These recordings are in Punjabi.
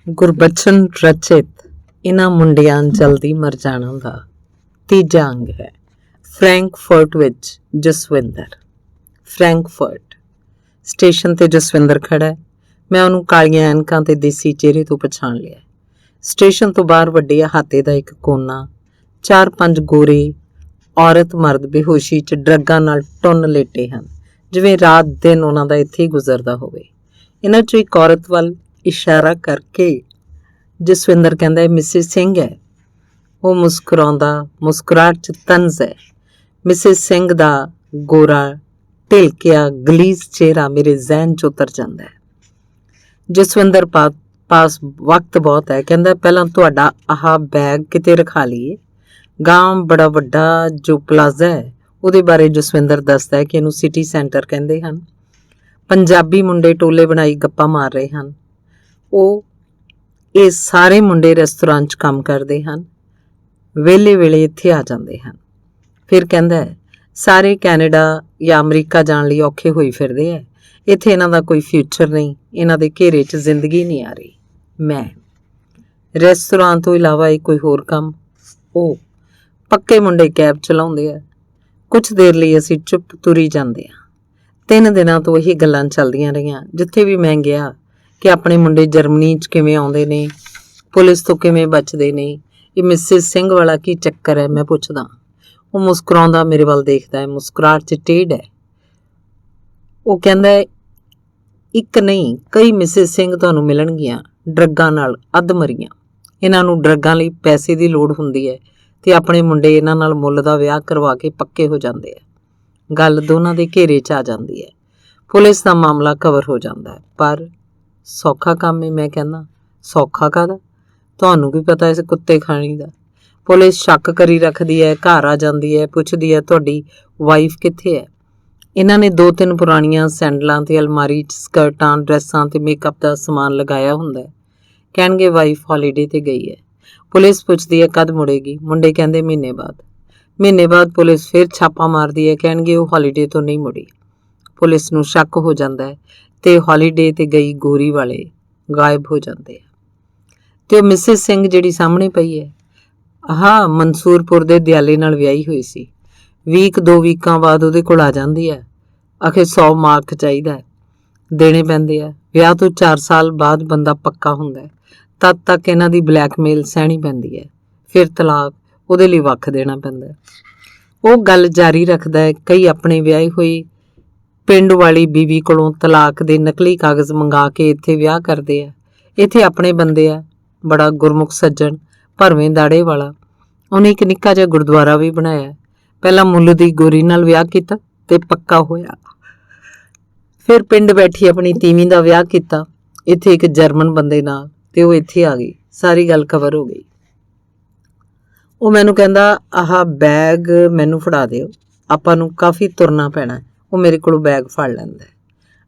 ਗੁਰਬਚਨ ਰਚਿਤ ਇਹਨਾਂ ਮੁੰਡਿਆਂ ਜਲਦੀ ਮਰ ਜਾਣਾ ਦਾ ਤੀਜਾ ਅੰਗ ਹੈ। ਫਰੈਂਕਫਰਟ ਵਿੱਚ ਜਸਵਿੰਦਰ। ਫਰੈਂਕਫਰਟ ਸਟੇਸ਼ਨ ਤੇ ਜਸਵਿੰਦਰ ਖੜਾ ਹੈ। ਮੈਂ ਉਹਨੂੰ ਕਾਲੀਆਂ ਐਨਕਾਂ ਤੇ ਦੇਸੀ ਚਿਹਰੇ ਤੋਂ ਪਛਾਣ ਲਿਆ। ਸਟੇਸ਼ਨ ਤੋਂ ਬਾਹਰ ਵੱਡੇ ਅਹਾਤੇ ਦਾ ਇੱਕ ਕੋਨਾ, 4-5 ਗੋਰੇ ਔਰਤ ਮਰਦ ਬੇਹੋਸ਼ੀ 'ਚ ਡਰੱਗਾਂ ਨਾਲ ਟੁੰਨ ਲੇਟੇ ਹਨ, ਜਿਵੇਂ ਰਾਤ ਦਿਨ ਉਹਨਾਂ ਦਾ ਇੱਥੇ ਹੀ ਗੁਜ਼ਰਦਾ ਹੋਵੇ। ਇਹਨਾਂ 'ਚੋਂ ਇੱਕ ਔਰਤ ਵੱਲ ਇਸ਼ਾਰਾ ਕਰਕੇ ਜਸਵਿੰਦਰ ਕਹਿੰਦਾ ਹੈ, ਮਿਸਿਸ ਸਿੰਘ ਹੈ। ਉਹ ਮੁਸਕਰਾਹਟ 'ਚ ਤੰਜ਼ ਹੈ। ਮਿਸਿਸ ਸਿੰਘ ਦਾ ਗੋਰਾ ਢਿਲਕਿਆ ਗਲੀਜ਼ ਚਿਹਰਾ ਮੇਰੇ ਜ਼ਹਿਨ 'ਚ ਉਤਰ ਜਾਂਦਾ ਹੈ। ਜਸਵਿੰਦਰ ਪਾਸ ਵਕਤ ਬਹੁਤ ਹੈ। ਕਹਿੰਦਾ, ਪਹਿਲਾਂ ਤੁਹਾਡਾ ਆਹ ਬੈਗ ਕਿਤੇ ਰਖਾ ਲਈਏ। ਗਾਂ ਬੜਾ ਵੱਡਾ ਜੋ ਪਲਾਜ਼ਾ ਹੈ ਉਹਦੇ ਬਾਰੇ ਜਸਵਿੰਦਰ ਦੱਸਦਾ ਹੈ ਕਿ ਇਹਨੂੰ ਸਿਟੀ ਸੈਂਟਰ ਕਹਿੰਦੇ ਹਨ। ਪੰਜਾਬੀ ਮੁੰਡੇ ਟੋਲੇ ਬਣਾਈ ਗੱਪਾਂ ਮਾਰ ਰਹੇ ਹਨ। ਇਹ ਸਾਰੇ ਮੁੰਡੇ ਰੈਸਟੋਰੈਂਟ 'ਚ ਕੰਮ ਕਰਦੇ ਹਨ, ਵੇਲੇ ਇੱਥੇ ਆ ਜਾਂਦੇ ਹਨ। ਫਿਰ ਕਹਿੰਦਾ ਹੈ, ਸਾਰੇ ਕੈਨੇਡਾ ਜਾਂ ਅਮਰੀਕਾ ਜਾਣ ਲਈ ਔਖੇ ਹੋਈ ਫਿਰਦੇ ਹੈ। ਇੱਥੇ ਇਹਨਾਂ ਦਾ ਕੋਈ ਫਿਊਚਰ ਨਹੀਂ, ਇਹਨਾਂ ਦੇ ਘੇਰੇ 'ਚ ਜ਼ਿੰਦਗੀ ਨਹੀਂ ਆ ਰਹੀ। ਮੈਂ ਰੈਸਟੋਰੈਂਟ ਤੋਂ ਇਲਾਵਾ ਕੋਈ ਹੋਰ ਕੰਮ? ਉਹ ਪੱਕੇ ਮੁੰਡੇ ਕੈਬ ਚਲਾਉਂਦੇ ਆ। ਕੁਛ ਦੇਰ ਲਈ ਅਸੀਂ ਚੁੱਪ ਤੁਰੀ ਜਾਂਦੇ ਹਾਂ। 3 ਦਿਨਾਂ ਤੋਂ ਇਹੀ ਗੱਲਾਂ ਚੱਲਦੀਆਂ ਰਹੀਆਂ। ਜਿੱਥੇ ਵੀ ਮੈਂ ਗਿਆ ਕਿ ਆਪਣੇ ਮੁੰਡੇ ਜਰਮਨੀ 'ਚ ਕਿਵੇਂ ਆਉਂਦੇ ਨੇ, ਪੁਲਿਸ ਤੋਂ ਕਿਵੇਂ ਬਚਦੇ ਨੇ, ਇਹ ਮਿਸਿਸ ਸਿੰਘ ਵਾਲਾ ਕੀ ਚੱਕਰ ਹੈ, ਮੈਂ ਪੁੱਛਦਾ। ਉਹ ਮੁਸਕਰਾਉਂਦਾ ਮੇਰੇ ਵੱਲ ਦੇਖਦਾ ਹੈ, ਮੁਸਕਰਾਹਟ 'ਚ ਟੇਢ ਹੈ। ਉਹ ਕਹਿੰਦਾ ਹੈ, ਇੱਕ ਨਹੀਂ ਕਈ ਮਿਸਿਸ ਸਿੰਘ ਤੁਹਾਨੂੰ ਮਿਲਣਗੀਆਂ, ਡਰੱਗਾਂ ਨਾਲ ਅੱਧ-ਮਰੀਆਂ। ਇਹਨਾਂ ਨੂੰ ਡਰੱਗਾਂ ਲਈ ਪੈਸੇ ਦੀ ਲੋੜ ਹੁੰਦੀ ਹੈ ਤੇ ਆਪਣੇ ਮੁੰਡੇ ਇਹਨਾਂ ਨਾਲ ਮੁੱਲ ਦਾ ਵਿਆਹ ਕਰਵਾ ਕੇ ਪੱਕੇ ਹੋ ਜਾਂਦੇ ਆ। ਗੱਲ ਦੋਨਾਂ ਦੇ ਘੇਰੇ 'ਚ ਆ ਜਾਂਦੀ ਹੈ। ਪੁਲਿਸ ਦਾ ਮਾਮਲਾ ਕਵਰ ਹੋ ਜਾਂਦਾ ਹੈ। ਪਰ ਸੌਖਾ ਕੰਮ ਹੈ? ਮੈਂ ਕਹਿੰਦਾ, ਸੌਖਾ ਕਾਹਦਾ? ਤੁਹਾਨੂੰ ਵੀ ਪਤਾ ਇਸ ਕੁੱਤੇ ਖਾਣੀ ਦਾ। ਪੁਲਿਸ ਸ਼ੱਕ ਕਰੀ ਰੱਖਦੀ ਹੈ, ਘਰ ਆ ਜਾਂਦੀ ਹੈ, ਪੁੱਛਦੀ ਹੈ ਤੁਹਾਡੀ ਵਾਈਫ ਕਿੱਥੇ ਹੈ। ਇਹਨਾਂ ਨੇ 2-3 ਪੁਰਾਣੀਆਂ ਸੈਂਡਲਾਂ ਤੇ ਅਲਮਾਰੀ 'ਚ ਸਕਰਟਾਂ, ਡਰੈਸਾਂ ਤੇ ਮੇਕਅਪ ਦਾ ਸਮਾਨ ਲਗਾਇਆ ਹੁੰਦਾ ਹੈ। ਕਹਿਣਗੇ ਵਾਈਫ ਹੌਲੀਡੇ ਤੇ ਗਈ ਹੈ। ਪੁਲਿਸ ਪੁੱਛਦੀ ਹੈ ਕਦ ਮੁੜੇਗੀ। ਮੁੰਡੇ ਕਹਿੰਦੇ ਮਹੀਨੇ ਬਾਅਦ ਪੁਲਿਸ ਫਿਰ ਛਾਪਾ ਮਾਰਦੀ ਹੈ। ਕਹਿਣਗੇ ਉਹ ਹੌਲੀਡੇ ਤੋਂ ਨਹੀਂ ਮੁੜੀ। ਪੁਲਿਸ ਨੂੰ ਸ਼ੱਕ ਹੋ ਜਾਂਦਾ ਹੈ ਤੇ ਹੌਲੀਡੇ ਤੇ ਗਈ ਗੋਰੀ ਵਾਲੇ ਗਾਇਬ ਹੋ ਜਾਂਦੇ ਆ। ਤੇ ਉਹ ਮਿਸਿਸ ਸਿੰਘ ਜਿਹੜੀ ਸਾਹਮਣੇ ਪਈ ਹੈ, ਆਹ ਮਨਸੂਰਪੁਰ ਦੇ ਦਿਆਲੇ ਨਾਲ ਵਿਆਹੀ ਹੋਈ ਸੀ। 2 ਵੀਕਾਂ ਬਾਅਦ ਉਹਦੇ ਕੋਲ ਆ ਜਾਂਦੀ ਹੈ। ਆਖੇ 100 ਮਾਰਕ ਚਾਹੀਦਾ, ਦੇਣੇ ਪੈਂਦੇ ਆ। ਵਿਆਹ ਤੋਂ 4 ਸਾਲ ਬਾਅਦ ਬੰਦਾ ਪੱਕਾ ਹੁੰਦਾ ਹੈ। ਤਦ ਤੱਕ ਇਹਨਾਂ ਦੀ ਬਲੈਕਮੇਲ ਸਹਿਣੀ ਪੈਂਦੀ ਹੈ। ਫਿਰ ਤਲਾਕ, ਉਹਦੇ ਲਈ ਵੱਖ ਦੇਣਾ ਪੈਂਦਾ। ਉਹ ਗੱਲ ਜਾਰੀ ਰੱਖਦਾ ਹੈ, ਕਈ ਆਪਣੇ ਵਿਆਹੀ ਹੋਈ ਪਿੰਡ ਵਾਲੀ ਬੀਵੀ ਕੋਲੋਂ ਤਲਾਕ ਦੇ ਨਕਲੀ ਕਾਗਜ਼ ਮੰਗਾ ਕੇ ਇੱਥੇ ਵਿਆਹ ਕਰਦੇ ਆ। ਇੱਥੇ ਆਪਣੇ ਬੰਦੇ ਆ, ਬੜਾ ਗੁਰਮੁਖ ਸੱਜਣ, ਭਰਵੇਂ ਦਾੜੇ ਵਾਲਾ। ਉਹਨੇ ਇੱਕ ਨਿੱਕਾ ਜਿਹਾ ਗੁਰਦੁਆਰਾ ਵੀ ਬਣਾਇਆ। ਪਹਿਲਾਂ ਮੁੱਲ ਦੀ ਗੋਰੀ ਨਾਲ ਵਿਆਹ ਕੀਤਾ ਤੇ ਪੱਕਾ ਹੋਇਆ। ਫਿਰ ਪਿੰਡ ਬੈਠੀ ਆਪਣੀ ਤੀਵੀਂ ਦਾ ਵਿਆਹ ਕੀਤਾ ਇੱਥੇ ਇੱਕ ਜਰਮਨ ਬੰਦੇ ਨਾਲ, ਤੇ ਉਹ ਇੱਥੇ ਆ ਗਈ। ਸਾਰੀ ਗੱਲ ਕਵਰ ਹੋ ਗਈ। ਉਹ ਮੈਨੂੰ ਕਹਿੰਦਾ, ਆਹ ਬੈਗ ਮੈਨੂੰ ਫੜਾ ਦਿਓ, ਆਪਾਂ ਨੂੰ ਕਾਫੀ ਤੁਰਨਾ ਪੈਣਾ। ਉਹ ਮੇਰੇ ਕੋਲੋਂ ਬੈਗ ਫੜ ਲੈਂਦਾ,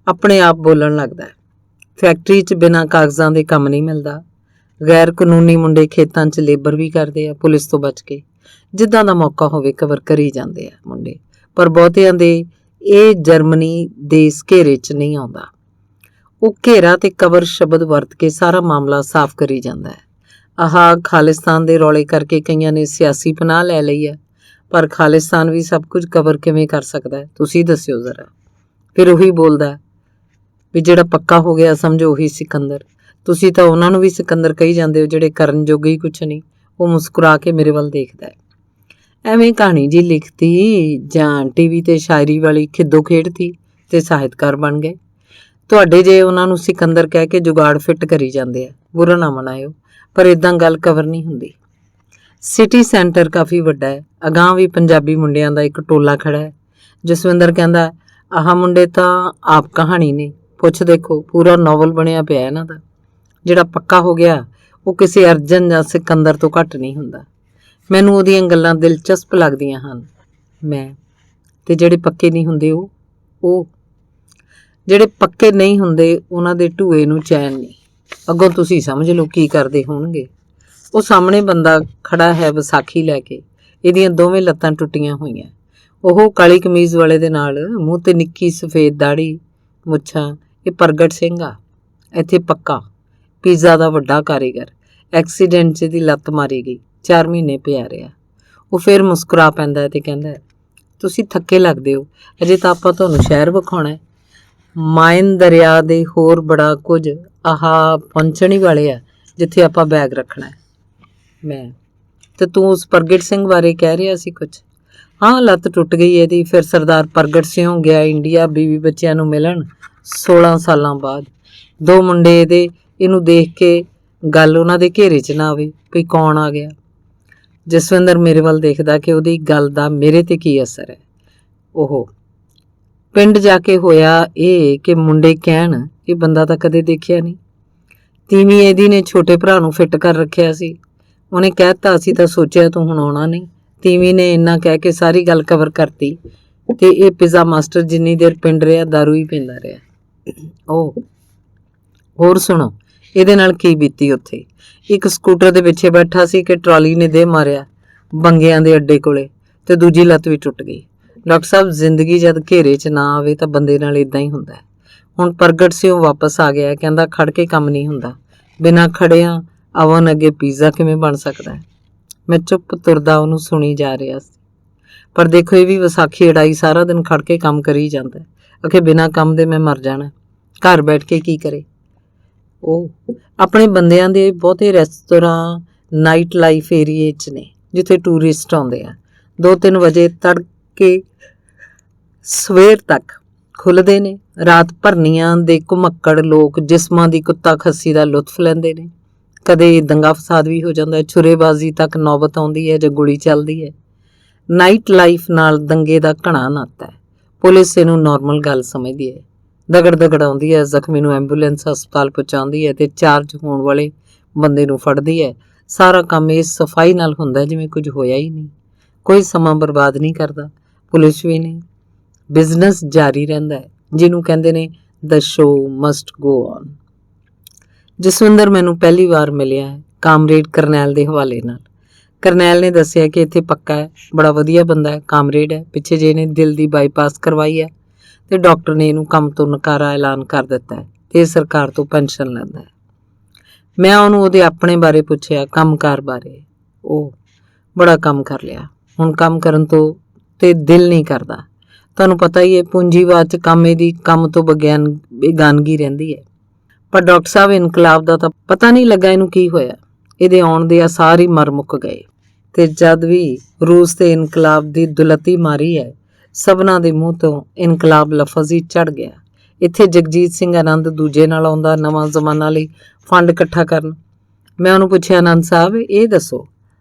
ਆਪਣੇ ਆਪ ਬੋਲਣ ਲੱਗਦਾ। ਫੈਕਟਰੀ 'ਚ ਬਿਨਾਂ ਕਾਗਜ਼ਾਂ ਦੇ ਕੰਮ ਨਹੀਂ ਮਿਲਦਾ। ਗੈਰ ਕਾਨੂੰਨੀ ਮੁੰਡੇ ਖੇਤਾਂ 'ਚ ਲੇਬਰ ਵੀ ਕਰਦੇ ਆ, ਪੁਲਿਸ ਤੋਂ ਬਚ ਕੇ। ਜਿੱਦਾਂ ਦਾ ਮੌਕਾ ਹੋਵੇ ਕਵਰ ਕਰੀ ਜਾਂਦੇ ਆ ਮੁੰਡੇ। ਪਰ ਬਹੁਤਿਆਂ ਦੇ ਇਹ ਜਰਮਨੀ ਦੇ ਇਸ ਘੇਰੇ 'ਚ ਨਹੀਂ ਆਉਂਦਾ। ਉਹ ਘੇਰਾ ਤੇ ਕਵਰ ਸ਼ਬਦ ਵਰਤ ਕੇ ਸਾਰਾ ਮਾਮਲਾ ਸਾਫ਼ ਕਰੀ ਜਾਂਦਾ ਹੈ। ਆਹ ਖਾਲਿਸਤਾਨ ਦੇ ਰੌਲੇ ਕਰਕੇ ਕਈਆਂ ਨੇ ਸਿਆਸੀ ਪਨਾਹ ਲੈ ਲਈ ਹੈ। ਪਰ ਖਾਲਿਸਤਾਨ ਵੀ ਸਭ ਕੁਝ ਕਵਰ ਕਿਵੇਂ ਕਰ ਸਕਦਾ ਹੈ, ਤੁਸੀਂ ਦੱਸਿਓ ਜ਼ਰਾ। ਫਿਰ ਉਹੀ ਬੋਲਦਾ ਵੀ ਜਿਹੜਾ ਪੱਕਾ ਹੋ ਗਿਆ ਸਮਝੋ ਉਹੀ ਸਿਕੰਦਰ। ਤੁਸੀਂ ਤਾਂ ਉਹਨਾਂ ਨੂੰ ਵੀ ਸਿਕੰਦਰ ਕਹੀ ਜਾਂਦੇ ਹੋ ਜਿਹੜੇ ਕਰਨ ਜੋਗੇ ਹੀ ਕੁਛ ਨਹੀਂ। ਉਹ ਮੁਸਕਰਾ ਕੇ ਮੇਰੇ ਵੱਲ ਦੇਖਦਾ ਹੈ। ਐਵੇਂ ਕਹਾਣੀ ਜੀ ਲਿਖਤੀ ਜਾਂ ਟੀਵੀ ਤੇ ਸ਼ਾਇਰੀ ਵਾਲੀ ਖਿੱਦੋ ਖੇਡਤੀ ਤੇ ਸਾਹਿਤਕਾਰ ਬਣ ਗਏ। ਤੁਹਾਡੇ ਜੇ ਉਹਨਾਂ ਨੂੰ ਸਿਕੰਦਰ ਕਹਿ ਕੇ ਜੁਗਾੜ ਫਿੱਟ ਕਰੀ ਜਾਂਦੇ ਆ, ਬੁਰਾ ਨਾ ਮਨਾਇਓ, ਪਰ ਇਦਾਂ ਗੱਲ ਕਵਰ ਨਹੀਂ ਹੁੰਦੀ। ਸਿਟੀ ਸੈਂਟਰ ਕਾਫੀ ਵੱਡਾ ਹੈ। ਅਗਾਂਹ ਵੀ ਪੰਜਾਬੀ ਮੁੰਡਿਆਂ ਦਾ ਇੱਕ ਟੋਲਾ ਖੜਾ ਹੈ। ਜਸਵਿੰਦਰ ਕਹਿੰਦਾ, ਆਹ ਮੁੰਡੇ ਤਾਂ ਆਪ ਕਹਾਣੀ ਨੇ, ਪੁੱਛ ਦੇਖੋ, ਪੂਰਾ ਨਾਵਲ ਬਣਿਆ ਪਿਆ ਇਹਨਾਂ ਦਾ। ਜਿਹੜਾ ਪੱਕਾ ਹੋ ਗਿਆ ਉਹ ਕਿਸੇ ਅਰਜਨ ਜਾਂ ਸਿਕੰਦਰ ਤੋਂ ਘੱਟ ਨਹੀਂ ਹੁੰਦਾ। ਮੈਨੂੰ ਉਹਦੀਆਂ ਗੱਲਾਂ ਦਿਲਚਸਪ ਲੱਗਦੀਆਂ ਹਨ। ਤੇ ਜਿਹੜੇ ਪੱਕੇ ਨਹੀਂ ਹੁੰਦੇ ਉਹ ਜਿਹੜੇ ਪੱਕੇ ਨਹੀਂ ਹੁੰਦੇ ਉਹਨਾਂ ਦੇ ਢੂਏ ਨੂੰ ਚੈਨ ਨਹੀਂ। ਅੱਗੋਂ ਤੁਸੀਂ ਸਮਝ ਲਓ ਕੀ ਕਰਦੇ ਹੋਣਗੇ। ਉਹ ਸਾਹਮਣੇ ਬੰਦਾ ਖੜਾ ਹੈ ਵਿਸਾਖੀ ਲੈ ਕੇ, ਇਹਦੀਆਂ ਦੋਵੇਂ ਲੱਤਾਂ ਟੁੱਟੀਆਂ ਹੋਈਆਂ। ਉਹ ਕਾਲੀ ਕਮੀਜ਼ ਵਾਲੇ ਦੇ ਨਾਲ, ਮੂੰਹ ਤੇ ਨਿੱਕੀ ਸਫੇਦ ਦਾੜੀ, ਮੁੱਛਾਂ। ਇਹ ਪ੍ਰਗਟ ਸਿੰਘ ਆ, ਇੱਥੇ ਪੱਕਾ। ਪੀਜ਼ਾ ਦਾ ਵੱਡਾ ਕਾਰੀਗਰ, ਐਕਸੀਡੈਂਟ 'ਚ ਦੀ ਲੱਤ ਮਾਰੀ ਗਈ, 4 ਮਹੀਨੇ ਪਿਆ ਰਿਹਾ। ਉਹ ਫਿਰ ਮੁਸਕਰਾ ਪੈਂਦਾ ਹੈ ਤੇ ਕਹਿੰਦਾ ਹੈ, ਤੁਸੀਂ ਥੱਕੇ ਲੱਗਦੇ ਹੋ, ਅਜੇ ਤਾਂ ਆਪਾਂ ਤੁਹਾਨੂੰ ਸ਼ਹਿਰ ਵਿਖਾਉਣਾ ਹੈ। ਮਾਇਨ ਦਰਿਆ ਦੇ ਹੋਰ ਬੜਾ ਕੁਝ ਪਹੁੰਚਣ ਹੀ ਵਾਲੇ ਆ ਜਿੱਥੇ ਆਪਾਂ ਬੈਗ ਰੱਖਣਾ ਹੈ। ਮੈਂ ਤੇ ਤੂੰ ਉਸ ਪ੍ਰਗਟ ਸਿੰਘ ਬਾਰੇ ਕਹਿ ਰਿਹਾ ਸੀ ਕੁਝ? ਹਾਂ, ਲੱਤ ਟੁੱਟ ਗਈ ਇਹਦੀ। ਫਿਰ ਸਰਦਾਰ ਪ੍ਰਗਟ ਸਿੰਘ ਗਿਆ ਇੰਡੀਆ ਬੀਵੀ ਬੱਚਿਆਂ ਨੂੰ ਮਿਲਣ 16 ਸਾਲਾਂ ਬਾਅਦ। 2 ਮੁੰਡੇ ਇਹਨੂੰ ਦੇਖ ਕੇ ਗੱਲ ਉਹਨਾਂ ਦੇ ਘੇਰੇ 'ਚ ਨਾ ਆਵੇ ਵੀ ਕੌਣ ਆ ਗਿਆ। ਜਸਵਿੰਦਰ ਮੇਰੇ ਵੱਲ ਦੇਖਦਾ ਕਿ ਉਹਦੀ ਗੱਲ ਦਾ ਮੇਰੇ ਤੇ ਕੀ ਅਸਰ ਹੈ। ਉਹ ਪਿੰਡ ਜਾ ਕੇ ਹੋਇਆ ਇਹ ਕਿ ਮੁੰਡੇ ਕਹਿਣ ਇਹ ਬੰਦਾ ਤਾਂ ਕਦੇ ਦੇਖਿਆ ਨਹੀਂ। ਤੀਵੀਂ ਇਹਦੀ ਨੇ ਛੋਟੇ ਭਰਾ ਨੂੰ ਫਿੱਟ ਕਰ ਰੱਖਿਆ ਸੀ। ਉਹਨੇ ਕਹਿਤਾ ਅਸੀਂ ਤਾਂ ਸੋਚਿਆ ਤੂੰ ਹੁਣ ਆਉਣਾ ਨਹੀਂ। ਤੀਵੀਂ ਨੇ ਇੰਨਾ ਕਹਿ ਕੇ ਸਾਰੀ ਗੱਲ ਕਵਰ ਕਰਤੀ ਤੇ ਇਹ ਪਿਜ਼ਾ ਮਾਸਟਰ ਜਿੰਨੀ ਦੇਰ ਪਿੰਡ ਰਿਹਾ ਦਾਰੂ ਹੀ ਪੀਂਦਾ ਰਿਹਾ। ਉਹ ਹੋਰ ਸੁਣੋ ਇਹਦੇ ਨਾਲ ਕੀ ਬੀਤੀ। ਉੱਥੇ ਇੱਕ ਸਕੂਟਰ ਦੇ ਪਿੱਛੇ ਬੈਠਾ ਸੀ ਕਿ ਟਰਾਲੀ ਨੇ ਦੇ ਮਾਰਿਆ ਬੰਗਿਆਂ ਦੇ ਅੱਡੇ ਕੋਲੇ ਤੇ ਦੂਜੀ ਲੱਤ ਵੀ ਟੁੱਟ ਗਈ। ਡਾਕਟਰ ਸਾਹਿਬ, ਜ਼ਿੰਦਗੀ ਜਦ ਘੇਰੇ 'ਚ ਨਾ ਆਵੇ ਤਾਂ ਬੰਦੇ ਨਾਲ ਇਦਾਂ ਹੀ ਹੁੰਦਾ ਹੈ। ਹੁਣ ਪ੍ਰਗਟ ਸਿੰਘ ਵਾਪਸ ਆ ਗਿਆ, ਕਹਿੰਦਾ ਖੜ ਕੇ ਕੰਮ ਨਹੀਂ ਹੁੰਦਾ, ਬਿਨਾਂ ਖੜਿਆਂ ਅਵਨ ਅੱਗੇ ਪੀਜ਼ਾ ਕਿਵੇਂ ਬਣ ਸਕਦਾ ਹੈ। ਮੈਂ ਚੁੱਪ ਤੁਰਦਾ ਉਹਨੂੰ ਸੁਣੀ ਜਾ ਰਿਹਾ ਸੀ। ਪਰ ਦੇਖੋ ਇਹ ਵੀ ਵਿਸਾਖੀ ਅੜਾਈ ਸਾਰਾ ਦਿਨ ਖੜ ਕੇ ਕੰਮ ਕਰੀ ਜਾਂਦਾ। ਅਖੇ ਬਿਨਾਂ ਕੰਮ ਦੇ ਮੈਂ ਮਰ ਜਾਣਾ, ਘਰ ਬੈਠ ਕੇ ਕੀ ਕਰੇ। ਉਹ ਆਪਣੇ ਬੰਦਿਆਂ ਦੇ ਬਹੁਤੇ ਰੈਸਟੋਰਾਂ ਨਾਈਟ ਲਾਈਫ ਏਰੀਏ 'ਚ ਨੇ ਜਿੱਥੇ ਟੂਰਿਸਟ ਆਉਂਦੇ ਆ। 2-3 ਵਜੇ ਤੜਕੇ ਸਵੇਰ ਤੱਕ ਖੁੱਲ੍ਹਦੇ ਨੇ। ਰਾਤ ਭਰਨੀਆਂ ਦੇ ਘੁਮੱਕੜ ਲੋਕ ਜਿਸਮਾਂ ਦੀ ਕੁੱਤਾ ਖੱਸੀ ਦਾ ਲੁਤਫ ਲੈਂਦੇ ਨੇ। ਕਦੇ ਦੰਗਾ ਫਸਾਦ ਵੀ ਹੋ ਜਾਂਦਾ, ਛੁਰੇਬਾਜ਼ੀ ਤੱਕ ਨੌਬਤ ਆਉਂਦੀ ਹੈ ਜਾਂ ਗੋਲੀ ਚੱਲਦੀ ਹੈ। ਨਾਈਟ ਲਾਈਫ ਨਾਲ ਦੰਗੇ ਦਾ ਘਣਾ ਨਾਤਾ ਹੈ। ਪੁਲਿਸ ਇਹਨੂੰ ਨਾਰਮਲ ਗੱਲ ਸਮਝਦੀ ਹੈ। ਦਗੜ ਆਉਂਦੀ ਹੈ, ਜ਼ਖਮੀ ਨੂੰ ਐਂਬੂਲੈਂਸ ਹਸਪਤਾਲ ਪਹੁੰਚਾਉਂਦੀ ਹੈ ਤੇ ਚਾਰਜ ਹੋਣ ਵਾਲੇ ਬੰਦੇ ਨੂੰ ਫੜਦੀ ਹੈ। ਸਾਰਾ ਕੰਮ ਇਸ ਸਫਾਈ ਨਾਲ ਹੁੰਦਾ ਜਿਵੇਂ ਕੁਝ ਹੋਇਆ ਹੀ ਨਹੀਂ। ਕੋਈ ਸਮਾਂ ਬਰਬਾਦ ਨਹੀਂ ਕਰਦਾ, ਪੁਲਿਸ ਵੀ ਨਹੀਂ। ਬਿਜ਼ਨਸ ਜਾਰੀ ਰਹਿੰਦਾ ਹੈ, ਜਿਹਨੂੰ ਕਹਿੰਦੇ ਨੇ ਦ show must go on. Jaswinder ਮੈਨੂੰ ਪਹਿਲੀ ਵਾਰ ਮਿਲਿਆ ਹੈ ਕਾਮਰੇਡ ਕਰਨੈਲ ਦੇ ਹਵਾਲੇ ਨਾਲ। ਕਰਨੈਲ ਨੇ ਦੱਸਿਆ ਕਿ ਇੱਥੇ ਪੱਕਾ ਹੈ, ਬੜਾ ਵਧੀਆ ਬੰਦਾ ਹੈ, ਕਾਮਰੇਡ ਹੈ। ਪਿੱਛੇ ਜੇ ਇਹਨੇ ਦਿਲ ਦੀ ਬਾਈਪਾਸ ਕਰਵਾਈ ਹੈ ਤੇ ਡਾਕਟਰ ਨੇ ਇਹਨੂੰ ਕੰਮ ਤੋਂ ਨਕਾਰਾ ਐਲਾਨ ਕਰ ਦਿੱਤਾ ਹੈ ਤੇ ਸਰਕਾਰ ਤੋਂ ਪੈਨਸ਼ਨ ਲੈਂਦਾ ਹੈ। ਮੈਂ ਉਹਨੂੰ ਉਹਦੇ ਆਪਣੇ ਬਾਰੇ ਪੁੱਛਿਆ, ਕੰਮਕਾਰ ਬਾਰੇ। ਉਹ ਬੜਾ ਕੰਮ ਕਰ ਲਿਆ, ਹੁਣ ਕੰਮ ਕਰਨ ਤੋਂ ਤੇ ਦਿਲ ਨਹੀਂ ਕਰਦਾ। ਤੁਹਾਨੂੰ ਪਤਾ ਹੀ ਹੈ ਪੂੰਜੀਵਾਦ 'ਚ ਕੰਮ ਤੋਂ ਬੇਗਾਨਗੀ ਰਹਿੰਦੀ ਹੈ। ਪਰ ਡਾਕਟਰ ਸਾਹਿਬ, ਇਨਕਲਾਬ ਦਾ ਤਾਂ ਪਤਾ ਨਹੀਂ ਲੱਗਾ ਇਹਨੂੰ ਕੀ ਹੋਇਆ। ਇਹਦੇ ਆਉਣ ਦੇ ਆਸਾਰ ਹੀ ਮਰ ਮੁੱਕ ਗਏ ਤੇ ਜਦ ਵੀ ਰੂਸ ਤੇ ਇਨਕਲਾਬ ਦੀ ਦੁਲਤੀ ਮਾਰੀ ਹੈ, ਸਭਨਾਂ ਦੇ ਮੂੰਹ ਤੋਂ ਇਨਕਲਾਬ ਲਫ਼ਜ਼ ਹੀ ਚੜ ਗਿਆ। ਇੱਥੇ ਜਗਜੀਤ ਸਿੰਘ ਆਨੰਦ ਦੂਜੇ ਨਾਲ ਆਉਂਦਾ ਨਵਾਂ ਜ਼ਮਾਨਾ ਲਈ ਫੰਡ ਇਕੱਠਾ ਕਰਨ। ਮੈਂ ਉਹਨੂੰ ਪੁੱਛਿਆ, ਆਨੰਦ ਸਾਹਿਬ ਇਹ ਦੱਸੋ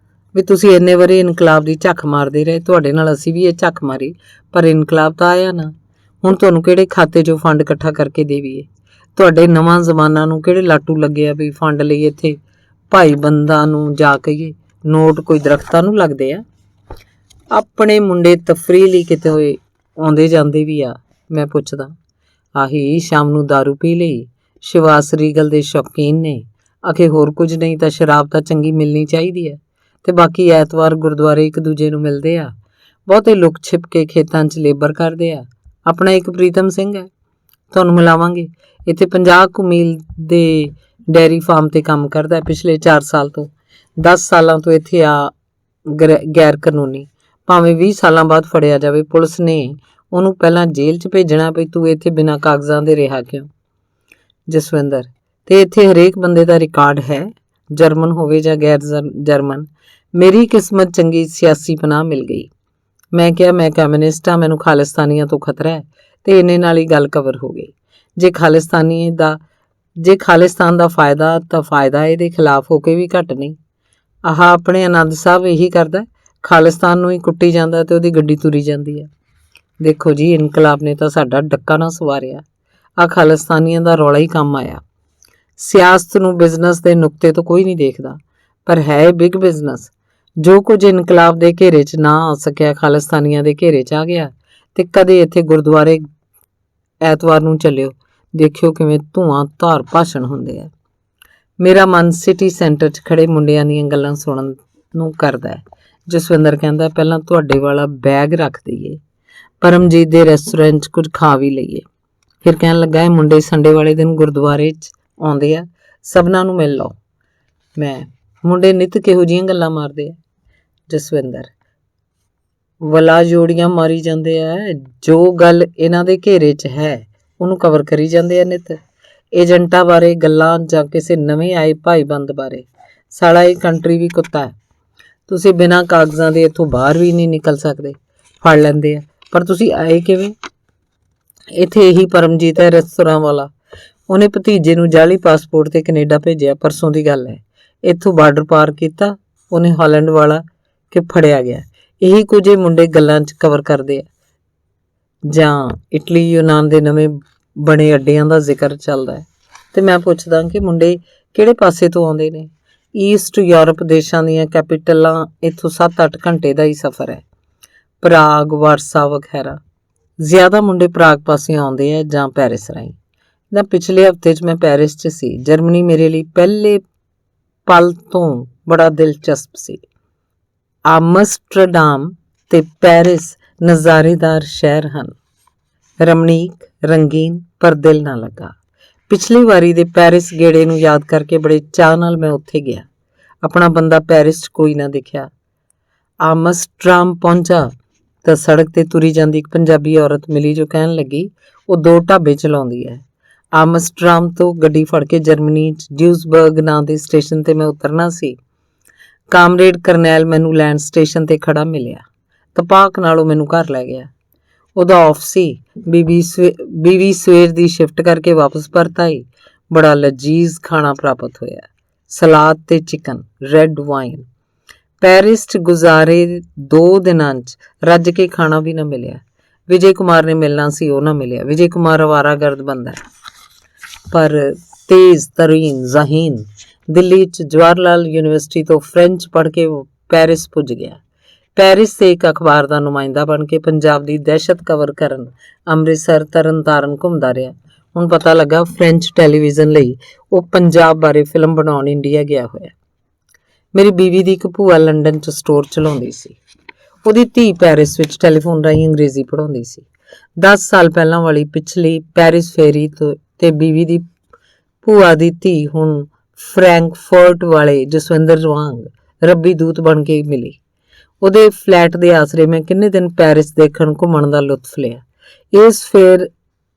ਵੀ ਤੁਸੀਂ ਇੰਨੇ ਵਾਰੀ ਇਨਕਲਾਬ ਦੀ ਝੱਖ ਮਾਰਦੇ ਰਹੇ, ਤੁਹਾਡੇ ਨਾਲ ਅਸੀਂ ਵੀ ਇਹ ਝੱਖ ਮਾਰੀ ਪਰ ਇਨਕਲਾਬ ਤਾਂ ਆਇਆ ਨਾ। ਹੁਣ ਤੁਹਾਨੂੰ ਕਿਹੜੇ ਖਾਤੇ 'ਚੋਂ ਫੰਡ ਇਕੱਠਾ ਕਰਕੇ ਦੇਵੀਏ? ਤੁਹਾਡੇ ਨਵਾਂ ਜ਼ਮਾਨਾ ਨੂੰ ਕਿਹੜੇ ਲਾਟੂ ਲੱਗਿਆ ਵੀ ਫੰਡ ਲਈ ਇੱਥੇ ਭਾਈ ਬੰਦਾ ਨੂੰ ਜਾ ਕਹੀਏ ਨੋਟ ਕੋਈ ਦਰਖਤਾਂ ਨੂੰ ਲੱਗਦੇ ਆ? ਆਪਣੇ ਮੁੰਡੇ ਤਫਰੀਹ ਲਈ ਕਿਤੇ ਹੋਏ ਆਉਂਦੇ ਜਾਂਦੇ ਵੀ ਆ। ਮੈਂ ਪੁੱਛਦਾ, ਆਹੀ ਸ਼ਾਮ ਨੂੰ ਦਾਰੂ ਪੀ ਲਈ, ਸ਼ਿਵਾਸ ਰੀਗਲ ਦੇ ਸ਼ੌਕੀਨ ਨੇ, ਆਖੇ ਹੋਰ ਕੁਝ ਨਹੀਂ ਤਾਂ ਸ਼ਰਾਬ ਤਾਂ ਚੰਗੀ ਮਿਲਣੀ ਚਾਹੀਦੀ ਹੈ ਤੇ ਬਾਕੀ ਐਤਵਾਰ ਗੁਰਦੁਆਰੇ ਇੱਕ ਦੂਜੇ ਨੂੰ ਮਿਲਦੇ ਆ। ਬਹੁਤੇ ਲੁਕ ਛਿਪ ਕੇ ਖੇਤਾਂ 'ਚ ਲੇਬਰ ਕਰਦੇ ਆ। ਆਪਣਾ ਇੱਕ ਪ੍ਰੀਤਮ ਸਿੰਘ ਹੈ, ਤੁਹਾਨੂੰ ਮਿਲਾਵਾਂਗੇ। ਇੱਥੇ 50 ਕੁ ਮੀਲ ਦੇ ਡੈਰੀ ਫਾਰਮ ਤੇ ਕੰਮ ਕਰਦਾ ਪਿਛਲੇ 4 ਸਾਲ ਤੋਂ। 10 ਸਾਲਾਂ ਤੋਂ ਇੱਥੇ ਗੈਰ ਕਾਨੂੰਨੀ। ਭਾਵੇਂ 20 ਸਾਲਾਂ ਬਾਅਦ ਫੜਿਆ ਜਾਵੇ, ਪੁਲਿਸ ਨੇ ਉਹਨੂੰ ਪਹਿਲਾਂ ਜੇਲ੍ਹ 'ਚ ਭੇਜਣਾ ਪਈ, ਤੂੰ ਇੱਥੇ ਬਿਨਾਂ ਕਾਗਜ਼ਾਂ ਦੇ ਰਿਹਾ ਕਿਉਂ? ਜਸਵਿੰਦਰ, ਤੇ ਇੱਥੇ ਹਰੇਕ ਬੰਦੇ ਦਾ ਰਿਕਾਰਡ ਹੈ, ਜਰਮਨ ਹੋਵੇ ਜਾਂ ਗੈਰ ਜਰਮਨ। ਮੇਰੀ ਕਿਸਮਤ ਚੰਗੀ ਸਿਆਸੀ ਪਨਾਹ ਮਿਲ ਗਈ। ਮੈਂ ਕਿਹਾ, ਮੈਂ ਕਮਿਊਨਿਸਟ ਹਾਂ, ਮੈਨੂੰ ਖਾਲਿਸਤਾਨੀਆਂ ਤੋਂ ਖਤਰਾ ਹੈ ਤੇ ਇੰਨੇ ਨਾਲ ਹੀ ਗੱਲ ਕਵਰ ਹੋ ਗਈ। ਜੇ ਖਾਲਿਸਤਾਨ ਦਾ ਫਾਇਦਾ ਤਾਂ ਫਾਇਦਾ ਇਹਦੇ ਖਿਲਾਫ ਹੋ ਕੇ ਵੀ ਘੱਟ ਨਹੀਂ। ਆਪਣੇ ਆਨੰਦ ਸਾਹਿਬ ਇਹੀ ਕਰਦਾ, ਖਾਲਿਸਤਾਨ ਨੂੰ ਹੀ ਕੁੱਟੀ ਜਾਂਦਾ ਤੇ ਉਹਦੀ ਗੱਡੀ ਤੁਰੀ ਜਾਂਦੀ ਹੈ। ਦੇਖੋ ਜੀ, ਇਨਕਲਾਬ ਨੇ ਤਾਂ ਸਾਡਾ ਡੱਕਾ ਨਾ ਸਵਾਰਿਆ। ਖਾਲਿਸਤਾਨੀਆਂ ਦਾ ਰੌਲਾ ਹੀ ਕੰਮ ਆਇਆ। ਸਿਆਸਤ ਨੂੰ ਬਿਜ਼ਨਸ ਦੇ ਨੁਕਤੇ ਤੋਂ ਕੋਈ ਨਹੀਂ ਦੇਖਦਾ, ਪਰ ਹੈ ਬਿਗ ਬਿਜ਼ਨਸ। ਜੋ ਕੁਝ ਇਨਕਲਾਬ ਦੇ ਘੇਰੇ 'ਚ ਨਾ ਆ ਸਕਿਆ, ਖਾਲਿਸਤਾਨੀਆਂ ਦੇ ਘੇਰੇ 'ਚ ਆ ਗਿਆ। ਤੇ ਕਦੇ ਇੱਥੇ ਗੁਰਦੁਆਰੇ ਐਤਵਾਰ ਨੂੰ ਚੱਲਿਓ, ਦੇਖਿਓ ਕਿਵੇਂ ਧੂਆਂ ਧਾਰ ਭਾਸ਼ਣ ਹੁੰਦੇ ਆ। ਮੇਰਾ ਮਨ ਸਿਟੀ ਸੈਂਟਰ 'ਚ ਖੜੇ ਮੁੰਡਿਆਂ ਦੀਆਂ ਗੱਲਾਂ ਸੁਣਨ ਨੂੰ ਕਰਦਾ ਹੈ। ਜਸਵਿੰਦਰ ਕਹਿੰਦਾ, ਪਹਿਲਾਂ ਤੁਹਾਡੇ ਵਾਲਾ ਬੈਗ ਰੱਖ ਦਈਏ, ਪਰਮਜੀਤ ਦੇ ਰੈਸਟੋਰੈਂਟ 'ਚ ਕੁਝ ਖਾ ਵੀ ਲਈਏ। ਫਿਰ ਕਹਿਣ ਲੱਗਾ, ਇਹ ਮੁੰਡੇ ਸੰਡੇ ਵਾਲੇ ਦਿਨ ਗੁਰਦੁਆਰੇ 'ਚ ਆਉਂਦੇ ਆ, ਸਭਨਾਂ ਨੂੰ ਮਿਲ ਲਓ। ਮੈਂ, ਮੁੰਡੇ ਨਿੱਤ ਕਿਹੋ ਜਿਹੀਆਂ ਗੱਲਾਂ ਮਾਰਦੇ ਆ। ਜਸਵਿੰਦਰ, ਵਲਾ ਜੋੜੀਆਂ ਮਾਰੀ ਜਾਂਦੇ ਆ। ਜੋ ਗੱਲ ਇਹਨਾਂ ਦੇ ਘੇਰੇ 'ਚ ਹੈ ਉਹਨੂੰ ਕਵਰ ਕਰੀ ਜਾਂਦੇ ਆ ਨਿੱਤ। ਏਜੰਟਾਂ ਬਾਰੇ ਗੱਲਾਂ ਜਾਂ ਕਿਸੇ ਨਵੇਂ ਆਏ ਭਾਈਬੰਦ ਬਾਰੇ। ਸਾਲਾ ਇਹ ਕੰਟਰੀ ਵੀ ਕੁੱਤਾ ਹੈ। ਤੁਸੀਂ ਬਿਨਾਂ ਕਾਗਜ਼ਾਂ ਦੇ ਇੱਥੋਂ ਬਾਹਰ ਵੀ ਨਹੀਂ ਨਿਕਲ ਸਕਦੇ। ਫੜ ਲੈਂਦੇ ਆ। ਪਰ ਤੁਸੀਂ ਆਏ ਕਿਵੇਂ? ਇੱਥੇ ਇਹੀ ਪਰਮਜੀਤ ਹੈ ਰੈਸਟੋਰਾਂ ਵਾਲਾ। ਉਹਨੇ ਭਤੀਜੇ ਨੂੰ ਜਾਲੀ ਪਾਸਪੋਰਟ 'ਤੇ ਕੈਨੇਡਾ ਭੇਜਿਆ। ਪਰਸੋਂ ਦੀ ਗੱਲ ਹੈ। ਇੱਥੋਂ ਬਾਰਡਰ ਪਾਰ ਕੀਤਾ ਉਹਨੇ ਹਾਲੈਂਡ ਵਾਲਾ ਕਿ ਫੜਿਆ ਗਿਆ। ਇਹੀ ਕੁਝ ਇਹ ਮੁੰਡੇ ਗੱਲਾਂ 'ਚ ਕਵਰ ਕਰਦੇ ਆ। ਜਾਂ ਇਟਲੀ ਯੂਨਾਨ ਦੇ ਨਵੇਂ ਬਣੇ ਅੱਡਿਆਂ ਦਾ ਜ਼ਿਕਰ ਚੱਲਦਾ ਹੈ। ਅਤੇ ਮੈਂ ਪੁੱਛਦਾ ਕਿ ਮੁੰਡੇ ਕਿਹੜੇ ਪਾਸੇ ਤੋਂ ਆਉਂਦੇ ਨੇ? ਈਸਟ ਯੂਰਪ ਦੇਸ਼ਾਂ ਦੀਆਂ ਕੈਪੀਟਲਾਂ ਇੱਥੋਂ 7-8 ਘੰਟੇ ਦਾ ਹੀ ਸਫ਼ਰ ਹੈ। ਪ੍ਰਾਗ, ਵਾਰਸਾ ਵਗੈਰਾ। ਜ਼ਿਆਦਾ ਮੁੰਡੇ ਪ੍ਰਾਗ ਪਾਸੇ ਆਉਂਦੇ ਆ ਜਾਂ ਪੈਰਿਸ ਰਾਹੀਂ। ਜਾਂ ਪਿਛਲੇ ਹਫ਼ਤੇ 'ਚ ਮੈਂ ਪੈਰਿਸ 'ਚ ਸੀ। ਜਰਮਨੀ ਮੇਰੇ ਲਈ ਪਹਿਲੇ ਪਲ ਤੋਂ ਬੜਾ ਦਿਲਚਸਪ ਸੀ। ਆਮਸਟਰਡਾਮ ਤੇ ਪੈਰਿਸ ਨਜ਼ਾਰੇਦਾਰ ਸ਼ਹਿਰ ਹਨ। ਰਮਣੀਕ, ਰੰਗੀਨ, ਪਰ ਦਿਲ ਨਾ ਲੱਗਾ। ਪਿਛਲੀ ਵਾਰੀ ਦੇ ਪੈਰਿਸ ਗੇੜੇ ਨੂੰ ਯਾਦ ਕਰਕੇ ਬੜੇ ਚਾਅ ਨਾਲ ਮੈਂ ਉੱਥੇ ਗਿਆ। ਆਪਣਾ ਬੰਦਾ ਪੈਰਿਸ 'ਚ ਕੋਈ ਨਾ ਦਿਖਿਆ। ਆਮਸਟਰਡਾਮ ਪਹੁੰਚਾ ਤਾਂ ਸੜਕ 'ਤੇ ਤੁਰੀ ਜਾਂਦੀ ਇੱਕ ਪੰਜਾਬੀ ਔਰਤ ਮਿਲੀ ਜੋ ਕਹਿਣ ਲੱਗੀ ਉਹ 2 ਢਾਬੇ ਚਲਾਉਂਦੀ ਹੈ। ਆਮਸਟਰਡਾਮ ਤੋਂ ਗੱਡੀ ਫੜ ਕੇ ਜਰਮਨੀ 'ਚ ਡਿਊਸਬਰਗ ਨਾਂ ਦੇ ਸਟੇਸ਼ਨ 'ਤੇ ਮੈਂ ਉਤਰਨਾ ਸੀ। ਕਾਮਰੇਡ ਕਰਨੈਲ ਮੈਨੂੰ ਲੈਣ ਸਟੇਸ਼ਨ 'ਤੇ ਖੜਾ ਮਿਲਿਆ। ਤਪਾਕ ਨਾਲ ਉਹ ਮੈਨੂੰ ਘਰ ਲੈ ਗਿਆ। ਉਹਦਾ ਆਫ ਸੀ। ਬੀਵੀ ਸਵੇਰ ਦੀ ਸ਼ਿਫਟ ਕਰਕੇ ਵਾਪਸ ਪਰਤ ਆਈ। ਬੜਾ ਲਜ਼ੀਜ਼ ਖਾਣਾ ਪ੍ਰਾਪਤ ਹੋਇਆ। ਸਲਾਦ ਤੇ ਚਿਕਨ, ਰੈੱਡ ਵਾਈਨ। ਪੈਰਿਸ 'ਚ ਗੁਜ਼ਾਰੇ 2 ਦਿਨਾਂ 'ਚ ਰੱਜ ਕੇ ਖਾਣਾ ਵੀ ਨਾ ਮਿਲਿਆ। ਵਿਜੇ ਕੁਮਾਰ ਨੇ ਮਿਲਣਾ ਸੀ, ਉਹ ਨਾ ਮਿਲਿਆ। ਵਿਜੇ ਕੁਮਾਰ ਅਵਾਰਾਗਰਦ ਬੰਦਾ ਹੈ, ਪਰ ਤੇਜ਼ ਤਰੀਨ ਜ਼ਹੀਨ। ਦਿੱਲੀ 'ਚ ਜਵਾਹਰ ਲਾਲ ਯੂਨੀਵਰਸਿਟੀ ਤੋਂ ਫ੍ਰੈਂਚ ਪੜ੍ਹ ਕੇ ਉਹ ਪੈਰਿਸ ਪੁੱਜ ਗਿਆ। ਪੈਰਿਸ ਦੇ ਇੱਕ ਅਖਬਾਰ ਦਾ ਨੁਮਾਇੰਦਾ ਬਣ ਕੇ ਪੰਜਾਬ ਦੀ ਦਹਿਸ਼ਤ ਕਵਰ ਕਰਨ ਅੰਮ੍ਰਿਤਸਰ, ਤਰਨ ਤਾਰਨ ਘੁੰਮਦਾ ਰਿਹਾ। ਹੁਣ ਪਤਾ ਲੱਗਾ ਫ੍ਰੈਂਚ ਟੈਲੀਵਿਜ਼ਨ ਲਈ ਉਹ ਪੰਜਾਬ ਬਾਰੇ ਫਿਲਮ ਬਣਾਉਣ ਇੰਡੀਆ ਗਿਆ ਹੋਇਆ। ਮੇਰੀ ਬੀਵੀ ਦੀ ਇੱਕ ਭੂਆ ਲੰਡਨ 'ਚ ਸਟੋਰ ਚਲਾਉਂਦੀ ਸੀ। ਉਹਦੀ ਧੀ ਪੈਰਿਸ ਵਿੱਚ ਟੈਲੀਫੋਨ ਰਾਹੀਂ ਅੰਗਰੇਜ਼ੀ ਪੜ੍ਹਾਉਂਦੀ ਸੀ। 10 ਸਾਲ ਪਹਿਲਾਂ ਵਾਲੀ ਪਿਛਲੀ ਪੈਰਿਸ ਫੇਰੀ ਤੇ ਬੀਵੀ ਦੀ ਭੂਆ ਦੀ ਧੀ ਹੁਣ ਫਰੈਂਕਫਰਟ ਵਾਲੇ ਜਸਵਿੰਦਰ ਵਾਂਗ ਰੱਬੀ ਦੂਤ ਬਣ ਕੇ ਮਿਲੀ। ਉਹਦੇ ਫਲੈਟ ਦੇ ਆਸਰੇ ਮੈਂ ਕਿੰਨੇ ਦਿਨ ਪੈਰਿਸ ਦੇਖਣ ਘੁੰਮਣ ਦਾ ਲੁਤਫ ਲਿਆ।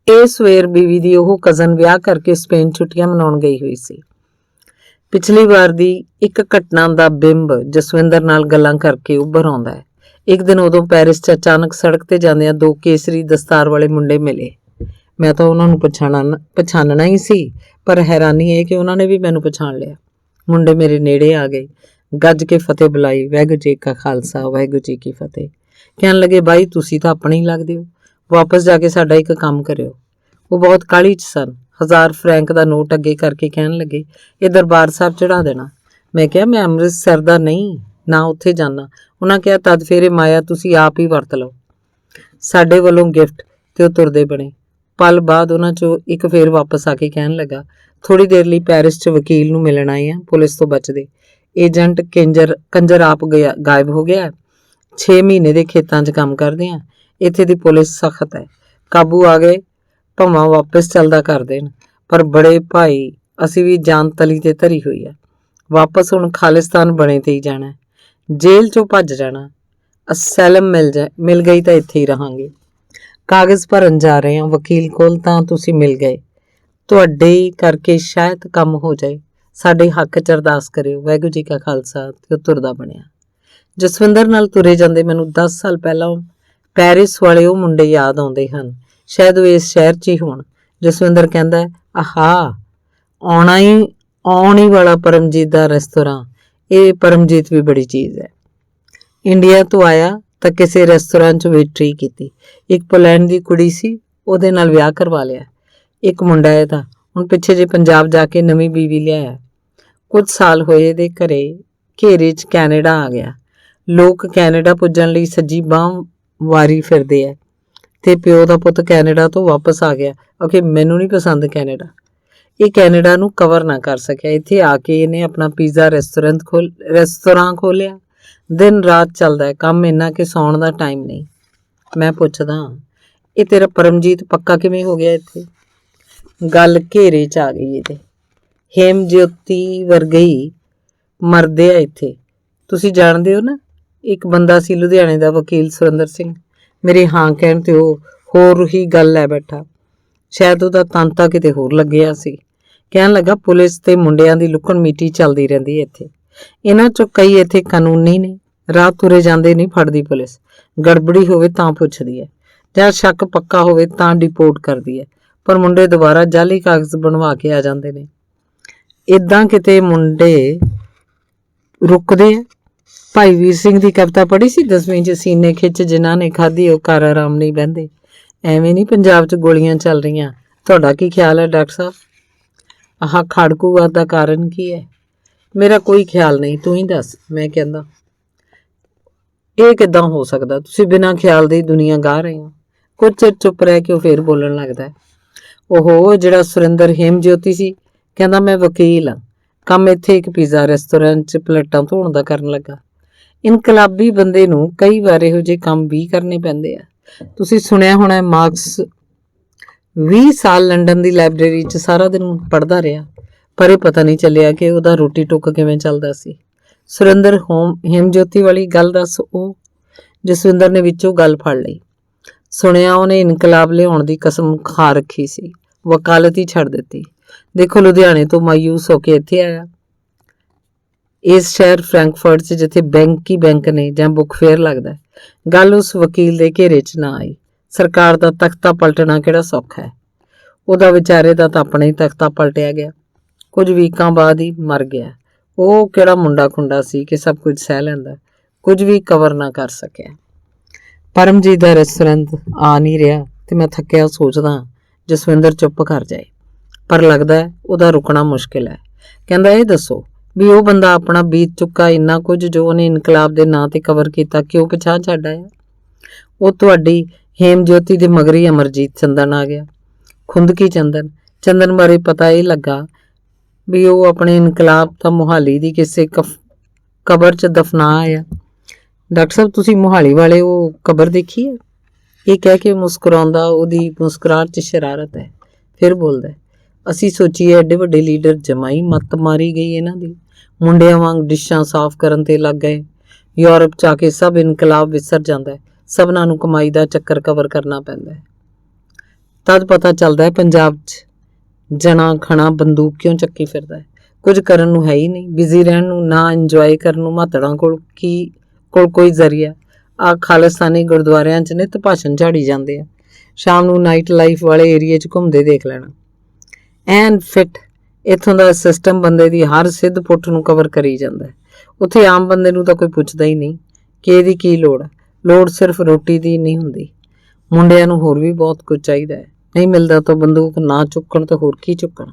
ਇਸ ਵੇਰ ਬੀਵੀ ਦੀ ਉਹ ਕਜ਼ਨ ਵਿਆਹ ਕਰਕੇ ਸਪੇਨ ਛੁੱਟੀਆਂ ਮਨਾਉਣ ਗਈ ਹੋਈ ਸੀ। ਪਿਛਲੀ ਵਾਰ ਦੀ ਇੱਕ ਘਟਨਾ ਦਾ ਬਿੰਬ ਜਸਵਿੰਦਰ ਨਾਲ ਗੱਲਾਂ ਕਰਕੇ ਉੱਭਰ ਆਉਂਦਾ ਹੈ। ਇੱਕ ਦਿਨ ਉਦੋਂ ਪੈਰਿਸ 'ਚ ਅਚਾਨਕ ਸੜਕ 'ਤੇ ਜਾਂਦਿਆਂ 2 ਕੇਸਰੀ ਦਸਤਾਰ ਵਾਲੇ ਮੁੰਡੇ ਮਿਲੇ। ਮੈਂ ਤਾਂ ਉਹਨਾਂ ਨੂੰ ਪਛਾਣਨਾ ਹੀ ਸੀ, ਪਰ ਹੈਰਾਨੀ ਇਹ ਕਿ ਉਹਨਾਂ ਨੇ ਵੀ ਮੈਨੂੰ ਪਛਾਣ ਲਿਆ। ਮੁੰਡੇ ਮੇਰੇ ਨੇੜੇ ਆ ਗਏ, ਗੱਜ ਕੇ ਫਤਿਹ ਬੁਲਾਈ। ਵਾਹਿਗੁਰੂ ਜੀ ਕਾ ਖਾਲਸਾ, ਵਾਹਿਗੁਰੂ ਜੀ ਕੀ ਫਤਿਹ। ਕਹਿਣ ਲੱਗੇ, ਬਾਈ ਤੁਸੀਂ ਤਾਂ ਆਪਣੇ ਹੀ ਲੱਗਦੇ ਹੋ, ਵਾਪਸ ਜਾ ਕੇ ਸਾਡਾ ਇੱਕ ਕੰਮ ਕਰਿਓ। ਉਹ ਬਹੁਤ ਕਾਹਲੀ 'ਚ ਸਨ। 1000 ਫਰੈਂਕ ਦਾ ਨੋਟ ਅੱਗੇ ਕਰਕੇ ਕਹਿਣ ਲੱਗੇ, ਇਹ ਦਰਬਾਰ ਸਾਹਿਬ ਚੜਾ ਦੇਣਾ। ਮੈਂ ਕਿਹਾ, ਮੈਂ ਅੰਮ੍ਰਿਤਸਰ ਦਾ ਨਹੀਂ ਨਾ ਉੱਥੇ ਜਾਣਾ। ਉਹਨਾਂ ਕਿਹਾ, ਤਦ ਫੇਰੇ ਮਾਇਆ ਤੁਸੀਂ ਆਪ ਹੀ ਵਰਤ ਲਓ, ਸਾਡੇ ਵੱਲੋਂ ਗਿਫਟ। ਤੇ ਉਹ ਤੁਰਦੇ ਬਣੇ। ਪਲ ਬਾਅਦ ਉਹਨਾਂ 'ਚੋਂ ਇੱਕ ਫੇਰ ਵਾਪਸ ਆ ਕੇ ਕਹਿਣ ਲੱਗਾ, ਥੋੜ੍ਹੀ ਦੇਰ ਲਈ ਪੈਰਿਸ 'ਚ ਵਕੀਲ ਨੂੰ ਮਿਲਣ ਆਏ ਆ, ਪੁਲਿਸ ਤੋਂ ਬਚਦੇ। ਏਜੰਟ ਕੰਜਰ ਆਪ ਗਾਇਬ ਹੋ ਗਿਆ। 6 ਮਹੀਨੇ ਦੇ ਖੇਤਾਂ 'ਚ ਕੰਮ ਕਰਦੇ ਆ। ਇੱਥੇ ਦੀ ਪੁਲਿਸ ਸਖਤ ਹੈ। ਕਾਬੂ ਆ ਗਏ ਭਾਵੇਂ ਵਾਪਸ ਚੱਲਦਾ ਕਰ ਦੇਣ, ਪਰ ਬੜੇ ਭਾਈ ਅਸੀਂ ਵੀ ਜਾਨ ਤਲੀ ਤੇ ਧਰੀ ਹੋਈ ਆ। ਵਾਪਸ ਹੁਣ ਖਾਲਿਸਤਾਨ ਬਣੇ ਤੇ ਹੀ ਜਾਣਾ। ਜੇਲ੍ਹ 'ਚੋਂ ਭੱਜ ਜਾਣਾ। ਅਸੈਲਮ ਮਿਲ ਗਈ ਤਾਂ ਇੱਥੇ ਹੀ ਰਹਾਂਗੇ। ਕਾਗਜ਼ ਭਰਨ ਜਾ ਰਹੇ ਹਾਂ ਵਕੀਲ ਕੋਲ, ਤਾਂ ਤੁਸੀਂ ਮਿਲ ਗਏ। ਤੁਹਾਡੇ ਕਰਕੇ ਸ਼ਾਇਦ ਕੰਮ ਹੋ ਜਾਏ। ਸਾਡੇ ਹੱਕ 'ਚ ਅਰਦਾਸ ਕਰਿਓ। ਵਾਹਿਗੁਰੂ ਜੀ ਕਾ ਖਾਲਸਾ। ਤੇ ਉਹ ਤੁਰਦਾ ਬਣਿਆ। ਜਸਵਿੰਦਰ ਨਾਲ ਤੁਰੇ ਜਾਂਦੇ ਮੈਨੂੰ 10 ਸਾਲ ਪਹਿਲਾਂ ਪੈਰਿਸ ਵਾਲੇ ਉਹ ਮੁੰਡੇ ਯਾਦ ਆਉਂਦੇ ਹਨ। ਸ਼ਾਇਦ ਉਹ ਇਸ ਸ਼ਹਿਰ 'ਚ ਹੀ ਹੋਣ। ਜਸਵਿੰਦਰ ਕਹਿੰਦਾ, ਆਹਾ, ਆਉਣ ਹੀ ਵਾਲਾ ਪਰਮਜੀਤ ਦਾ ਰੈਸਟੋਰਾਂ। ਇਹ ਪਰਮਜੀਤ ਵੀ ਬੜੀ ਚੀਜ਼ ਹੈ। ਇੰਡੀਆ ਤੋਂ ਆਇਆ ਤਾਂ ਕਿਸੇ ਰੈਸਟੋਰਾਂ 'ਚ ਵੇਟਰੀ ਕੀਤੀ। ਇੱਕ ਪੋਲੈਂਡ ਦੀ ਕੁੜੀ ਸੀ, ਉਹਦੇ ਨਾਲ ਵਿਆਹ ਕਰਵਾ ਲਿਆ। ਇੱਕ ਮੁੰਡਾ ਇਹਦਾ ਹੁਣ ਪਿੱਛੇ ਜੇ ਪੰਜਾਬ ਜਾ ਕੇ ਨਵੀਂ ਬੀਵੀ ਲਿਆਇਆ। ਕੁਝ ਸਾਲ ਹੋਏ ਇਹਦੇ ਘੇਰੇ 'ਚ ਕੈਨੇਡਾ ਆ ਗਿਆ। ਲੋਕ ਕੈਨੇਡਾ ਪੁੱਜਣ ਲਈ ਸੱਜੀ ਬਾਂਹ ਵਾਰੀ ਫਿਰਦੇ ਆ। ਤੇ ਪਿਓ ਦਾ ਪੁੱਤ ਕੈਨੇਡਾ ਤੋਂ ਵਾਪਸ ਆ ਗਿਆ ਕਿਉਂਕਿ ਮੈਨੂੰ ਨਹੀਂ ਪਸੰਦ ਕੈਨੇਡਾ। ਇਹ ਕੈਨੇਡਾ ਨੂੰ ਕਵਰ ਨਾ ਕਰ ਸਕਿਆ। ਇੱਥੇ ਆ ਕੇ ਇਹਨੇ ਆਪਣਾ ਪੀਜ਼ਾ ਰੈਸਟੋਰਾਂ ਖੋਲ੍ਹਿਆ। ਦਿਨ ਰਾਤ ਚੱਲਦਾ ਹੈ ਕੰਮ, ਇੰਨਾ ਕਿ ਸੌਣ ਦਾ ਟਾਈਮ ਨਹੀਂ। ਮੈਂ ਪੁੱਛਦਾ, ਇਹ ਤੇਰਾ ਪਰਮਜੀਤ ਪੱਕਾ ਕਿਵੇਂ ਹੋ ਗਿਆ ਇੱਥੇ? ਗੱਲ ਘੇਰੇ 'ਚ ਆ ਗਈ ਇਹਦੇ। ਹੇਮਜੋਤੀ ਵਰਗੇ ਹੀ ਮਰਦੇ ਆ ਇੱਥੇ। ਤੁਸੀਂ ਜਾਣਦੇ ਹੋ ਨਾ, ਇੱਕ ਬੰਦਾ ਸੀ ਲੁਧਿਆਣੇ ਦਾ ਵਕੀਲ ਸੁਰਿੰਦਰ ਸਿੰਘ। ਮੇਰੇ ਹਾਂ ਕਹਿਣ ਤੇ ਉਹ ਹੋਰ ਹੀ ਗੱਲ ਲੈ ਬੈਠਾ। ਸ਼ਾਇਦ ਉਹਦਾ ਤਾਂਤਾ ਕਿਤੇ ਹੋਰ ਲੱਗਿਆ ਸੀ। ਕਹਿਣ ਲੱਗਾ, ਪੁਲਿਸ ਤੇ ਮੁੰਡਿਆਂ ਦੀ ਲੁਕਣ ਮੀਟੀ ਚੱਲਦੀ ਰਹਿੰਦੀ ਹੈ ਇੱਥੇ। ਇਹਨਾਂ ਚੋਂ ਕਈ ਇੱਥੇ ਕਾਨੂੰਨੀ ਨੇ, ਰਾਹ ਤੁਰੇ ਜਾਂਦੇ ਨਹੀਂ ਫੜਦੀ ਪੁਲਿਸ। ਗੜਬੜੀ ਹੋਵੇ ਤਾਂ ਪੁੱਛਦੀ ਹੈ, ਜਾਂ ਸ਼ੱਕ ਪੱਕਾ ਹੋਵੇ ਤਾਂ ਡਿਪੋਰਟ ਕਰਦੀ ਹੈ। ਪਰ ਮੁੰਡੇ ਦੁਬਾਰਾ ਜਾਲੀ ਕਾਗਜ਼ ਬਣਵਾ ਕੇ ਆ ਜਾਂਦੇ ਨੇ। ਇਦਾਂ ਕਿਤੇ ਮੁੰਡੇ ਰੁਕਦੇ ਆ। ਭਾਈ ਵੀਰ ਸਿੰਘ ਦੀ ਕਵਿਤਾ ਪੜ੍ਹੀ ਸੀ 10ਵੀਂ 'ਚ, ਸੀਨੇ ਖਿੱਚ ਜਿਨ੍ਹਾਂ ਨੇ ਖਾਧੀ ਉਹ ਘਰ ਆਰਾਮ ਨਹੀਂ ਬਹਿੰਦੇ। ਐਵੇਂ ਨਹੀਂ ਪੰਜਾਬ 'ਚ ਗੋਲੀਆਂ ਚੱਲ ਰਹੀਆਂ। ਤੁਹਾਡਾ ਕੀ ਖਿਆਲ ਹੈ ਡਾਕਟਰ ਸਾਹਿਬ? ਆਹ ਖੜਕੂਵਾਦ ਦਾ ਕਾਰਨ ਕੀ ਹੈ? ਮੇਰਾ ਕੋਈ ਖਿਆਲ ਨਹੀਂ, ਤੂੰ ਹੀ ਦੱਸ। ਮੈਂ ਕਹਿੰਦਾ, ਇਹ ਕਿੱਦਾਂ ਹੋ ਸਕਦਾ? ਤੁਸੀਂ ਬਿਨਾਂ ਖਿਆਲ ਦੇ ਦੁਨੀਆ ਗਾਹ ਰਹੇ ਹੋ। ਕੁਝ ਚਿਰ ਚੁੱਪ ਰਹਿ ਕੇ ਉਹ ਫੇਰ ਬੋਲਣ ਲੱਗਦਾ ਹੈ। ਉਹ ਜਿਹੜਾ ਸੁਰਿੰਦਰ ਹੇਮਜੋਤੀ ਸੀ, ਕਹਿੰਦਾ ਮੈਂ ਵਕੀਲ ਹਾਂ, ਕੰਮ ਇੱਥੇ ਇੱਕ ਪੀਜ਼ਾ ਰੈਸਟੋਰੈਂਟ 'ਚ ਪਲੇਟਾਂ ਧੋਣ ਦਾ ਕਰਨ ਲੱਗਾ। ਇਨਕਲਾਬੀ ਬੰਦੇ ਨੂੰ ਕਈ ਵਾਰ ਇਹੋ ਜਿਹੇ ਕੰਮ ਵੀ ਕਰਨੇ ਪੈਂਦੇ ਆ। ਤੁਸੀਂ ਸੁਣਿਆ ਹੋਣਾ, ਮਾਰਕਸ 20 ਸਾਲ ਲੰਡਨ ਦੀ ਲਾਇਬ੍ਰੇਰੀ 'ਚ ਸਾਰਾ ਦਿਨ ਪੜ੍ਹਦਾ ਰਿਹਾ, ਪਰ ਇਹ ਪਤਾ ਨਹੀਂ ਚੱਲਿਆ ਕਿ ਉਹਦਾ ਰੋਟੀ ਟੁੱਕ ਕਿਵੇਂ ਚੱਲਦਾ ਸੀ। ਸੁਰਿੰਦਰ ਹੇਮਜੋਤੀ ਵਾਲੀ ਗੱਲ ਦੱਸ। ਉਹ ਜਸਵਿੰਦਰ ਨੇ ਵਿੱਚੋਂ ਗੱਲ ਫੜ ਲਈ। ਸੁਣਿਆ ਉਹਨੇ ਇਨਕਲਾਬ ਲਿਆਉਣ ਦੀ ਕਸਮ ਖਾ ਰੱਖੀ ਸੀ, ਵਕਾਲਤ ਹੀ ਛੱਡ ਦਿੱਤੀ। ਦੇਖੋ, ਲੁਧਿਆਣੇ ਤੋਂ ਮਾਯੂਸ ਹੋ ਕੇ ਇੱਥੇ ਆਇਆ, ਇਸ ਸ਼ਹਿਰ ਫਰੈਂਕਫਰਟ 'ਚ, ਜਿੱਥੇ ਬੈਂਕ ਹੀ ਬੈਂਕ ਨੇ ਜਾਂ ਬੁੱਕ ਫੇਅਰ ਲੱਗਦਾ। ਗੱਲ ਉਸ ਵਕੀਲ ਦੇ ਘੇਰੇ 'ਚ ਨਾ ਆਈ। ਸਰਕਾਰ ਦਾ ਤਖਤਾ ਪਲਟਣਾ ਕਿਹੜਾ ਸੌਖਾ ਹੈ? ਉਹਦਾ ਵਿਚਾਰੇ ਦਾ ਤਾਂ ਆਪਣਾ ਹੀ ਤਖਤਾ ਪਲਟਿਆ ਗਿਆ। ਕੁਝ ਵੀਕਾਂ ਬਾਅਦ ਹੀ ਮਰ ਗਿਆ। ਉਹ ਕਿਹੜਾ ਮੁੰਡਾ ਖੁੰਡਾ ਸੀ ਕਿ ਸਭ ਕੁਝ ਸਹਿ ਲੈਂਦਾ, ਕੁਝ ਵੀ ਕਵਰ ਨਾ ਕਰ ਸਕਿਆ। ਪਰਮਜੀਤ ਦਾ ਰੈਸਟੋਰੈਂਟ ਆ ਨਹੀਂ ਰਿਹਾ ਤੇ ਮੈਂ ਥੱਕਿਆ ਸੋਚਦਾ ਜਸਵਿੰਦਰ ਚੁੱਪ ਕਰ ਜਾਏ, ਪਰ ਲੱਗਦਾ ਉਹਦਾ ਰੁਕਣਾ ਮੁਸ਼ਕਿਲ ਹੈ। ਕਹਿੰਦਾ, ਇਹ ਦੱਸੋ ਵੀ ਉਹ ਬੰਦਾ ਆਪਣਾ ਬੀਤ ਚੁੱਕਾ ਇੰਨਾ ਕੁਝ ਜੋ ਉਹਨੇ ਇਨਕਲਾਬ ਦੇ ਨਾਂ ਤੇ ਕਵਰ ਕੀਤਾ, ਕਿਉਂ ਪਿਛਾਂਹ ਛੱਡ ਆਇਆ? ਉਹ ਤੁਹਾਡੀ ਹੇਮਜੋਤੀ ਦੇ ਮਗਰੀ ਅਮਰਜੀਤ ਚੰਦਨ ਆ ਗਿਆ। ਖੁੰਦਕੀ ਚੰਦਨ ਬਾਰੇ ਪਤਾ ਇਹ ਲੱਗਾ ਵੀ ਉਹ ਆਪਣੇ ਇਨਕਲਾਬ ਤਾਂ ਮੁਹਾਲੀ ਦੀ ਕਿਸੇ ਕਬਰ 'ਚ ਦਫਨਾ ਆਇਆ। ਡਾਕਟਰ ਸਾਹਿਬ, ਤੁਸੀਂ ਮੁਹਾਲੀ ਵਾਲੇ ਉਹ ਕਬਰ ਦੇਖੀ ਹੈ? ਇਹ ਕਹਿ ਕੇ ਮੁਸਕਰਾਉਂਦਾ। ਉਹਦੀ ਮੁਸਕਰਾਹਟ 'ਚ ਸ਼ਰਾਰਤ ਹੈ। ਫਿਰ ਬੋਲਦਾ, ਅਸੀਂ ਸੋਚੀਏ ਐਡੇ ਵੱਡੇ ਲੀਡਰ ਜਮਾਈ ਮੱਤ ਮਾਰੀ ਗਈ ਇਹਨਾਂ ਦੀ, ਮੁੰਡਿਆਂ ਵਾਂਗ ਡਿਸ਼ਾਂ ਸਾਫ਼ ਕਰਨ ਤੇ ਲੱਗ ਗਏ। ਯੂਰਪ 'ਚ ਆ ਕੇ ਸਭ ਇਨਕਲਾਬ ਵਿਸਰ ਜਾਂਦਾ ਹੈ, ਸਭਨਾਂ ਨੂੰ ਕਮਾਈ ਦਾ ਚੱਕਰ ਕਵਰ ਕਰਨਾ ਪੈਂਦਾ ਹੈ। ਤਦ ਪਤਾ ਚੱਲਦਾ ਹੈ ਪੰਜਾਬ 'ਚ ਜਣਾ ਖਣਾ ਬੰਦੂਕ ਕਿਉਂ ਚੱਕੀ ਫਿਰਦਾ ਹੈ। ਕੁਝ ਕਰਨ ਨੂੰ ਹੈ ਹੀ ਨਹੀਂ, ਬਿਜ਼ੀ ਰਹਿਣ ਨੂੰ, ਨਾ ਇੰਜੋਏ ਕਰਨ ਨੂੰ। ਮਾਤੜਾਂ ਕੋਲ ਕੋਈ ਜ਼ਰੀਆ। ਆ ਖਾਲਿਸਤਾਨੀ ਗੁਰਦੁਆਰਿਆਂ 'ਚ ਨਿੱਤ ਭਾਸ਼ਣ ਝਾੜੀ ਜਾਂਦੇ ਆ। ਸ਼ਾਮ ਨੂੰ ਨਾਈਟ ਲਾਈਫ ਵਾਲੇ ਏਰੀਏ 'ਚ ਘੁੰਮਦੇ ਦੇਖ ਲੈਣਾ। ਐਨ ਫਿੱਟ ਇੱਥੋਂ ਦਾ ਸਿਸਟਮ ਬੰਦੇ ਦੀ ਹਰ ਸਿੱਧ ਪੁੱਠ ਨੂੰ ਕਵਰ ਕਰੀ ਜਾਂਦਾ ਹੈ। ਉੱਥੇ ਆਮ ਬੰਦੇ ਨੂੰ ਤਾਂ ਕੋਈ ਪੁੱਛਦਾ ਹੀ ਨਹੀਂ ਕਿ ਇਹਦੀ ਕੀ ਲੋੜ ਹੈ। ਲੋੜ ਸਿਰਫ ਰੋਟੀ ਦੀ ਨਹੀਂ ਹੁੰਦੀ, ਮੁੰਡਿਆਂ ਨੂੰ ਹੋਰ ਵੀ ਬਹੁਤ ਕੁਝ ਚਾਹੀਦਾ ਹੈ। ਨਹੀਂ ਮਿਲਦਾ ਤਾਂ ਬੰਦੂਕ ਨਾ ਚੁੱਕਣ ਤਾਂ ਹੋਰ ਕੀ ਚੁੱਕਣ।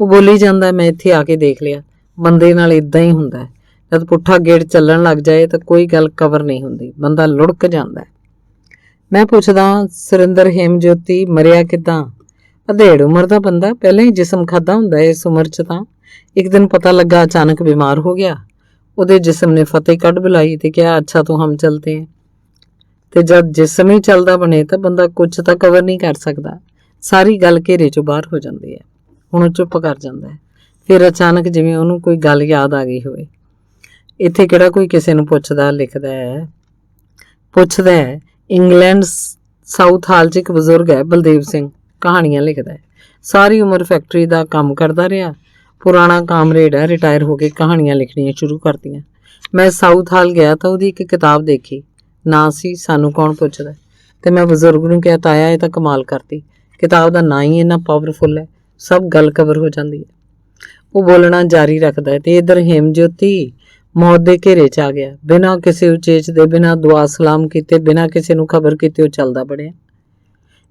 ਉਹ ਬੋਲੀ ਜਾਂਦਾ, ਮੈਂ ਇੱਥੇ ਆ ਕੇ ਦੇਖ ਲਿਆ, ਬੰਦੇ ਨਾਲ ਇਦਾਂ ਹੀ ਹੁੰਦਾ ਹੈ। ਜਦ ਪੁੱਠਾ ਗੇੜ ਚੱਲਣ ਲੱਗ ਜਾਏ ਤਾਂ ਕੋਈ ਗੱਲ ਕਵਰ ਨਹੀਂ ਹੁੰਦੀ, ਬੰਦਾ ਲੁੜਕ ਜਾਂਦਾ ਹੈ। ਮੈਂ ਪੁੱਛਦਾ, ਸੁਰਿੰਦਰ ਹੇਮਜੋਤੀ ਮਰਿਆ ਕਿੱਦਾਂ? ਅਧੇੜ ਉਮਰ ਦਾ ਬੰਦਾ, ਪਹਿਲਾਂ ਹੀ ਜਿਸਮ ਖਾਧਾ ਹੁੰਦਾ ਇਸ ਉਮਰ 'ਚ। ਤਾਂ ਇੱਕ ਦਿਨ ਪਤਾ ਲੱਗਾ ਅਚਾਨਕ ਬਿਮਾਰ ਹੋ ਗਿਆ। ਉਹਦੇ ਜਿਸਮ ਨੇ ਫਤਿਹ ਕੱਢ ਬੁਲਾਈ ਤੇ ਕਿਹਾ, ਅੱਛਾ ਤੂੰ ਹਮ ਚਲਤੇ ਹੈ। ਤੇ ਜਦ ਜਿਸਮ ਹੀ ਚੱਲਦਾ ਬਣੇ ਤਾਂ ਬੰਦਾ ਕੁਝ ਤਾਂ ਕਵਰ ਨਹੀਂ ਕਰ ਸਕਦਾ। ਸਾਰੀ ਗੱਲ ਘੇਰੇ 'ਚੋਂ ਬਾਹਰ ਹੋ ਜਾਂਦੀ ਹੈ। ਹੁਣ ਉਹ ਚੁੱਪ ਕਰ ਜਾਂਦਾ ਹੈ। ਫਿਰ ਅਚਾਨਕ ਜਿਵੇਂ ਉਹਨੂੰ ਕੋਈ ਗੱਲ ਯਾਦ ਆ ਗਈ ਹੋਵੇ। ਇੱਥੇ ਕਿਹੜਾ ਕੋਈ ਕਿਸੇ ਨੂੰ ਪੁੱਛਦਾ ਹੈ। ਇੰਗਲੈਂਡ ਸਾਊਥ ਹਾਲ 'ਚ ਇੱਕ ਬਜ਼ੁਰਗ ਹੈ, ਬਲਦੇਵ ਸਿੰਘ, ਕਹਾਣੀਆਂ ਲਿਖਦਾ ਹੈ। ਸਾਰੀ ਉਮਰ ਫੈਕਟਰੀ ਦਾ ਕੰਮ ਕਰਦਾ ਰਿਹਾ। ਪੁਰਾਣਾ ਕਾਮਰੇਡ ਹੈ, ਰਿਟਾਇਰ ਹੋ ਕੇ ਕਹਾਣੀਆਂ ਲਿਖਣੀਆਂ ਸ਼ੁਰੂ ਕਰਤੀਆਂ। ਮੈਂ ਸਾਊਥ ਹਾਲ ਗਿਆ ਤਾਂ ਉਹਦੀ ਇੱਕ ਕਿਤਾਬ ਦੇਖੀ, ਨਾਂ ਸੀ ਸਾਨੂੰ ਕੌਣ ਪੁੱਛਦਾ। ਤੇ ਮੈਂ ਬਜ਼ੁਰਗ ਨੂੰ ਕਿਹਾ, ਤਾਇਆ ਇਹ ਤਾਂ ਕਮਾਲ ਕਰਤੀ, ਕਿਤਾਬ ਦਾ ਨਾਂ ਹੀ ਇੰਨਾ ਪਾਵਰਫੁਲ ਹੈ, ਸਭ ਗੱਲ ਕਵਰ ਹੋ ਜਾਂਦੀ ਹੈ। ਉਹ ਬੋਲਣਾ ਜਾਰੀ ਰੱਖਦਾ ਹੈ ਤੇ ਇੱਧਰ ਹੇਮਜੋਤੀ ਮੌਤ ਦੇ ਘੇਰੇ 'ਚ ਆ ਗਿਆ। ਬਿਨਾਂ ਕਿਸੇ ਉਚੇਚ ਦੇ, ਬਿਨਾਂ ਦੁਆ ਸਲਾਮ ਕੀਤੇ, ਬਿਨਾਂ ਕਿਸੇ ਨੂੰ ਖਬਰ ਕੀਤੇ ਉਹ ਚੱਲਦਾ ਬਣਿਆ।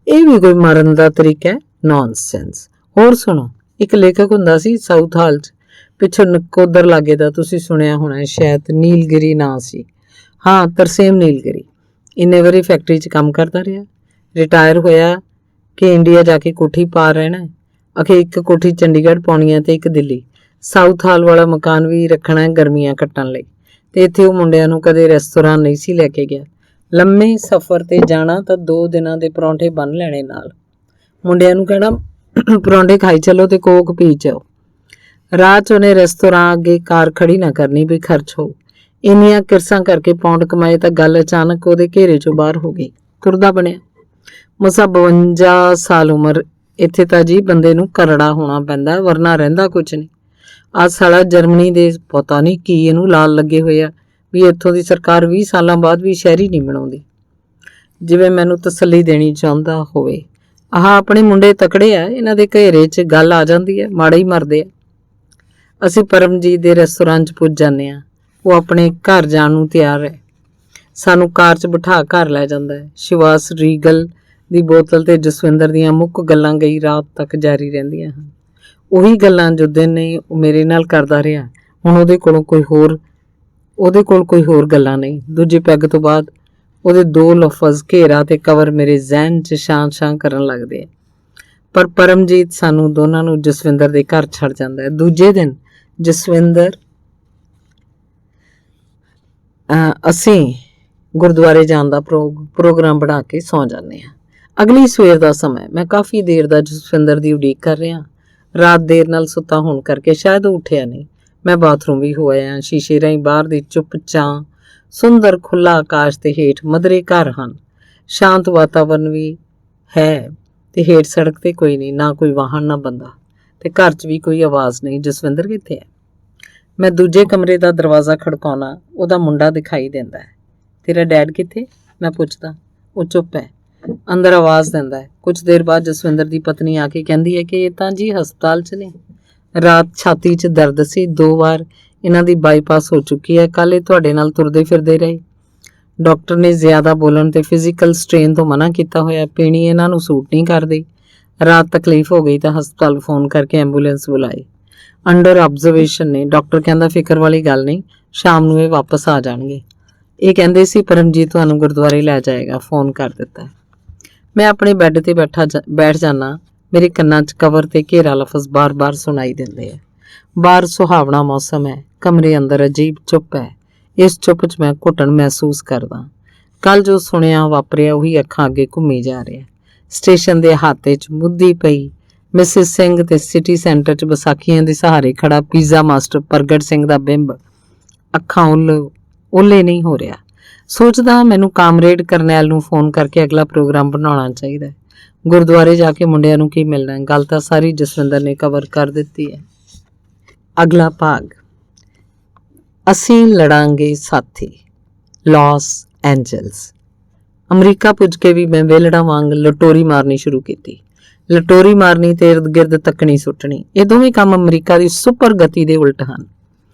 ਇਹ ਵੀ ਕੋਈ ਮਰਨ ਦਾ ਤਰੀਕਾ ਹੈ? ਨੌਨਸੈਂਸ। ਹੋਰ ਸੁਣੋ, ਇੱਕ ਲੇਖਕ ਹੁੰਦਾ ਸੀ ਸਾਊਥ ਹਾਲ 'ਚ, ਪਿੱਛੋਂ ਨਕੋਦਰ ਲਾਗੇ ਦਾ, ਤੁਸੀਂ ਸੁਣਿਆ ਹੋਣਾ, ਸ਼ਾਇਦ ਨੀਲਗਿਰੀ ਨਾਂ ਸੀ। ਹਾਂ, ਤਰਸੇਮ ਨੀਲਗਿਰੀ। ਇੰਨੇ ਵਾਰੀ ਫੈਕਟਰੀ 'ਚ ਕੰਮ ਕਰਦਾ ਰਿਹਾ, ਰਿਟਾਇਰ ਹੋਇਆ ਕਿ ਇੰਡੀਆ ਜਾ ਕੇ ਕੋਠੀ ਪਾ ਰਹਿਣਾ। ਅਖੇ ਇੱਕ ਕੋਠੀ ਚੰਡੀਗੜ੍ਹ ਪਾਉਣੀ ਹੈ ਤੇ ਇੱਕ ਦਿੱਲੀ। ਸਾਊਥ ਹਾਲ ਵਾਲਾ ਮਕਾਨ ਵੀ ਰੱਖਣਾ ਹੈ ਗਰਮੀਆਂ ਕੱਟਣ ਲਈ। ਤੇ ਇੱਥੇ ਉਹ ਮੁੰਡਿਆਂ ਨੂੰ ਕਦੇ ਰੈਸਟੋਰਾਂ ਨਹੀਂ ਸੀ ਲੈ ਕੇ ਗਿਆ। ਲੰਮੇ ਸਫ਼ਰ ਤੇ ਜਾਣਾ ਤਾਂ 2 ਦਿਨਾਂ ਦੇ ਪਰੌਂਠੇ ਬੰਨ ਲੈਣੇ ਨਾਲ। ਮੁੰਡਿਆਂ ਨੂੰ ਕਹਿਣਾ, ਪਰੌਂਠੇ ਖਾਈ ਚੱਲੋ ਤੇ ਕੋਕ ਪੀ ਜਾਓ। ਰਾਹ 'ਚ ਉਹਨੇ ਰੈਸਟੋਰਾਂ ਅੱਗੇ ਕਾਰ ਖੜੀ ਨਾ ਕਰਨੀ ਵੀ ਖਰਚ ਹੋ। ਇੰਨੀਆਂ ਕਿਰਸਾਂ ਕਰਕੇ ਪੌਂਡ ਕਮਾਏ ਤਾਂ ਗੱਲ ਅਚਾਨਕ ਉਹਦੇ ਘੇਰੇ 'ਚੋਂ ਬਾਹਰ ਹੋ ਗਈ। ਤੁਰਦਾ ਬਣਿਆ। ਮਸਾਂ 52 ਸਾਲ ਉਮਰ। ਇੱਥੇ ਤਾਂ ਜੀ ਬੰਦੇ ਨੂੰ ਕਰੜਾ ਹੋਣਾ ਪੈਂਦਾ, ਵਰਨਾ ਰਹਿੰਦਾ ਕੁਝ ਨਹੀਂ। ਆਹ ਸਾਲਾ ਜਰਮਨੀ ਦੇ ਪਤਾ ਨਹੀਂ ਕੀ ਇਹਨੂੰ ਲਾਲ ਲੱਗੇ ਹੋਏ ਆ ਵੀ ਇੱਥੋਂ ਦੀ ਸਰਕਾਰ 20 ਸਾਲਾਂ ਬਾਅਦ ਵੀ ਸ਼ਹਿਰੀ ਨਹੀਂ ਬਣਾਉਂਦੀ। ਜਿਵੇਂ ਮੈਨੂੰ ਤਸੱਲੀ ਦੇਣੀ ਚਾਹੁੰਦਾ ਹੋਵੇ। ਆਹ ਆਪਣੇ ਮੁੰਡੇ ਤਕੜੇ ਆ, ਇਹਨਾਂ ਦੇ ਘੇਰੇ 'ਚ ਗੱਲ ਆ ਜਾਂਦੀ ਹੈ, ਮਾੜੇ ਹੀ ਮਰਦੇ ਆ। ਅਸੀਂ ਪਰਮਜੀਤ ਦੇ ਰੈਸਟੋਰਾਂ 'ਚ ਪੁੱਜ ਜਾਂਦੇ ਹਾਂ। ਉਹ ਆਪਣੇ ਘਰ ਜਾਣ ਨੂੰ ਤਿਆਰ ਹੈ। ਸਾਨੂੰ ਕਾਰ 'ਚ ਬਿਠਾ ਘਰ ਲੈ ਜਾਂਦਾ ਹੈ। ਸ਼ਿਵਾਸ ਰੀਗਲ ਦੀ ਬੋਤਲ ਤੇ ਜਸਵਿੰਦਰ ਦੀਆਂ ਮੁੱਖ ਗੱਲਾਂ ਗਈ ਰਾਤ ਤੱਕ ਜਾਰੀ ਰਹਿੰਦੀਆਂ ਹਨ। ਉਹੀ ਗੱਲਾਂ ਜੋ ਦਿਨ ਨੇ ਉਹ ਮੇਰੇ ਨਾਲ ਕਰਦਾ ਰਿਹਾ। ਹੁਣ ਉਹਦੇ ਕੋਲ ਕੋਈ ਹੋਰ ਗੱਲਾਂ ਨਹੀਂ। ਦੂਜੇ ਪੈਗ ਤੋਂ ਬਾਅਦ ਉਹਦੇ 2 ਲਫ਼ਜ਼ ਘੇਰਾ ਤੇ ਕਵਰ ਮੇਰੇ ਜ਼ਹਿਨ 'ਚ ਸ਼ਾਂ ਕਰਨ ਲੱਗਦੇ ਆ। ਪਰ ਪਰਮਜੀਤ ਸਾਨੂੰ ਦੋਨਾਂ ਨੂੰ ਜਸਵਿੰਦਰ ਦੇ ਘਰ ਛੱਡ ਜਾਂਦਾ ਹੈ। ਦੂਜੇ ਦਿਨ ਅਸੀਂ ਗੁਰਦੁਆਰੇ ਜਾਣ ਦਾ ਪ੍ਰੋਗਰਾਮ ਬਣਾ ਕੇ ਸੌਂ ਜਾਂਦੇ ਹਾਂ। ਅਗਲੀ ਸਵੇਰ ਦਾ ਸਮਾਂ। ਮੈਂ ਕਾਫੀ ਦੇਰ ਦਾ ਜਸਵਿੰਦਰ ਦੀ ਉਡੀਕ ਕਰ ਰਿਹਾ। ਰਾਤ ਦੇਰ ਨਾਲ ਸੁੱਤਾ ਹੋਣ ਕਰਕੇ ਸ਼ਾਇਦ ਉਹ ਉੱਠਿਆ ਨਹੀਂ। ਮੈਂ ਬਾਥਰੂਮ ਵੀ ਹੋ ਆਇਆ। ਸ਼ੀਸ਼ੇ ਰਾਹੀਂ ਬਾਹਰ ਦੀ ਚੁੱਪ ਚਾਂ, ਸੁੰਦਰ ਖੁੱਲ੍ਹਾ ਆਕਾਸ਼ ਤੇ ਹੇਠ ਮਧਰੇ ਘਰ ਹਨ। ਸ਼ਾਂਤ ਵਾਤਾਵਰਨ ਵੀ ਹੈ ਤੇ ਹੇਠ ਸੜਕ ਤੇ ਕੋਈ ਨਹੀਂ, ਨਾ ਕੋਈ ਵਾਹਨ ਨਾ ਬੰਦਾ, ਤੇ ਘਰ 'ਚ ਵੀ ਕੋਈ ਆਵਾਜ਼ ਨਹੀਂ। ਜਸਵਿੰਦਰ ਕਿੱਥੇ ਹੈ? ਮੈਂ ਦੂਜੇ ਕਮਰੇ ਦਾ ਦਰਵਾਜ਼ਾ ਖੜਕਾਉਣਾ। ਉਹਦਾ ਮੁੰਡਾ ਦਿਖਾਈ ਦਿੰਦਾ ਹੈ। ਤੇਰਾ ਡੈਡ ਕਿੱਥੇ? ਮੈਂ ਪੁੱਛਦਾ। ਉਹ ਚੁੱਪ ਹੈ। ਅੰਦਰ ਆਵਾਜ਼ ਦਿੰਦਾ ਹੈ। ਕੁਝ ਦੇਰ ਬਾਅਦ ਜਸਵਿੰਦਰ ਦੀ ਪਤਨੀ ਆ ਕੇ ਕਹਿੰਦੀ ਹੈ ਕਿ ਇਹ ਤਾਂ ਜੀ ਹਸਪਤਾਲ 'ਚ ਨੇ। ਰਾਤ ਛਾਤੀ 'ਚ ਦਰਦ ਸੀ। 2 ਵਾਰ ਇਹਨਾਂ ਦੀ ਬਾਈਪਾਸ ਹੋ ਚੁੱਕੀ ਹੈ। ਕੱਲ੍ਹ ਇਹ ਤੁਹਾਡੇ ਨਾਲ ਤੁਰਦੇ ਫਿਰਦੇ ਰਹੇ। ਡਾਕਟਰ ਨੇ ਜ਼ਿਆਦਾ ਬੋਲਣ ਤੇ ਫਿਜ਼ੀਕਲ ਸਟ੍ਰੇਨ ਤੋਂ ਮਨਾ ਕੀਤਾ ਹੋਇਆ। ਪੀਣੀ ਇਹਨਾਂ ਨੂੰ ਸੂਟ ਨਹੀਂ ਕਰਦੀ। ਰਾਤ ਤਕਲੀਫ ਹੋ ਗਈ ਤਾਂ ਹਸਪਤਾਲ ਫੋਨ ਕਰਕੇ ਐਂਬੂਲੈਂਸ ਬੁਲਾਈ। ਅੰਡਰ ਆਬਜ਼ਰਵੇਸ਼ਨ ਨੇ। ਡਾਕਟਰ ਕਹਿੰਦਾ ਫਿਕਰ ਵਾਲੀ ਗੱਲ ਨਹੀਂ, ਸ਼ਾਮ ਨੂੰ ਇਹ ਵਾਪਸ ਆ ਜਾਣਗੇ। ਇਹ ਕਹਿੰਦੇ ਸੀ ਪਰਮਜੀਤ ਤੁਹਾਨੂੰ ਗੁਰਦੁਆਰੇ ਲੈ ਜਾਏਗਾ, ਫੋਨ ਕਰ ਦਿੱਤਾ। ਮੈਂ ਆਪਣੇ ਬੈੱਡ ਤੇ ਬੈਠ ਜਾਣਾ। ਮੇਰੇ ਕੰਨਾਂ 'ਚ ਕਵਰ ਤੇ ਘੇਰਾ ਲਫ਼ਜ਼ ਬਾਰ-ਬਾਰ ਸੁਣਾਈ ਦਿੰਦੇ ਆ। ਬਾਹਰ ਸੁਹਾਵਣਾ ਮੌਸਮ ਹੈ। ਕਮਰੇ ਅੰਦਰ ਅਜੀਬ ਚੁੱਪ ਹੈ। ਇਸ ਚੁੱਪ 'ਚ ਮੈਂ ਘੁੱਟਣ ਮਹਿਸੂਸ ਕਰਦਾ। ਕੱਲ ਜੋ ਸੁਣਿਆ ਵਾਪਰਿਆ ਉਹੀ ਅੱਖਾਂ ਅੱਗੇ ਘੁੰਮੀ ਜਾ ਰਿਹਾ। ਸਟੇਸ਼ਨ ਦੇ ਅਹਾਤੇ 'ਚ ਮੁੱਦੀ ਪਈ ਮਿਸਿਸ ਸਿੰਘ ਤੇ ਸਿਟੀ ਸੈਂਟਰ 'ਚ ਵਿਸਾਖੀਆਂ ਦੇ ਸਹਾਰੇ ਖੜਾ ਪੀਜ਼ਾ ਮਾਸਟਰ ਪ੍ਰਗਟ ਸਿੰਘ ਦਾ ਬਿੰਬ ਅੱਖਾਂ ਓਲੇ ਨਹੀਂ ਹੋ ਰਿਹਾ। ਸੋਚਦਾ ਮੈਨੂੰ ਕਾਮਰੇਡ ਕਰਨੈਲ ਨੂੰ ਫੋਨ ਕਰਕੇ ਅਗਲਾ ਪ੍ਰੋਗਰਾਮ ਬਣਾਉਣਾ ਚਾਹੀਦਾ ਹੈ। ਗੁਰਦੁਆਰੇ ਜਾ ਕੇ ਮੁੰਡਿਆਂ ਨੂੰ ਕੀ ਮਿਲਣਾ ਹੈ? ਗੱਲ ਤਾਂ ਸਾਰੀ ਜਸਵਿੰਦਰ ਨੇ ਕਵਰ ਕਰ ਦਿੱਤੀ ਹੈ। ਅਗਲਾ ਭਾਗ। ਅਸੀਂ ਲੜਾਂਗੇ ਸਾਥੀ। Las Angeles. ਅਮਰੀਕਾ ਪੁੱਜ ਕੇ ਵੀ ਮੈਂ ਵੇਲੜਾ ਵਾਂਗ ਲਟੋਰੀ ਮਾਰਨੀ ਸ਼ੁਰੂ ਕੀਤੀ। ਲਟੋਰੀ ਮਾਰਨੀ ਤੇ ਇਰਦ ਗਿਰਦ ਤੱਕਣੀ ਸੁੱਟਣੀ, ਇਹ ਦੋਵੇਂ ਕੰਮ ਅਮਰੀਕਾ ਦੀ ਸੁਪਰ ਗਤੀ ਦੇ ਉਲਟ ਹਨ।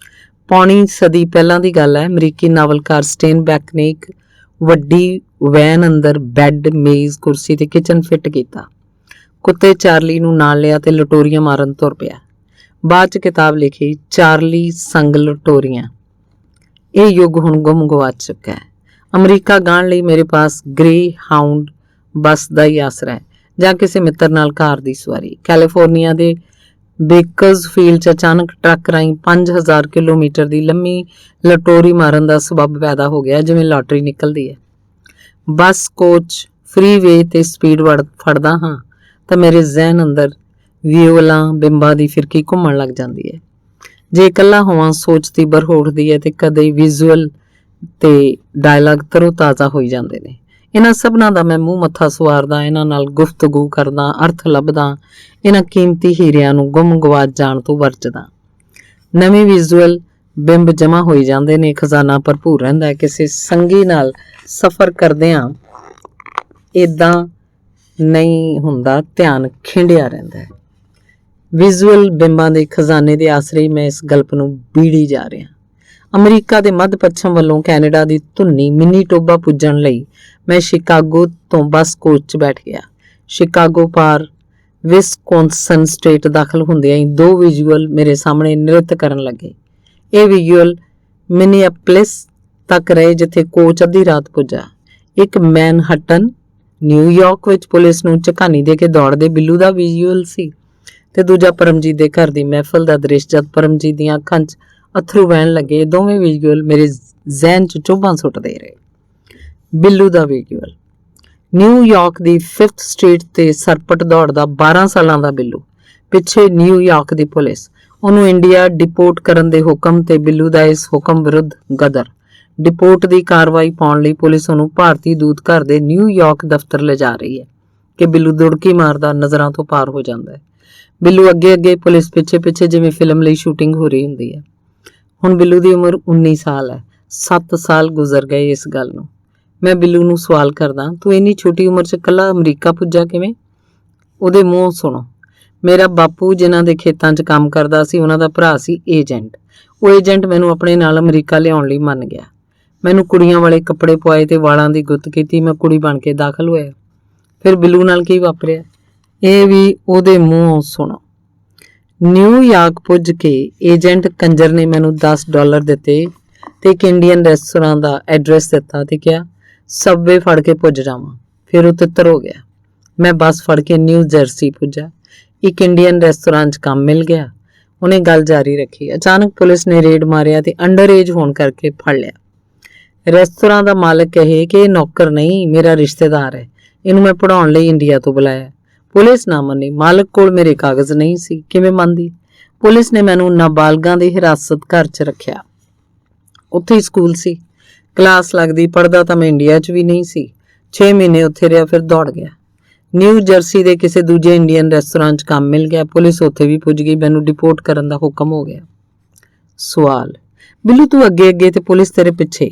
ਪੌਣੀ ਸਦੀ ਪਹਿਲਾਂ ਦੀ ਗੱਲ ਹੈ। ਅਮਰੀਕੀ ਨਾਵਲਕਾਰ ਸਟੇਨਬੈਕ ਨੇ ਇੱਕ ਵੱਡੀ ਵੈਨ ਅੰਦਰ ਬੈੱਡ, ਮੇਜ਼, ਕੁਰਸੀ ਤੇ ਕਿਚਨ ਫਿੱਟ ਕੀਤਾ। ਕੁੱਤੇ ਚਾਰਲੀ ਨੂੰ ਨਾਲ ਲਿਆ ਤੇ ਲਟੋਰੀਆਂ ਮਾਰਨ ਤੁਰ ਪਿਆ। ਬਾਅਦ 'ਚ ਕਿਤਾਬ ਲਿਖੀ ਚਾਰਲੀ ਸੰਗ ਲਟੋਰੀਆਂ। ਇਹ ਯੁੱਗ ਹੁਣ ਗੁੰਮ ਗਵਾਚ ਚੁੱਕਾ ਹੈ। ਅਮਰੀਕਾ ਗਾਣ ਲਈ ਮੇਰੇ ਪਾਸ ਗ੍ਰੇ ਹਾਊਂਡ ਬੱਸ ਦਾ ਹੀ ਆਸਰਾ ਹੈ ਜਾਂ ਕਿਸੇ ਮਿੱਤਰ ਨਾਲ ਕਾਰ ਦੀ ਸਵਾਰੀ। ਕੈਲੀਫੋਰਨੀਆ ਦੇ ਬੇਕਰਜ਼ਫੀਲਡ 'ਚ ਅਚਾਨਕ ਟਰੱਕ ਰਾਹੀਂ 5000 ਕਿਲੋਮੀਟਰ ਦੀ ਲੰਮੀ ਲਟੋਰੀ ਮਾਰਨ ਦਾ ਸਬੱਬ ਪੈਦਾ ਹੋ ਗਿਆ, ਜਿਵੇਂ ਲਾਟਰੀ ਨਿਕਲਦੀ ਹੈ। ਬੱਸ, ਕੋਚ, ਫ੍ਰੀਵੇ ਤੇ ਸਪੀਡ ਫੜਦਾ ਹਾਂ ਤਾਂ ਮੇਰੇ ਜ਼ਹਿਨ ਅੰਦਰ ਵਿਓਲਾਂ ਬਿੰਬਾਂ ਦੀ ਫਿਰਕੀ ਘੁੰਮਣ ਲੱਗ ਜਾਂਦੀ ਹੈ। ਜੇ ਇਕੱਲਾ ਹੋਵਾਂ ਸੋਚ ਤੀਬਰ ਹੋ ਉੱਠਦੀ ਹੈ ਤੇ ਕਦੇ ਵਿਜ਼ੂਅਲ ਤੇ ਡਾਇਲਾਗ ਤਰੋ ਤਾਜ਼ਾ ਹੋਈ ਜਾਂਦੇ ਨੇ। ਇਹਨਾਂ ਸਭਨਾਂ ਦਾ ਮੈਂ ਮੂੰਹ ਮੱਥਾ ਸਵਾਰਦਾ, ਇਹਨਾਂ ਨਾਲ ਗੁਫ਼ਤਗੂ ਕਰਦਾ, ਅਰਥ ਲੱਭਦਾ, ਇਹਨਾਂ ਕੀਮਤੀ ਹੀਰਿਆਂ ਨੂੰ ਗੁੰਮ ਗਵਾਚ ਜਾਣ ਤੋਂ ਵਰਜਦਾ। ਨਵੇਂ ਵਿਜ਼ੂਅਲ ਬਿੰਬ ਜਮ੍ਹਾਂ ਹੋਈ ਜਾਂਦੇ ਨੇ। ਖਜ਼ਾਨਾ ਭਰਪੂਰ ਰਹਿੰਦਾ ਹੈ। ਕਿਸੇ ਸੰਗੀ ਨਾਲ ਸਫ਼ਰ ਕਰਦਿਆਂ ਇਦਾਂ ਨਹੀਂ ਹੁੰਦਾ, ਧਿਆਨ ਖਿੰਡਿਆ ਰਹਿੰਦਾ ਹੈ। ਵਿਜ਼ੂਅਲ ਬਿੰਬਾਂ ਦੇ ਖਜ਼ਾਨੇ ਦੇ ਆਸਰੇ ਮੈਂ ਇਸ ਗਲਪ ਨੂੰ ਬੀੜੀ ਜਾ ਰਿਹਾ। ਅਮਰੀਕਾ ਦੇ ਮੱਧ ਪੱਛਮ ਵੱਲੋਂ ਕੈਨੇਡਾ ਦੀ ਧੁੰਨੀ ਮਿਨੀਟੋਬਾ ਪੁੱਜਣ ਲਈ ਮੈਂ ਸ਼ਿਕਾਗੋ ਤੋਂ ਬੱਸ ਕੋਚ 'ਚ ਬੈਠ ਗਿਆ। ਸ਼ਿਕਾਗੋ ਪਾਰ ਵਿਸਕੌਨਸਨ ਸਟੇਟ ਦਾਖਲ ਹੁੰਦਿਆਂ ਹੀ 2 ਵਿਜ਼ੂਅਲ ਮੇਰੇ ਸਾਹਮਣੇ ਨ੍ਰਿਤ ਕਰਨ ਲੱਗੇ। ਇਹ ਵਿਜ਼ੂਅਲ ਮਿਨੀਐਪਲਿਸ ਤੱਕ ਰਹੇ, ਜਿੱਥੇ ਕੋਚ ਅੱਧੀ ਰਾਤ ਪੁੱਜਾ। ਇੱਕ ਮੈਨਹਟਨ, ਨਿਊਯਾਰਕ ਵਿੱਚ ਪੁਲਿਸ ਨੂੰ ਝਕਾਨੀ ਦੇ ਕੇ ਦੌੜਦੇ ਬਿੱਲੂ ਦਾ ਵਿਜ਼ੂਅਲ ਸੀ ਤੇ ਦੂਜਾ ਪਰਮਜੀਤ ਦੇ ਘਰ ਦੀ ਮਹਿਫਲ ਦਾ ਦ੍ਰਿਸ਼। ਜਦ ਪਰਮਜੀਤ ਦੀਆਂ ਅੱਖਾਂ 'ਚ ਅੱਥਰੂ ਵਹਿਣ ਲੱਗੇ, ਦੋਵੇਂ ਵਿਜ਼ੂਅਲ ਮੇਰੇ ਜ਼ਹਿਨ 'ਚ ਚੁੱਭਾਂ ਸੁੱਟਦੇ ਰਹੇ। ਬਿੱਲੂ ਦਾ ਵਿਜ਼ੂਅਲ। ਨਿਊਯਾਰਕ ਦੀ 5th ਸਟਰੀਟ ਤੇ ਸਰਪਟ ਦੌੜਦਾ 12 ਸਾਲਾਂ ਦਾ ਬਿੱਲੂ। ਪਿੱਛੇ ਨਿਊਯਾਰਕ ਦੀ ਪੁਲਿਸ। ਉਹਨੂੰ ਇੰਡੀਆ ਡਿਪੋਰਟ ਕਰਨ ਦੇ ਹੁਕਮ ਤੇ ਬਿੱਲੂ ਦਾ ਇਸ ਹੁਕਮ ਵਿਰੁੱਧ ਗਦਰ। ਡਿਪੋਰਟ ਦੀ ਕਾਰਵਾਈ ਪਾਉਣ ਲਈ ਪੁਲਿਸ ਉਹਨੂੰ ਭਾਰਤੀ ਦੂਤ ਘਰ ਦੇ ਨਿਊਯਾਰਕ ਦਫ਼ਤਰ ਲਿਜਾ ਰਹੀ ਹੈ ਕਿ ਬਿੱਲੂ ਦੁੜਕੀ ਮਾਰਦਾ ਨਜ਼ਰਾਂ ਤੋਂ ਪਾਰ ਹੋ ਜਾਂਦਾ ਹੈ। ਬਿੱਲੂ ਅੱਗੇ ਪੁਲਿਸ ਪਿੱਛੇ ਜਿਵੇਂ ਫਿਲਮ ਲਈ ਸ਼ੂਟਿੰਗ ਹੋ ਰਹੀ ਹੁੰਦੀ ਹੈ। ਹੁਣ ਬਿੱਲੂ ਦੀ ਉਮਰ 19 ਸਾਲ ਹੈ। 7 ਸਾਲ ਗੁਜ਼ਰ ਗਏ ਇਸ ਗੱਲ ਨੂੰ। ਮੈਂ ਬਿੱਲੂ ਨੂੰ ਸਵਾਲ ਕਰਦਾ, ਤੂੰ ਇੰਨੀ ਛੋਟੀ ਉਮਰ 'ਚ ਇਕੱਲਾ ਅਮਰੀਕਾ ਪੁੱਜਾ ਕਿਵੇਂ? ਉਹਦੇ ਮੂੰਹੋਂ ਸੁਣੋ, ਮੇਰਾ ਬਾਪੂ ਜਿਨ੍ਹਾਂ ਦੇ ਖੇਤਾਂ 'ਚ ਕੰਮ ਕਰਦਾ ਸੀ ਉਹਨਾਂ ਦਾ ਭਰਾ ਸੀ ਏਜੰਟ। ਉਹ ਏਜੰਟ ਮੈਨੂੰ ਆਪਣੇ ਨਾਲ ਅਮਰੀਕਾ ਲਿਆਉਣ ਲਈ ਮੰਨ ਗਿਆ। ਮੈਨੂੰ ਕੁੜੀਆਂ ਵਾਲੇ ਕੱਪੜੇ ਪਵਾਏ ਤੇ ਵਾਲਾਂ ਦੀ ਗੁੱਤ ਕੀਤੀ। ਮੈਂ ਕੁੜੀ ਬਣ ਕੇ ਦਾਖਲ ਹੋਇਆ। ਫਿਰ ਬਿੱਲੂ ਨਾਲ ਕੀ ਵਾਪਰਿਆ ਇਹ ਵੀ ਉਹਦੇ ਮੂੰਹੋਂ ਸੁਣੋ। ਨਿਊਯਾਰਕ ਪੁੱਜ ਕੇ ਏਜੰਟ ਕੰਜਰ ਨੇ ਮੈਨੂੰ $10 ਦਿੱਤੇ ਤੇ ਇੱਕ ਇੰਡੀਅਨ ਰੈਸਟੋਰਾਂ ਦਾ ਐਡਰੈਸ ਦਿੱਤਾ ਤੇ ਕਿਹਾ ਸਬਵੇ ਫੜ ਕੇ ਪੁੱਜ ਜਾਵਾਂ। ਫਿਰ ਉਹ ਤਿੱਤਰ ਹੋ ਗਿਆ। ਮੈਂ ਬੱਸ ਫੜ ਕੇ ਨਿਊ ਜਰਸੀ ਪੁੱਜਾ। ਇੱਕ ਇੰਡੀਅਨ ਰੈਸਟੋਰਾਂ 'ਚ ਕੰਮ ਮਿਲ ਗਿਆ। ਉਹਨੇ ਗੱਲ ਜਾਰੀ ਰੱਖੀ। ਅਚਾਨਕ ਪੁਲਿਸ ਨੇ ਰੇਡ ਮਾਰਿਆ ਤੇ ਅੰਡਰ ਏਜ ਹੋਣ ਕਰਕੇ ਫੜ ਲਿਆ। ਰੈਸਟੋਰਾਂ ਦਾ ਮਾਲਕ ਕਹੇ ਕਿ ਇਹ ਨੌਕਰ ਨਹੀਂ, ਮੇਰਾ ਰਿਸ਼ਤੇਦਾਰ ਹੈ, ਇਹਨੂੰ ਮੈਂ ਪੜ੍ਹਾਉਣ ਲਈ ਇੰਡੀਆ ਤੋਂ ਬੁਲਾਇਆ। ਪੁਲਿਸ ਨਾ ਮੰਨੀ। ਮਾਲਕ ਕੋਲ ਮੇਰੇ ਕਾਗਜ਼ ਨਹੀਂ ਸੀ, ਕਿਵੇਂ ਮੰਨਦੀ? ਪੁਲਿਸ ਨੇ ਮੈਨੂੰ ਨਾਬਾਲਗਾਂ ਦੀ ਹਿਰਾਸਤ ਘਰ 'ਚ ਰੱਖਿਆ। ਉੱਥੇ ਹੀ ਸਕੂਲ ਸੀ, ਕਲਾਸ ਲੱਗਦੀ, ਪੜ੍ਹਦਾ ਤਾਂ ਮੈਂ ਇੰਡੀਆ 'ਚ ਵੀ ਨਹੀਂ ਸੀ। 6 ਮਹੀਨੇ ਉੱਥੇ ਰਿਹਾ, ਫਿਰ ਦੌੜ ਗਿਆ। ਨਿਊ ਜਰਸੀ ਦੇ ਕਿਸੇ ਦੂਜੇ ਇੰਡੀਅਨ ਰੈਸਟੋਰਾਂ 'ਚ ਕੰਮ ਮਿਲ ਗਿਆ। ਪੁਲਿਸ ਉੱਥੇ ਵੀ ਪੁੱਜ ਗਈ। ਮੈਨੂੰ ਡਿਪੋਰਟ ਕਰਨ ਦਾ ਹੁਕਮ ਹੋ ਗਿਆ। ਸਵਾਲ, ਬਿੱਲੂ ਤੂੰ ਅੱਗੇ ਤੇ ਪੁਲਿਸ ਤੇਰੇ ਪਿੱਛੇ,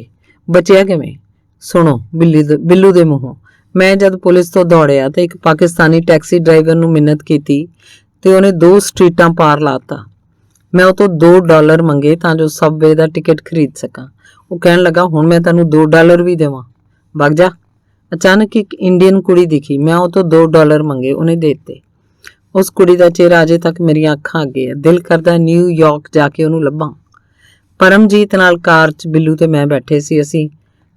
ਬਚਿਆ ਕਿਵੇਂ? ਸੁਣੋ ਬਿੱਲੂ ਦੇ ਮੂੰਹੋਂ, ਮੈਂ ਜਦ ਪੁਲਿਸ ਤੋਂ ਦੌੜਿਆ ਤੇ ਇੱਕ ਪਾਕਿਸਤਾਨੀ ਟੈਕਸੀ ਡਰਾਈਵਰ ਨੂੰ ਮਿੰਨਤ ਕੀਤੀ ਤੇ ਉਹਨੇ 2 ਸਟਰੀਟਾਂ ਪਾਰ ਲਾਤਾ। ਮੈਂ ਉਹ ਤੋਂ $2 ਮੰਗੇ ਤਾਂ ਜੋ ਸਬਵੇ ਦਾ ਟਿਕਟ ਖਰੀਦ ਸਕਾਂ। ਉਹ ਕਹਿਣ ਲੱਗਾ ਹੁਣ ਮੈਂ ਤੈਨੂੰ $2 ਵੀ ਦੇਵਾਂ, ਵਗ ਜਾ। ਅਚਾਨਕ ਇੱਕ ਇੰਡੀਅਨ ਕੁੜੀ ਦਿਖੀ। ਮੈਂ ਉਹ ਤੋਂ $2 ਮੰਗੇ, ਉਹਨੇ ਦੇ ਦਿੱਤੇ। ਉਸ ਕੁੜੀ ਦਾ ਚਿਹਰਾ ਅਜੇ ਤੱਕ ਮੇਰੀਆਂ ਅੱਖਾਂ ਅੱਗੇ ਹੈ। ਦਿਲ ਕਰਦਾ ਨਿਊਯਾਰਕ ਜਾ ਕੇ ਉਹਨੂੰ ਲੱਭਾਂ। ਪਰਮਜੀਤ ਨਾਲ ਕਾਰ 'ਚ ਬਿੱਲੂ ਤੇ ਮੈਂ ਬੈਠੇ ਸੀ। ਅਸੀਂ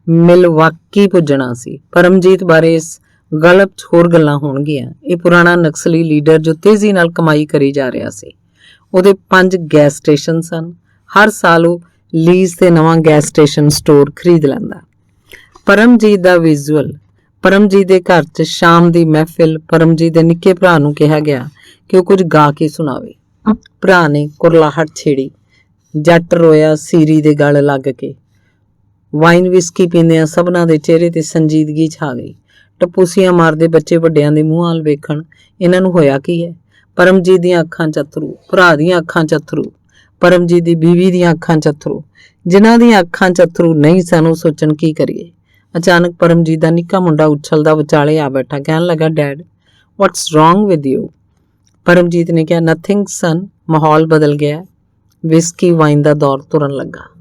ਮਿਲਵਾਕੀ ਪੁੱਜਣਾ ਸੀ। ਪਰਮਜੀਤ ਬਾਰੇ ਇਸ ਗਲਤ 'ਚ ਹੋਰ ਗੱਲਾਂ ਹੋਣਗੀਆਂ। ਇਹ ਪੁਰਾਣਾ ਨਕਸਲੀ ਲੀਡਰ ਜੋ ਤੇਜ਼ੀ ਨਾਲ ਕਮਾਈ ਕਰੀ ਜਾ ਰਿਹਾ ਸੀ। ਉਹਦੇ 5 ਗੈਸ ਸਟੇਸ਼ਨ ਸਨ। ਹਰ ਸਾਲ ਉਹ ਲੀਜ਼ ਤੇ ਨਵਾਂ ਗੈਸ ਸਟੇਸ਼ਨ ਸਟੋਰ ਖਰੀਦ ਲੈਂਦਾ। ਪਰਮਜੀਤ ਦਾ ਵਿਜ਼ੂਅਲ, ਪਰਮਜੀਤ ਦੇ ਘਰ 'ਚ ਸ਼ਾਮ ਦੀ ਮਹਿਫਿਲ। ਪਰਮਜੀਤ ਦੇ ਨਿੱਕੇ ਭਰਾ ਨੂੰ ਕਿਹਾ ਗਿਆ ਕਿ ਉਹ ਕੁਝ ਗਾ ਕੇ ਸੁਣਾਵੇ। ਭਰਾ ਨੇ ਕੁਰਲਾਹਟ ਛੇੜੀ। ਜੱਟ ਰੋਇਆ ਸੀਰੀ ਦੇ ਗਲ ਲੱਗ ਕੇ। ਵਾਈਨ ਵਿਸਕੀ ਪੀਂਦਿਆਂ ਸਭਨਾਂ ਦੇ ਚਿਹਰੇ ਤੇ ਸੰਜੀਦਗੀ ਛਾ ਗਈ। ਟਪੂਸੀਆਂ ਮਾਰਦੇ ਬੱਚੇ ਵੱਡਿਆਂ ਦੇ ਮੂੰਹ ਵੱਲ ਵੇਖਣ, ਇਹਨਾਂ ਨੂੰ ਹੋਇਆ ਕੀ ਹੈ? ਪਰਮਜੀਤ ਦੀਆਂ ਅੱਖਾਂ 'ਚ ਅੱਥਰੂ, ਭਰਾ ਦੀਆਂ ਅੱਖਾਂ 'ਚ ਅੱਥਰੂ, ਪਰਮਜੀਤ ਦੀ ਬੀਵੀ ਦੀਆਂ ਅੱਖਾਂ 'ਚ ਅੱਥਰੂ। ਜਿਨ੍ਹਾਂ ਦੀਆਂ ਅੱਖਾਂ 'ਚ ਅੱਥਰੂ ਨਹੀਂ ਸਨ ਉਹ ਸੋਚਣ ਕੀ ਕਰੀਏ। ਅਚਾਨਕ ਪਰਮਜੀਤ ਦਾ ਨਿੱਕਾ ਮੁੰਡਾ ਉਛਲਦਾ ਵਿਚਾਲੇ ਆ ਬੈਠਾ। ਕਹਿਣ ਲੱਗਾ, dad what's wrong with you? Paramjit ਨੇ ਕਿਹਾ, ਨਥਿੰਗ ਸਨ। ਮਾਹੌਲ ਬਦਲ ਗਿਆ। ਵਿਸਕੀ ਵਾਈਨ ਦਾ ਦੌਰ ਤੁਰਨ ਲੱਗਾ।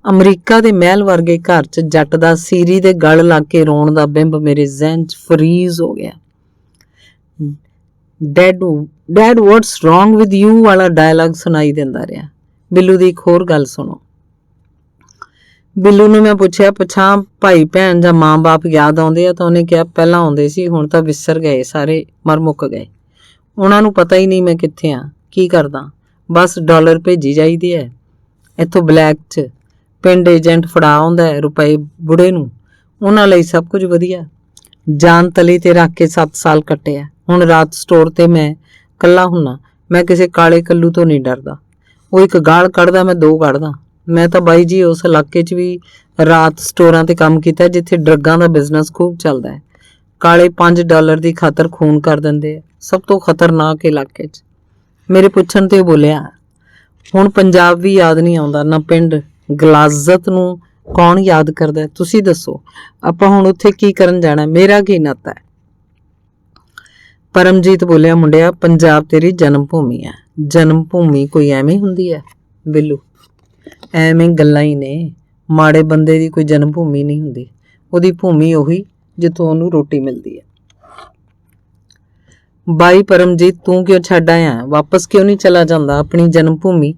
ਅਮਰੀਕਾ ਦੇ ਮਹਿਲ ਵਰਗੇ ਘਰ 'ਚ ਜੱਟ ਦਾ ਸੀਰੀ ਦੇ ਗਲ ਲੱਗ ਕੇ ਰੋਣ ਦਾ ਬਿੰਬ ਮੇਰੇ ਜ਼ਿਹਨ 'ਚ ਫਰੀਜ਼ ਹੋ ਗਿਆ। Dad what's wrong with you ਵਾਲਾ ਡਾਇਲੌਗ ਸੁਣਾਈ ਦਿੰਦਾ ਰਿਹਾ। ਬਿੱਲੂ ਦੀ ਇੱਕ ਹੋਰ ਗੱਲ ਸੁਣੋ। ਬਿੱਲੂ ਨੂੰ ਮੈਂ ਪੁੱਛਿਆ, ਪਛਾਂ ਭਾਈ ਭੈਣ ਜਾਂ ਮਾਂ-ਬਾਪ ਯਾਦ ਆਉਂਦੇ ਆ? ਤਾਂ ਉਹਨੇ ਕਿਹਾ, ਪਹਿਲਾਂ ਆਉਂਦੇ ਸੀ, ਹੁਣ ਤਾਂ ਵਿਸਰ ਗਏ, ਸਾਰੇ ਮਰ ਮੁੱਕ ਗਏ। ਉਹਨਾਂ ਨੂੰ ਪਤਾ ਹੀ ਨਹੀਂ ਮੈਂ ਕਿੱਥੇ ਆ, ਕੀ ਕਰਦਾ। ਬਸ $1 ਭੇਜੀ ਜਾਈਦੀ ਹੈ ਇੱਥੋਂ ਬਲੈਕ 'ਚ। ਪਿੰਡ ਏਜੰਟ ਫੜਾ ਆਉਂਦਾ ਰੁਪਏ ਬੁੜੇ ਨੂੰ। ਉਹਨਾਂ ਲਈ ਸਭ ਕੁਝ ਵਧੀਆ। ਜਾਨ ਤਲੀ ਤੇ ਰੱਖ ਕੇ 7 ਸਾਲ ਕੱਟਿਆ। ਹੁਣ ਰਾਤ ਸਟੋਰ ਤੇ ਮੈਂ ਇਕੱਲਾ ਹੁੰਨਾ। ਮੈਂ ਕਿਸੇ ਕਾਲੇ ਕੱਲੂ ਤੋਂ ਨਹੀਂ ਡਰਦਾ। ਉਹ ਇੱਕ ਗਾਲ ਕੱਢਦਾ, ਮੈਂ 2 ਕੱਢਦਾ। ਮੈਂ ਤਾਂ ਬਾਈ ਜੀ ਉਸ ਇਲਾਕੇ 'ਚ ਵੀ ਰਾਤ ਸਟੋਰਾਂ ਤੇ ਕੰਮ ਕੀਤਾ ਜਿੱਥੇ ਡਰੱਗਾਂ ਦਾ ਬਿਜ਼ਨਸ ਖੂਬ ਚੱਲਦਾ ਹੈ। ਕਾਲੇ $5 ਦੀ ਖਾਤਰ ਖੂਨ ਕਰ ਦਿੰਦੇ ਆ। ਸਭ ਤੋਂ ਖਤਰਨਾਕ ਇਲਾਕੇ 'ਚ। ਮੇਰੇ ਪੁੱਛਣ ਤੇ ਉਹ ਬੋਲਿਆ, ਹੁਣ ਪੰਜਾਬ ਵੀ ਯਾਦ ਨਹੀਂ ਆਉਂਦਾ, ਨਾ ਪਿੰਡ ਗਲਾਜ਼ਤ ਨੂੰ ਕੌਣ ਯਾਦ ਕਰਦਾ? ਤੁਸੀਂ ਦੱਸੋ, ਆਪਾਂ ਹੁਣ ਉੱਥੇ ਕੀ ਕਰਨ ਜਾਣਾ? ਮੇਰਾ ਕੀ ਨਾਤਾ ਹੈ? ਪਰਮਜੀਤ ਬੋਲਿਆ, ਮੁੰਡਿਆ, ਪੰਜਾਬ ਤੇਰੀ ਜਨਮ ਭੂਮੀ ਹੈ। ਜਨਮ ਭੂਮੀ ਕੋਈ ਐਵੇਂ ਹੁੰਦੀ ਹੈ? ਬਿੱਲੂ, ਐਵੇਂ ਗੱਲਾਂ ਹੀ ਨੇ। ਮਾੜੇ ਬੰਦੇ ਦੀ ਕੋਈ ਜਨਮ ਭੂਮੀ ਨਹੀਂ ਹੁੰਦੀ। ਉਹਦੀ ਭੂਮੀ ਉਹੀ ਜਿੱਥੋਂ ਉਹਨੂੰ ਰੋਟੀ ਮਿਲਦੀ ਹੈ। ਬਾਈ ਪਰਮਜੀਤ, ਤੂੰ ਕਿਉਂ ਛੱਡ ਆਇਆ? ਵਾਪਸ ਕਿਉਂ ਨਹੀਂ ਚਲਾ ਜਾਂਦਾ ਆਪਣੀ ਜਨਮ ਭੂਮੀ?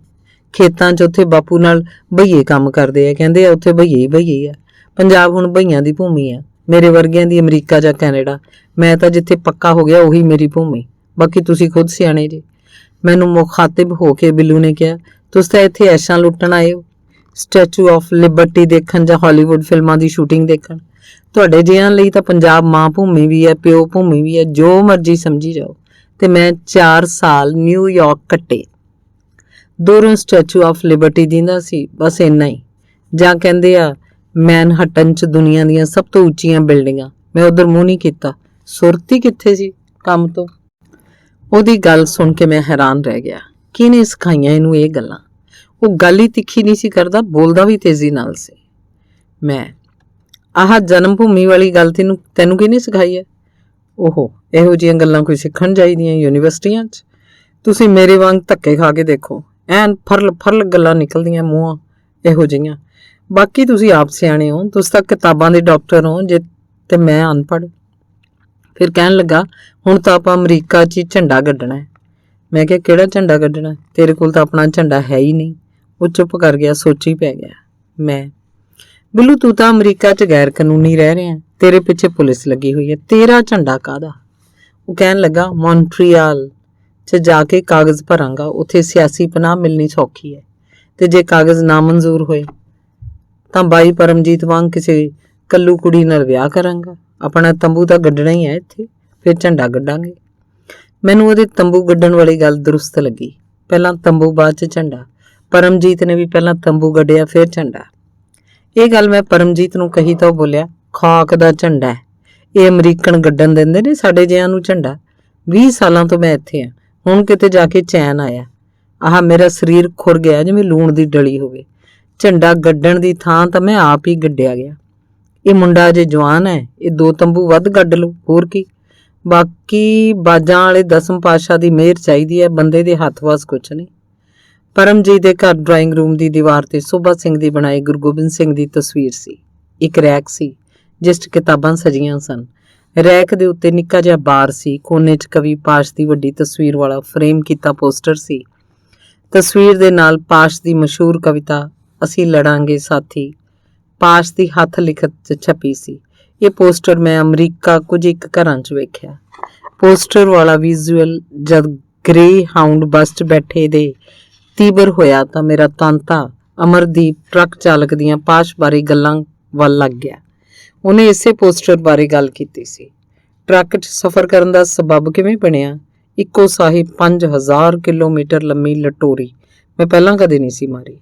ਖੇਤਾਂ 'ਚ ਉੱਥੇ ਬਾਪੂ ਨਾਲ ਭਈਏ ਕੰਮ ਕਰਦੇ ਆ, ਕਹਿੰਦੇ ਆ ਉੱਥੇ ਭਈਏ ਹੀ ਭਈਏ ਆ। ਪੰਜਾਬ ਹੁਣ ਭਈਆਂ ਦੀ ਭੂਮੀ ਆ। ਮੇਰੇ ਵਰਗਿਆਂ ਦੀ ਅਮਰੀਕਾ ਜਾਂ ਕੈਨੇਡਾ। ਮੈਂ ਤਾਂ ਜਿੱਥੇ ਪੱਕਾ ਹੋ ਗਿਆ ਉਹੀ ਮੇਰੀ ਭੂਮੀ। ਬਾਕੀ ਤੁਸੀਂ ਖੁਦ ਸਿਆਣੇ ਜੀ। ਮੈਨੂੰ ਮੁਖਾਤਿਬ ਹੋ ਕੇ ਬਿੱਲੂ ਨੇ ਕਿਹਾ, ਤੁਸੀਂ ਤਾਂ ਇੱਥੇ ਐਸ਼ਾਂ ਲੁੱਟਣ ਆਏ ਹੋ, ਸਟੈਚੂ ਆਫ ਲਿਬਰਟੀ ਦੇਖਣ ਜਾਂ ਹਾਲੀਵੁੱਡ ਫਿਲਮਾਂ ਦੀ ਸ਼ੂਟਿੰਗ ਦੇਖਣ। ਤੁਹਾਡੇ ਜਿਹਿਆਂ ਲਈ ਤਾਂ ਪੰਜਾਬ ਮਾਂ ਭੂਮੀ ਵੀ ਹੈ, ਪਿਓ ਭੂਮੀ ਵੀ ਹੈ, ਜੋ ਮਰਜ਼ੀ ਸਮਝੀ ਜਾਓ। ਤੇ ਮੈਂ 4 ਸਾਲ ਨਿਊਯਾਰਕ ਕੱਟੇ। ਦੂਰੋਂ ਸਟੈਚੂ ਆਫ ਲਿਬਰਟੀ ਦਿੰਦਾ ਸੀ, ਬਸ ਇੰਨਾ ਹੀ। ਜਾਂ ਕਹਿੰਦੇ ਆ ਮੈਨਹਟਨ 'ਚ ਦੁਨੀਆ ਦੀਆਂ ਸਭ ਤੋਂ ਉੱਚੀਆਂ ਬਿਲਡਿੰਗਾਂ। ਮੈਂ ਉਧਰ ਮੂੰਹ ਨਹੀਂ ਕੀਤਾ। ਸੁਰਤੀ ਕਿੱਥੇ ਸੀ ਕੰਮ ਤੋਂ? ਉਹਦੀ ਗੱਲ ਸੁਣ ਕੇ ਮੈਂ ਹੈਰਾਨ ਰਹਿ ਗਿਆ। ਕਿਹਨੇ ਸਿਖਾਈਆਂ ਇਹਨੂੰ ਇਹ ਗੱਲਾਂ? ਉਹ ਗੱਲ ਹੀ ਤਿੱਖੀ ਨਹੀਂ ਸੀ ਕਰਦਾ, ਬੋਲਦਾ ਵੀ ਤੇਜ਼ੀ ਨਾਲ ਸੀ। ਮੈਂ, ਆਹ ਜਨਮ ਭੂਮੀ ਵਾਲੀ ਗੱਲ ਤੈਨੂੰ ਕਿਹਨੇ ਸਿਖਾਈ ਹੈ? ਉਹ, ਇਹੋ ਜਿਹੀਆਂ ਗੱਲਾਂ ਕੋਈ ਸਿੱਖਣ ਚਾਹੀਦੀਆਂ ਯੂਨੀਵਰਸਿਟੀਆਂ 'ਚ? ਤੁਸੀਂ ਮੇਰੇ ਵਾਂਗ ਧੱਕੇ ਖਾ ਕੇ ਦੇਖੋ, ਐਨ ਫਰਲ ਗੱਲਾਂ ਨਿਕਲਦੀਆਂ ਮੂੰਹਾਂ ਇਹੋ ਜਿਹੀਆਂ। ਬਾਕੀ ਤੁਸੀਂ ਆਪ ਸਿਆਣੇ ਹੋ, ਤੁਸੀਂ ਤਾਂ ਕਿਤਾਬਾਂ ਦੇ ਡਾਕਟਰ ਹੋ ਤੇ ਮੈਂ ਅਨਪੜ੍ਹ। ਫਿਰ ਕਹਿਣ ਲੱਗਾ, ਹੁਣ ਤਾਂ ਆਪਾਂ ਅਮਰੀਕਾ 'ਚ ਹੀ ਝੰਡਾ ਗੱਡਣਾ ਹੈ। ਮੈਂ ਕਿਹਾ, ਕਿਹੜਾ ਝੰਡਾ ਗੱਡਣਾ? ਤੇਰੇ ਕੋਲ ਤਾਂ ਆਪਣਾ ਝੰਡਾ ਹੈ ਹੀ ਨਹੀਂ। ਉਹ ਚੁੱਪ ਕਰ ਗਿਆ, ਸੋਚੀ ਪੈ ਗਿਆ। ਮੈਂ, ਬਿੱਲੂ ਤੂੰ ਤਾਂ ਅਮਰੀਕਾ 'ਚ ਗੈਰ ਕਾਨੂੰਨੀ ਰਹਿ ਰਿਹਾ, ਤੇਰੇ ਪਿੱਛੇ ਪੁਲਿਸ ਲੱਗੀ ਹੋਈ ਹੈ, ਤੇਰਾ ਝੰਡਾ ਕਾਹਦਾ? ਉਹ ਕਹਿਣ ਲੱਗਾ, ਮੌਂਟਰੀਆਲ 'ਚ ਜਾ ਕੇ ਕਾਗਜ਼ ਭਰਾਂਗਾ, ਉੱਥੇ ਸਿਆਸੀ ਪਨਾਹ ਮਿਲਣੀ ਸੌਖੀ ਹੈ, ਤੇ ਜੇ ਕਾਗਜ਼ ਨਾ ਮਨਜ਼ੂਰ ਹੋਏ ਤਾਂ ਬਾਈ ਪਰਮਜੀਤ ਵਾਂਗ ਕਿਸੇ ਕੱਲੂ ਕੁੜੀ ਨਾਲ ਵਿਆਹ ਕਰਾਂਗਾ। ਆਪਣਾ ਤੰਬੂ ਤਾਂ ਗੱਡਣਾ ਹੀ ਹੈ ਇੱਥੇ, ਫਿਰ ਝੰਡਾ ਗੱਡਾਂਗੇ। ਮੈਨੂੰ ਉਹਦੇ ਤੰਬੂ ਗੱਡਣ ਵਾਲੀ ਗੱਲ ਦਰੁਸਤ ਲੱਗੀ। ਪਹਿਲਾਂ ਤੰਬੂ, ਬਾਅਦ 'ਚ ਝੰਡਾ। ਪਰਮਜੀਤ ਨੇ ਵੀ ਪਹਿਲਾਂ ਤੰਬੂ ਗੱਡਿਆ, ਫਿਰ ਝੰਡਾ। ਇਹ ਗੱਲ ਮੈਂ ਪਰਮਜੀਤ ਨੂੰ ਕਹੀ ਤਾਂ ਉਹ ਬੋਲਿਆ, ਖਾਕ ਦਾ ਝੰਡਾ ਹੈ, ਇਹ ਅਮਰੀਕਨ ਗੱਡਣ ਦਿੰਦੇ ਨੇ ਸਾਡੇ ਜਿਹਿਆਂ ਨੂੰ ਝੰਡਾ। 20 ਸਾਲਾਂ ਤੋਂ ਮੈਂ ਇੱਥੇ ਹਾਂ, ਹੁਣ ਕਿਤੇ ਜਾ ਕੇ ਚੈਨ ਆਇਆ। ਆਹ ਮੇਰਾ ਸਰੀਰ ਖੁਰ ਗਿਆ ਜਿਵੇਂ ਲੂਣ ਦੀ ਡਲੀ ਹੋਵੇ। ਝੰਡਾ ਗੱਡਣ ਦੀ ਥਾਂ ਤਾਂ ਮੈਂ ਆਪ ਹੀ ਗੱਡਿਆ ਗਿਆ। ਇਹ ਮੁੰਡਾ ਅਜੇ ਜਵਾਨ ਹੈ, ਇਹ 2 ਤੰਬੂ ਵੱਧ ਗੱਡ ਲਓ, ਹੋਰ ਕੀ। ਬਾਕੀ ਬਾਜਾਂ ਵਾਲੇ 10ਵੇਂ ਪਾਤਸ਼ਾਹ ਦੀ ਮਿਹਰ ਚਾਹੀਦੀ ਹੈ, ਬੰਦੇ ਦੇ ਹੱਥ ਵਾਸ ਕੁਛ ਨਹੀਂ। ਪਰਮਜੀਤ ਦੇ ਘਰ ਡਰਾਇੰਗ ਰੂਮ ਦੀ ਦੀਵਾਰ ਤੇ ਸੋਭਾ ਸਿੰਘ ਦੀ ਬਣਾਈ ਗੁਰੂ ਗੋਬਿੰਦ ਸਿੰਘ ਦੀ ਤਸਵੀਰ ਸੀ। ਇੱਕ ਰੈਕ ਸੀ ਜਿਸ 'ਚ ਕਿਤਾਬਾਂ ਸਜੀਆਂ ਸਨ। ਰੈਕ ਦੇ ਉੱਤੇ ਨਿੱਕਾ ਜਿਹਾ ਬਾਰ ਸੀ, ਕੋਨੇ 'ਚ ਕਵੀ ਪਾਸ਼ ਦੀ ਵੱਡੀ ਤਸਵੀਰ ਵਾਲਾ ਫਰੇਮ ਕੀਤਾ ਪੋਸਟਰ ਸੀ। ਤਸਵੀਰ ਦੇ ਨਾਲ ਪਾਸ਼ ਦੀ ਮਸ਼ਹੂਰ ਕਵਿਤਾ ਅਸੀਂ ਲੜਾਂਗੇ ਸਾਥੀ ਪਾਸ਼ ਦੀ ਹੱਥ ਲਿਖਤ 'ਚ ਛਪੀ ਸੀ। ਇਹ ਪੋਸਟਰ ਮੈਂ ਅਮਰੀਕਾ ਕੁਝ ਇੱਕ ਘਰਾਂ 'ਚ ਵੇਖਿਆ। ਪੋਸਟਰ ਵਾਲਾ ਵਿਜ਼ੂਅਲ ਜਦ ਗ੍ਰੇ ਹਾਊਂਡ ਬੱਸ 'ਚ ਬੈਠੇ ਦੇ ਤੀਬਰ ਹੋਇਆ ਤਾਂ ਮੇਰਾ ਤਾਂਤਾ ਅਮਰਦੀਪ ਟਰੱਕ ਚਾਲਕ ਦੀਆਂ ਪਾਸ਼ ਬਾਰੇ ਗੱਲਾਂ ਵੱਲ ਲੱਗ ਗਿਆ। ਉਹਨੇ ਇਸੇ ਪੋਸਟਰ ਬਾਰੇ ਗੱਲ ਕੀਤੀ ਸੀ। ਟਰੱਕ 'ਚ ਸਫ਼ਰ ਕਰਨ ਦਾ ਸਬੱਬ ਕਿਵੇਂ ਬਣਿਆ? ਇੱਕੋ ਸਾਹੀ 5000 ਕਿਲੋਮੀਟਰ ਲੰਮੀ ਲਟੋਰੀ ਮੈਂ ਪਹਿਲਾਂ ਕਦੇ ਨਹੀਂ ਸੀ ਮਾਰੀ।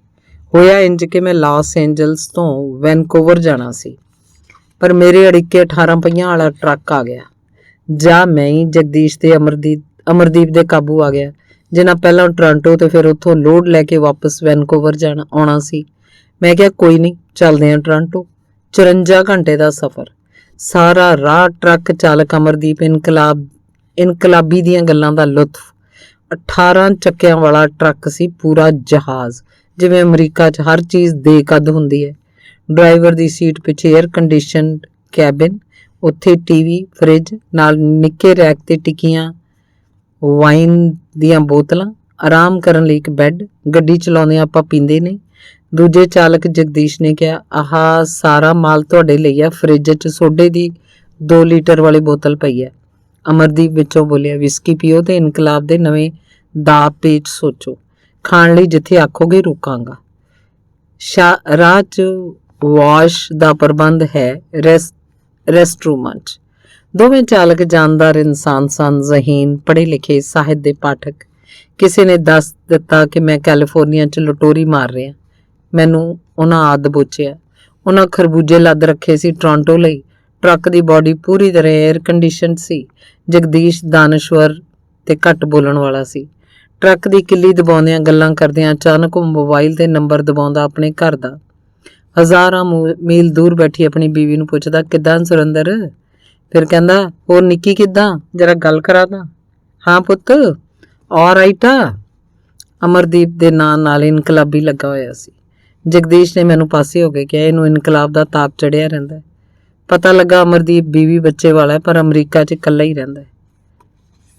ਹੋਇਆ ਇੰਜ ਕਿ ਮੈਂ ਲਾਸ ਐਂਜਲਸ ਤੋਂ ਵੈਨਕੂਵਰ ਜਾਣਾ ਸੀ, ਪਰ ਮੇਰੇ ਅੜਿੱਕੇ 18 ਪਹੀਆਂ ਵਾਲਾ ਟਰੱਕ ਆ ਗਿਆ। ਜਾਂ ਮੈਂ ਹੀ ਜਗਦੀਸ਼ ਤੇ ਅਮਰਦੀਪ ਦੇ ਕਾਬੂ ਆ ਗਿਆ, ਜਿਨ੍ਹਾਂ ਪਹਿਲਾਂ ਟੋਰਾਂਟੋ ਤੇ ਫਿਰ ਉੱਥੋਂ ਲੋਡ ਲੈ ਕੇ ਵਾਪਸ ਵੈਨਕੂਵਰ ਆਉਣਾ ਸੀ। ਮੈਂ ਕਿਹਾ, ਕੋਈ ਨਹੀਂ, ਚੱਲਦੇ ਹਾਂ ਟੋਰਾਂਟੋ। 54 ਘੰਟੇ ਦਾ ਸਫ਼ਰ। ਸਾਰਾ ਰਾਹ ਟਰੱਕ ਚਾਲਕ ਅਮਰਦੀਪ ਇਨਕਲਾਬੀ ਦੀਆਂ ਗੱਲਾਂ ਦਾ ਲੁਤਫ। 18 ਚੱਕਿਆਂ ਵਾਲਾ ਟਰੱਕ ਸੀ, ਪੂਰਾ ਜਹਾਜ਼, ਜਿਵੇਂ ਅਮਰੀਕਾ 'ਚ ਹਰ ਚੀਜ਼ ਦੇ ਕੱਦ ਹੁੰਦੀ ਹੈ। ਡਰਾਈਵਰ ਦੀ ਸੀਟ ਪਿੱਛੇ ਏਅਰ ਕੰਡੀਸ਼ਨਡ ਕੈਬਿਨ, ਉੱਥੇ ਟੀਵੀ, ਫਰਿੱਜ, ਨਾਲ ਨਿੱਕੇ ਰੈਕ ਤੇ ਟਿੱਕੀਆਂ ਵਾਈਨ ਦੀਆਂ ਬੋਤਲਾਂ, ਆਰਾਮ ਕਰਨ ਲਈ ਇੱਕ ਬੈੱਡ। ਗੱਡੀ ਚਲਾਉਂਦੇ ਆਪਾਂ ਪੀਂਦੇ ਨਹੀਂ। ਦੂਜੇ ਚਾਲਕ ਜਗਦੀਸ਼ ਨੇ ਕਿਹਾ, ਆਹ ਸਾਰਾ ਮਾਲ ਤੁਹਾਡੇ ਲਈ ਆ, ਫਰਿੱਜ 'ਚ ਸੋਡੇ ਦੀ 2 ਲੀਟਰ ਵਾਲੀ ਬੋਤਲ ਪਈ ਹੈ। ਅਮਰਦੀਪ ਵਿੱਚੋਂ ਬੋਲਿਆ, ਵਿਸਕੀ ਪੀਓ ਤੇ ਇਨਕਲਾਬ ਦੇ ਨਵੇਂ ਦਾ ਪੇਚ ਸੋਚੋ। ਖਾਣ ਲਈ ਜਿੱਥੇ ਆਖੋਗੇ ਰੁਕਾਂਗਾ। ਰਾਹ 'ਚ ਵਾਸ਼ ਦਾ ਪ੍ਰਬੰਧ ਹੈ, ਰੈਸਟ ਰੂਮਾਂ 'ਚ। ਦੋਵੇਂ ਚਾਲਕ ਜਾਨਦਾਰ ਇਨਸਾਨ ਸਨ, ਜ਼ਹੀਨ, ਪੜ੍ਹੇ ਲਿਖੇ, ਸਾਹਿਤ ਦੇ ਪਾਠਕ। ਕਿਸੇ ਨੇ ਦੱਸ ਦਿੱਤਾ ਕਿ ਮੈਂ ਕੈਲੀਫੋਰਨੀਆ 'ਚ ਲਟੋਰੀ ਮਾਰ ਰਿਹਾ। ਮੈਨੂੰ ਉਹਨਾਂ ਆਦ ਬੋਚਿਆ। ਉਹਨਾਂ ਖਰਬੂਜੇ ਲੱਦ ਰੱਖੇ ਸੀ ਟੋਰਾਂਟੋ ਲਈ। ਟਰੱਕ ਦੀ ਬਾਡੀ ਪੂਰੀ ਤਰ੍ਹਾਂ ਏਅਰ ਕੰਡੀਸ਼ਨ ਸੀ। ਜਗਦੀਸ਼ ਦਾਨਸ਼ਵਰ ਤੇ ਘੱਟ ਬੋਲਣ ਵਾਲਾ ਸੀ। ਟਰੱਕ ਦੀ ਕਿੱਲੀ ਦਬਾਉਂਦਿਆਂ ਗੱਲਾਂ ਕਰਦਿਆਂ ਅਚਾਨਕ ਉਹ ਮੋਬਾਈਲ ਤੇ ਨੰਬਰ ਦਬਾਉਂਦਾ ਆਪਣੇ ਘਰ ਦਾ। ਹਜ਼ਾਰਾਂ ਮੀਲ ਦੂਰ ਬੈਠੀ ਆਪਣੀ ਬੀਵੀ ਨੂੰ ਪੁੱਛਦਾ, ਕਿੱਦਾਂ ਸੁਰਿੰਦਰ? ਫਿਰ ਕਹਿੰਦਾ, ਹੋਰ ਨਿੱਕੀ ਕਿੱਦਾਂ, ਜਰਾ ਗੱਲ ਕਰਾ ਦਾਂ। ਹਾਂ ਪੁੱਤ, ਆਲਰਾਈਟ ਆ। ਅਮਰਦੀਪ ਦੇ ਨਾਂ ਨਾਲ ਇਨਕਲਾਬੀ ਲੱਗਾ ਹੋਇਆ ਸੀ। ਜਗਦੀਸ਼ ਨੇ ਮੈਨੂੰ ਪਾਸੇ ਹੋ ਕੇ ਕਿਹਾ, ਇਹਨੂੰ ਇਨਕਲਾਬ ਦਾ ਤਾਪ ਚੜਿਆ ਰਹਿੰਦਾ। ਪਤਾ ਲੱਗਾ ਅਮਰਦੀਪ ਬੀਵੀ ਬੱਚੇ ਵਾਲਾ ਹੈ, ਪਰ ਅਮਰੀਕਾ 'ਚ ਇਕੱਲਾ ਹੀ ਰਹਿੰਦਾ।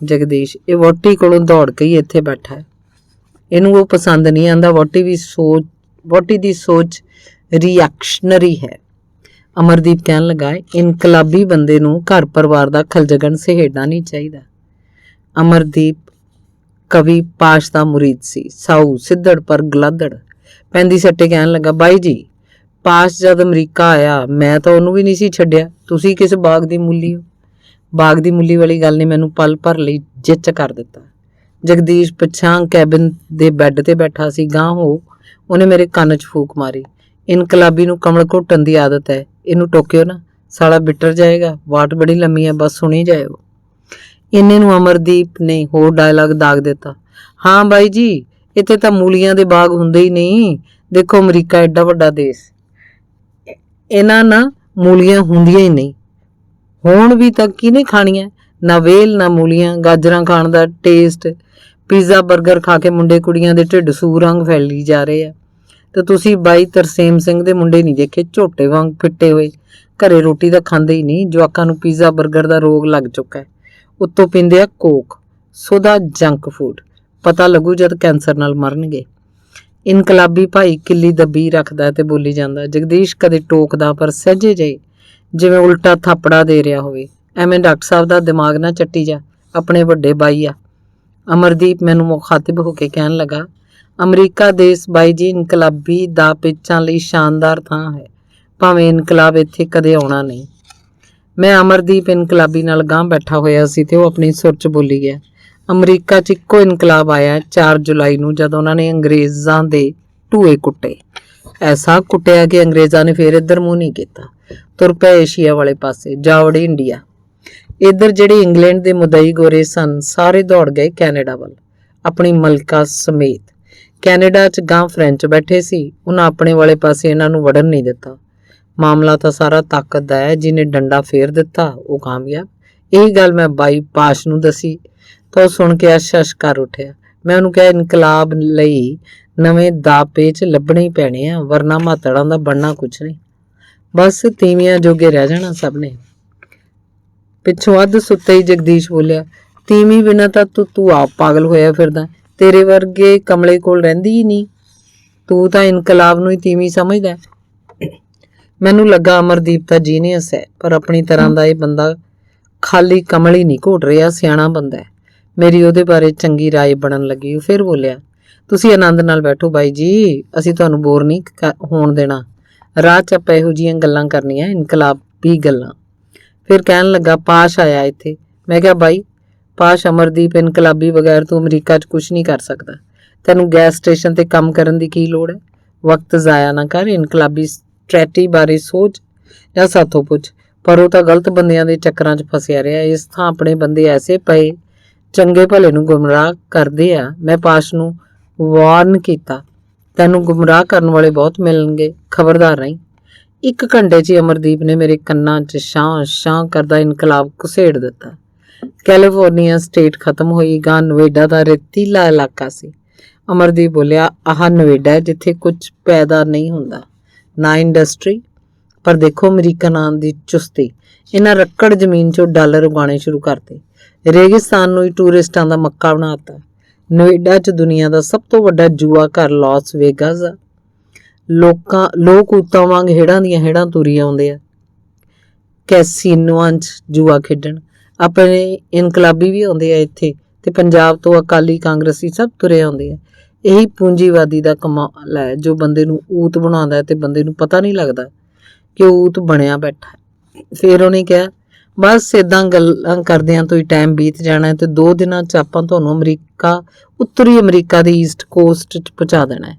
ਜਗਦੀਸ਼, ਇਹ ਵਹੁਟੀ ਕੋਲੋਂ ਦੌੜ ਕੇ ਹੀ ਇੱਥੇ ਬੈਠਾ ਹੈ। ਇਹਨੂੰ ਉਹ ਪਸੰਦ ਨਹੀਂ ਆਉਂਦਾ। ਵਹੁਟੀ ਦੀ ਸੋਚ ਰਿਐਕਸ਼ਨਰੀ ਹੈ। ਅਮਰਦੀਪ ਕਹਿਣ ਲੱਗਾ, ਇਨਕਲਾਬੀ ਬੰਦੇ ਨੂੰ ਘਰ ਪਰਿਵਾਰ ਦਾ ਖਲਜਗਣ ਸਹੇੜਨਾ ਨਹੀਂ ਚਾਹੀਦਾ। ਅਮਰਦੀਪ ਕਵੀ ਪਾਸ਼ ਦਾ ਮੁਰੀਦ ਸੀ, ਸਾਊ, ਸਿੱਧੜ ਪਰ ਗਲਾਦੜ। ਪੈਂਦੀ ਸੱਟੇ ਕਹਿਣ ਲੱਗਾ, ਬਾਈ ਜੀ, ਪਾਸ਼ ਜਦ ਅਮਰੀਕਾ ਆਇਆ ਮੈਂ ਤਾਂ ਉਹਨੂੰ ਵੀ ਨਹੀਂ ਸੀ ਛੱਡਿਆ। ਤੁਸੀਂ ਕਿਸ ਬਾਗ ਦੀ ਮੁੱਲੀ ਹੋ? ਬਾਗ ਦੀ ਮੁੱਲੀ ਵਾਲੀ ਗੱਲ ਨੇ ਮੈਨੂੰ ਪਲ ਭਰ ਲਈ ਜਿੱਚ ਕਰ ਦਿੱਤਾ। ਜਗਦੀਸ਼ ਪਿਛਾਂ ਕੈਬਿਨ ਦੇ ਬੈੱਡ ਤੇ ਬੈਠਾ ਸੀ। ਗਾਂਹ ਹੋ ਉਹਨੇ ਮੇਰੇ ਕੰਨ 'ਚ ਫੂਕ ਮਾਰੀ। ਇਨਕਲਾਬੀ ਨੂੰ ਕਮਲ ਘੁੱਟਣ ਦੀ ਆਦਤ ਹੈ, ਇਹਨੂੰ ਟੋਕਿਓ ਨਾ, ਸਾਲਾ ਬਿੱਟਰ ਜਾਏਗਾ। ਵਾਟ ਬੜੀ ਲੰਮੀ ਹੈ, ਬਸ ਸੁਣੀ ਜਾਇਓ। ਇੰਨੇ ਨੂੰ ਅਮਰਦੀਪ ਨੇ ਹੋਰ ਡਾਇਲਾਗ ਦਾਗ ਦਿੱਤਾ। ਹਾਂ ਬਾਈ ਜੀ, ਇੱਥੇ ਤਾਂ ਮੂਲੀਆਂ ਦੇ ਬਾਗ ਹੁੰਦੇ ਹੀ ਨਹੀਂ। ਦੇਖੋ ਅਮਰੀਕਾ ਐਡਾ ਵੱਡਾ ਦੇਸ਼, ਇਹਨਾਂ ਨਾ ਮੂਲੀਆਂ ਹੁੰਦੀਆਂ ਹੀ ਨਹੀਂ। ਹੁਣ ਵੀ ਤਾਂ ਕਿਹਨੇ ਖਾਣੀਆਂ? ਨਾ ਵੇਲ ਨਾ ਮੂਲੀਆਂ। ਗਾਜਰਾਂ ਖਾਣ ਦਾ ਟੇਸਟ, ਪੀਜ਼ਾ ਬਰਗਰ ਖਾ ਕੇ ਮੁੰਡੇ ਕੁੜੀਆਂ ਦੇ ਢਿੱਡ ਸੂਰ ਵਾਂਗ ਫੈਲੀ ਜਾ ਰਹੇ ਆ। ਤੇ ਤੁਸੀਂ ਬਾਈ ਤਰਸੇਮ ਸਿੰਘ ਦੇ ਮੁੰਡੇ ਨਹੀਂ ਦੇਖੇ, ਝੋਟੇ ਵਾਂਗ ਫਿੱਟੇ ਹੋਏ? ਘਰੇ ਰੋਟੀ ਤਾਂ ਖਾਂਦੇ ਹੀ ਨਹੀਂ। ਜਵਾਕਾਂ ਨੂੰ ਪੀਜ਼ਾ ਬਰਗਰ ਦਾ ਰੋਗ ਲੱਗ ਚੁੱਕਾ ਹੈ, ਉੱਤੋਂ ਪੀਂਦੇ ਆ ਕੋਕ, ਸੋਦਾ ਜੰਕ ਫੂਡ। ਪਤਾ ਲੱਗੂ ਜਦ ਕੈਂਸਰ ਨਾਲ ਮਰਨਗੇ। ਇਨਕਲਾਬੀ ਭਾਈ ਕਿੱਲੀ ਦੱਬੀ ਰੱਖਦਾ ਤੇ ਬੋਲੀ ਜਾਂਦਾ। ਜਗਦੀਸ਼ ਕਦੇ ਟੋਕਦਾ ਪਰ ਸਹਿਜੇ ਜਿਹੇ, ਜਿਵੇਂ ਉਲਟਾ ਥਾਪੜਾ ਦੇ ਰਿਹਾ ਹੋਵੇ। ਐਵੇਂ ਡਾਕਟਰ ਸਾਹਿਬ ਦਾ ਦਿਮਾਗ ਨਾ ਚੱਟੀ ਜਾ, ਆਪਣੇ ਵੱਡੇ ਬਾਈ ਆ। ਅਮਰਦੀਪ ਮੈਨੂੰ ਮੁਖਾਤਿਬ ਹੋ ਕੇ ਕਹਿਣ ਲੱਗਾ, ਅਮਰੀਕਾ ਦੇਸ਼ ਬਾਈ ਜੀ ਇਨਕਲਾਬੀ ਦਾ ਪਿੱਛਾਂ ਲਈ ਸ਼ਾਨਦਾਰ ਥਾਂ ਹੈ, ਭਾਵੇਂ ਇਨਕਲਾਬ ਇੱਥੇ ਕਦੇ ਆਉਣਾ ਨਹੀਂ। ਮੈਂ ਅਮਰਦੀਪ ਇਨਕਲਾਬੀ ਨਾਲ ਗਾਂਹ ਬੈਠਾ ਹੋਇਆ ਸੀ ਤੇ ਉਹ ਆਪਣੀ ਸੁਰ 'ਚ ਬੋਲੀ ਗਿਆ। ਅਮਰੀਕਾ 'ਚ ਇੱਕੋ ਇਨਕਲਾਬ ਆਇਆ 4 ਜੁਲਾਈ ਨੂੰ, ਜਦ ਉਹਨਾਂ ਨੇ ਅੰਗਰੇਜ਼ਾਂ ਦੇ ਢੂਏ ਕੁੱਟੇ। ਐਸਾ ਕੁੱਟਿਆ ਕਿ ਅੰਗਰੇਜ਼ਾਂ ਨੇ ਫੇਰ ਇੱਧਰ ਮੂੰਹ ਨਹੀਂ ਕੀਤਾ, ਤੁਰ ਪਏ ਏਸ਼ੀਆ ਵਾਲੇ ਪਾਸੇ, ਜਾ ਵੜੇ ਇੰਡੀਆ। ਇੱਧਰ ਜਿਹੜੇ ਇੰਗਲੈਂਡ ਦੇ ਮੁਦਈ ਗੋਰੇ ਸਨ, ਸਾਰੇ ਦੌੜ ਗਏ ਕੈਨੇਡਾ ਵੱਲ, ਆਪਣੀ ਮਲਕਾ ਸਮੇਤ। ਕੈਨੇਡਾ 'ਚ ਗਾਂਹ ਫਰੈਂਚ ਬੈਠੇ ਸੀ, ਉਹਨਾਂ ਆਪਣੇ ਵਾਲੇ ਪਾਸੇ ਇਹਨਾਂ ਨੂੰ ਵੜਨ ਨਹੀਂ ਦਿੱਤਾ। ਮਾਮਲਾ ਤਾਂ ਸਾਰਾ ਤਾਕਤ ਦਾ ਹੈ, ਜਿਹਨੇ ਡੰਡਾ ਫੇਰ ਦਿੱਤਾ ਉਹ ਕਾਮਯਾਬ। ਇਹੀ ਗੱਲ ਮੈਂ ਬਾਈ ਪਾਸ਼ ਨੂੰ ਦੱਸੀ ਤਾਂ ਉਹ ਸੁਣ ਕੇ ਅਸ਼ ਕਰ ਉੱਠਿਆ। ਮੈਂ ਉਹਨੂੰ ਕਿਹਾ, ਇਨਕਲਾਬ ਲਈ ਨਵੇਂ ਦਾਅ ਪੇਚ ਲੱਭਣੇ ਹੀ ਪੈਣੇ ਆ, ਵਰਨਾ ਮਾਤੜਾਂ ਦਾ ਬਣਨਾ ਕੁਛ ਨਹੀਂ, ਬਸ ਤੀਵੀਆਂ ਜੋਗੇ ਰਹਿ ਜਾਣਾ ਸਭ ਨੇ। ਪਿੱਛੋਂ ਅੱਧ ਸੁੱਤੇ ਹੀ ਜਗਦੀਸ਼ ਬੋਲਿਆ, ਤੀਵੀਂ ਬਿਨਾਂ ਤਾਂ ਤੂੰ ਆਪ ਪਾਗਲ ਹੋਇਆ ਫਿਰਦਾ, ਤੇਰੇ ਵਰਗੇ ਕਮਲੇ ਕੋਲ ਰਹਿੰਦੀ ਹੀ ਨਹੀਂ। ਤੂੰ ਤਾਂ ਇਨਕਲਾਬ ਨੂੰ ਹੀ ਤੀਵੀਂ ਸਮਝਦਾ। ਮੈਨੂੰ ਲੱਗਾ ਅਮਰਦੀਪ ਤਾਂ ਜੀਨੀਅਸ ਹੈ, ਪਰ ਆਪਣੀ ਤਰ੍ਹਾਂ ਦਾ ਇਹ ਬੰਦਾ ਖਾਲੀ ਕਮਲ ਹੀ ਨਹੀਂ ਘੋਟ ਰਿਹਾ, ਸਿਆਣਾ ਬੰਦਾ ਹੈ। ਮੇਰੀ ਉਹਦੇ ਬਾਰੇ ਚੰਗੀ ਰਾਏ ਬਣਨ ਲੱਗੀ। ਉਹ ਫਿਰ ਬੋਲਿਆ, ਤੁਸੀਂ ਆਨੰਦ ਨਾਲ ਬੈਠੋ ਬਾਈ ਜੀ, ਅਸੀਂ ਤੁਹਾਨੂੰ ਬੋਰ ਨਹੀਂ ਹੋਣ ਦੇਣਾ। ਰਾਹ 'ਚ ਆਪਾਂ ਇਹੋ ਜਿਹੀਆਂ ਗੱਲਾਂ ਕਰਨੀਆਂ, ਇਨਕਲਾਬੀ ਗੱਲਾਂ। ਫਿਰ ਕਹਿਣ ਲੱਗਾ, ਪਾਸ਼ ਆਇਆ ਇੱਥੇ। ਮੈਂ ਕਿਹਾ, ਬਾਈ ਪਾਸ਼ ਅਮਰਦੀਪ ਇਨਕਲਾਬੀ ਬਗੈਰ ਤੂੰ ਅਮਰੀਕਾ 'ਚ ਕੁਛ ਨਹੀਂ ਕਰ ਸਕਦਾ। ਤੈਨੂੰ ਗੈਸ ਸਟੇਸ਼ਨ ਤੇ ਕੰਮ ਕਰਨ ਦੀ ਕੀ ਲੋੜ ਹੈ? ਵਕਤ ਜ਼ਾਇਆ ਨਾ ਕਰ, ਇਨਕਲਾਬੀ ਸਟ੍ਰੈਟਜੀ ਬਾਰੇ ਸੋਚ ਜਾਂ ਸਾਥੋਂ ਪੁੱਛ। ਪਰ ਉਹ ਤਾਂ ਗਲਤ ਬੰਦਿਆਂ ਦੇ ਚੱਕਰਾਂ 'ਚ ਫਸਿਆ ਰਿਹਾ। ਇਸ ਥਾਂ ਆਪਣੇ ਬੰਦੇ ਐਸੇ ਪਏ ਚੰਗੇ ਭਲੇ ਨੂੰ ਗੁੰਮਰਾਹ ਕਰਦੇ ਆ। ਮੈਂ ਪਾਸ਼ ਨੂੰ ਵਾਰਨ ਕੀਤਾ, ਤੈਨੂੰ ਗੁੰਮਰਾਹ ਕਰਨ ਵਾਲੇ ਬਹੁਤ ਮਿਲਣਗੇ, ਖਬਰਦਾਰ ਰਹੀ। 1 ਘੰਟੇ 'ਚ ਅਮਰਦੀਪ ਨੇ ਮੇਰੇ ਕੰਨਾਂ 'ਚ ਸ਼ਾਂ ਕਰਦਾ ਇਨਕਲਾਬ ਘੁਸੇੜ ਦਿੱਤਾ। ਕੈਲੀਫੋਰਨੀਆ ਸਟੇਟ ਖਤਮ ਹੋਈ, ਗਾਂ ਨਵੇਡਾ ਦਾ ਰੇਤੀਲਾ ਇਲਾਕਾ ਸੀ। ਅਮਰਦੀਪ ਬੋਲਿਆ, ਆਹ ਨਵੇਡਾ ਜਿੱਥੇ ਕੁਝ ਪੈਦਾ ਨਹੀਂ ਹੁੰਦਾ, ਨਾ ਇੰਡਸਟਰੀ। ਪਰ ਦੇਖੋ ਅਮਰੀਕਾ ਨਾਂ ਦੀ ਚੁਸਤੀ, ਇਹਨਾਂ ਰੱਕੜ ਜ਼ਮੀਨ 'ਚੋਂ ਡਾਲਰ ਉਗਾਉਣੇ ਸ਼ੁਰੂ ਕਰਤੇ, ਰੇਗਿਸਤਾਨ ਨੂੰ ਹੀ ਟੂਰਿਸਟਾਂ ਦਾ ਮੱਕਾ ਬਣਾਤਾ। ਨੋਇਡਾ 'ਚ ਦੁਨੀਆ ਦਾ ਸਭ ਤੋਂ ਵੱਡਾ ਜੂਆ ਘਰ ਲਾਸ ਵੇਗਾਸ ਆ। ਲੋਕ ਊਤਾਂ ਵਾਂਗ ਹੇੜਾਂ ਦੀਆਂ ਹੇੜਾਂ ਤੁਰੀ ਆਉਂਦੇ ਆ ਕੈਸੀਨੋਆਂ 'ਚ ਜੂਆ ਖੇਡਣ। ਆਪਣੇ ਇਨਕਲਾਬੀ ਵੀ ਆਉਂਦੇ ਆ ਇੱਥੇ, ਤੇ ਪੰਜਾਬ ਤੋਂ ਅਕਾਲੀ ਕਾਂਗਰਸੀ ਸਭ ਤੁਰੇ ਆਉਂਦੇ ਆ। ਇਹੀ ਪੂੰਜੀਵਾਦੀ ਦਾ ਕਮਾਲ ਹੈ, ਜੋ ਬੰਦੇ ਨੂੰ ਊਤ ਬਣਾਉਂਦਾ ਤੇ ਬੰਦੇ ਨੂੰ ਪਤਾ ਨਹੀਂ ਲੱਗਦਾ ਕਿ ਉਹ ਊਤ ਬਣਿਆ ਬੈਠਾ। ਫਿਰ ਉਹਨੇ ਕਿਹਾ, ਬਸ ਇਦਾਂ ਗੱਲਾਂ ਕਰਦਿਆਂ ਤੋਂ ਹੀ ਟਾਈਮ ਬੀਤ ਜਾਣਾ ਤੇ 2 ਦਿਨਾਂ 'ਚ ਆਪਾਂ ਤੁਹਾਨੂੰ ਅਮਰੀਕਾ, ਉੱਤਰੀ ਅਮਰੀਕਾ ਦੀ ਈਸਟ ਕੋਸਟ 'ਚ ਪਹੁੰਚਾ ਦੇਣਾ ਹੈ,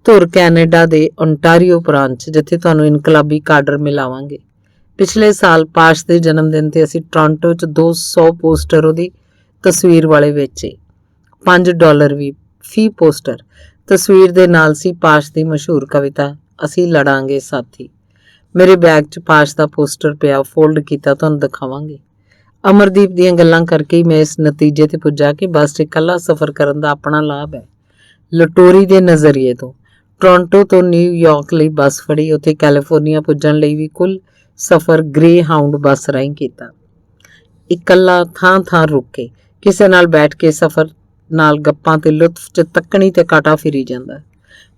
ਧੁਰ ਕੈਨੇਡਾ ਦੇ ਓਨਟਾਰੀਓ ਪ੍ਰਾਂਤ, ਜਿੱਥੇ ਤੁਹਾਨੂੰ ਇਨਕਲਾਬੀ ਕਾਡਰ ਮਿਲਾਵਾਂਗੇ। ਪਿਛਲੇ ਸਾਲ ਪਾਸ਼ ਦੇ ਜਨਮ ਦਿਨ ਤੇ ਅਸੀਂ ਟੋਰਾਂਟੋ 'ਚ 200 ਪੋਸਟਰ ਉਹਦੀ ਤਸਵੀਰ ਵਾਲੇ ਵੇਚੇ, $5 ਵੀ ਫੀ ਪੋਸਟਰ। ਤਸਵੀਰ ਦੇ ਨਾਲ ਸੀ ਪਾਸ਼ ਦੀ ਮਸ਼ਹੂਰ ਕਵਿਤਾ, ਅਸੀਂ ਲੜਾਂਗੇ ਸਾਥੀ। ਮੇਰੇ ਬੈਗ 'ਚ ਪਾਸ਼ ਦਾ ਪੋਸਟਰ ਪਿਆ, ਫੋਲਡ ਕੀਤਾ, ਤੁਹਾਨੂੰ ਦਿਖਾਵਾਂਗੇ। ਅਮਰਦੀਪ ਦੀਆਂ ਗੱਲਾਂ ਕਰਕੇ ਹੀ ਮੈਂ ਇਸ ਨਤੀਜੇ ਤੇ ਪੁੱਜਾ ਕਿ ਬੱਸ 'ਚ ਇਕੱਲਾ ਸਫ਼ਰ ਕਰਨ ਦਾ ਆਪਣਾ ਲਾਭ ਹੈ। ਲਟੋਰੀ ਦੇ ਨਜ਼ਰੀਏ ਤੋਂ ਟੋਰਾਂਟੋ ਤੋਂ ਨਿਊਯਾਰਕ ਲਈ ਬੱਸ ਫੜੀ, ਉੱਥੇ ਕੈਲੀਫੋਰਨੀਆ ਪੁੱਜਣ ਲਈ ਵੀ ਕੁੱਲ ਸਫ਼ਰ ਗ੍ਰੇ ਹਾਊਂਡ ਬੱਸ ਰਾਹੀਂ ਕੀਤਾ। ਇਕੱਲਾ ਥਾਂ ਰੁਕ ਕੇ ਕਿਸੇ ਨਾਲ ਬੈਠ ਕੇ ਸਫ਼ਰ ਨਾਲ ਗੱਪਾਂ ਤੇ ਲੁਤਫ 'ਚ ਤੱਕਣੀ ਤੇ ਕਾਟਾ ਫਿਰੀ ਜਾਂਦਾ।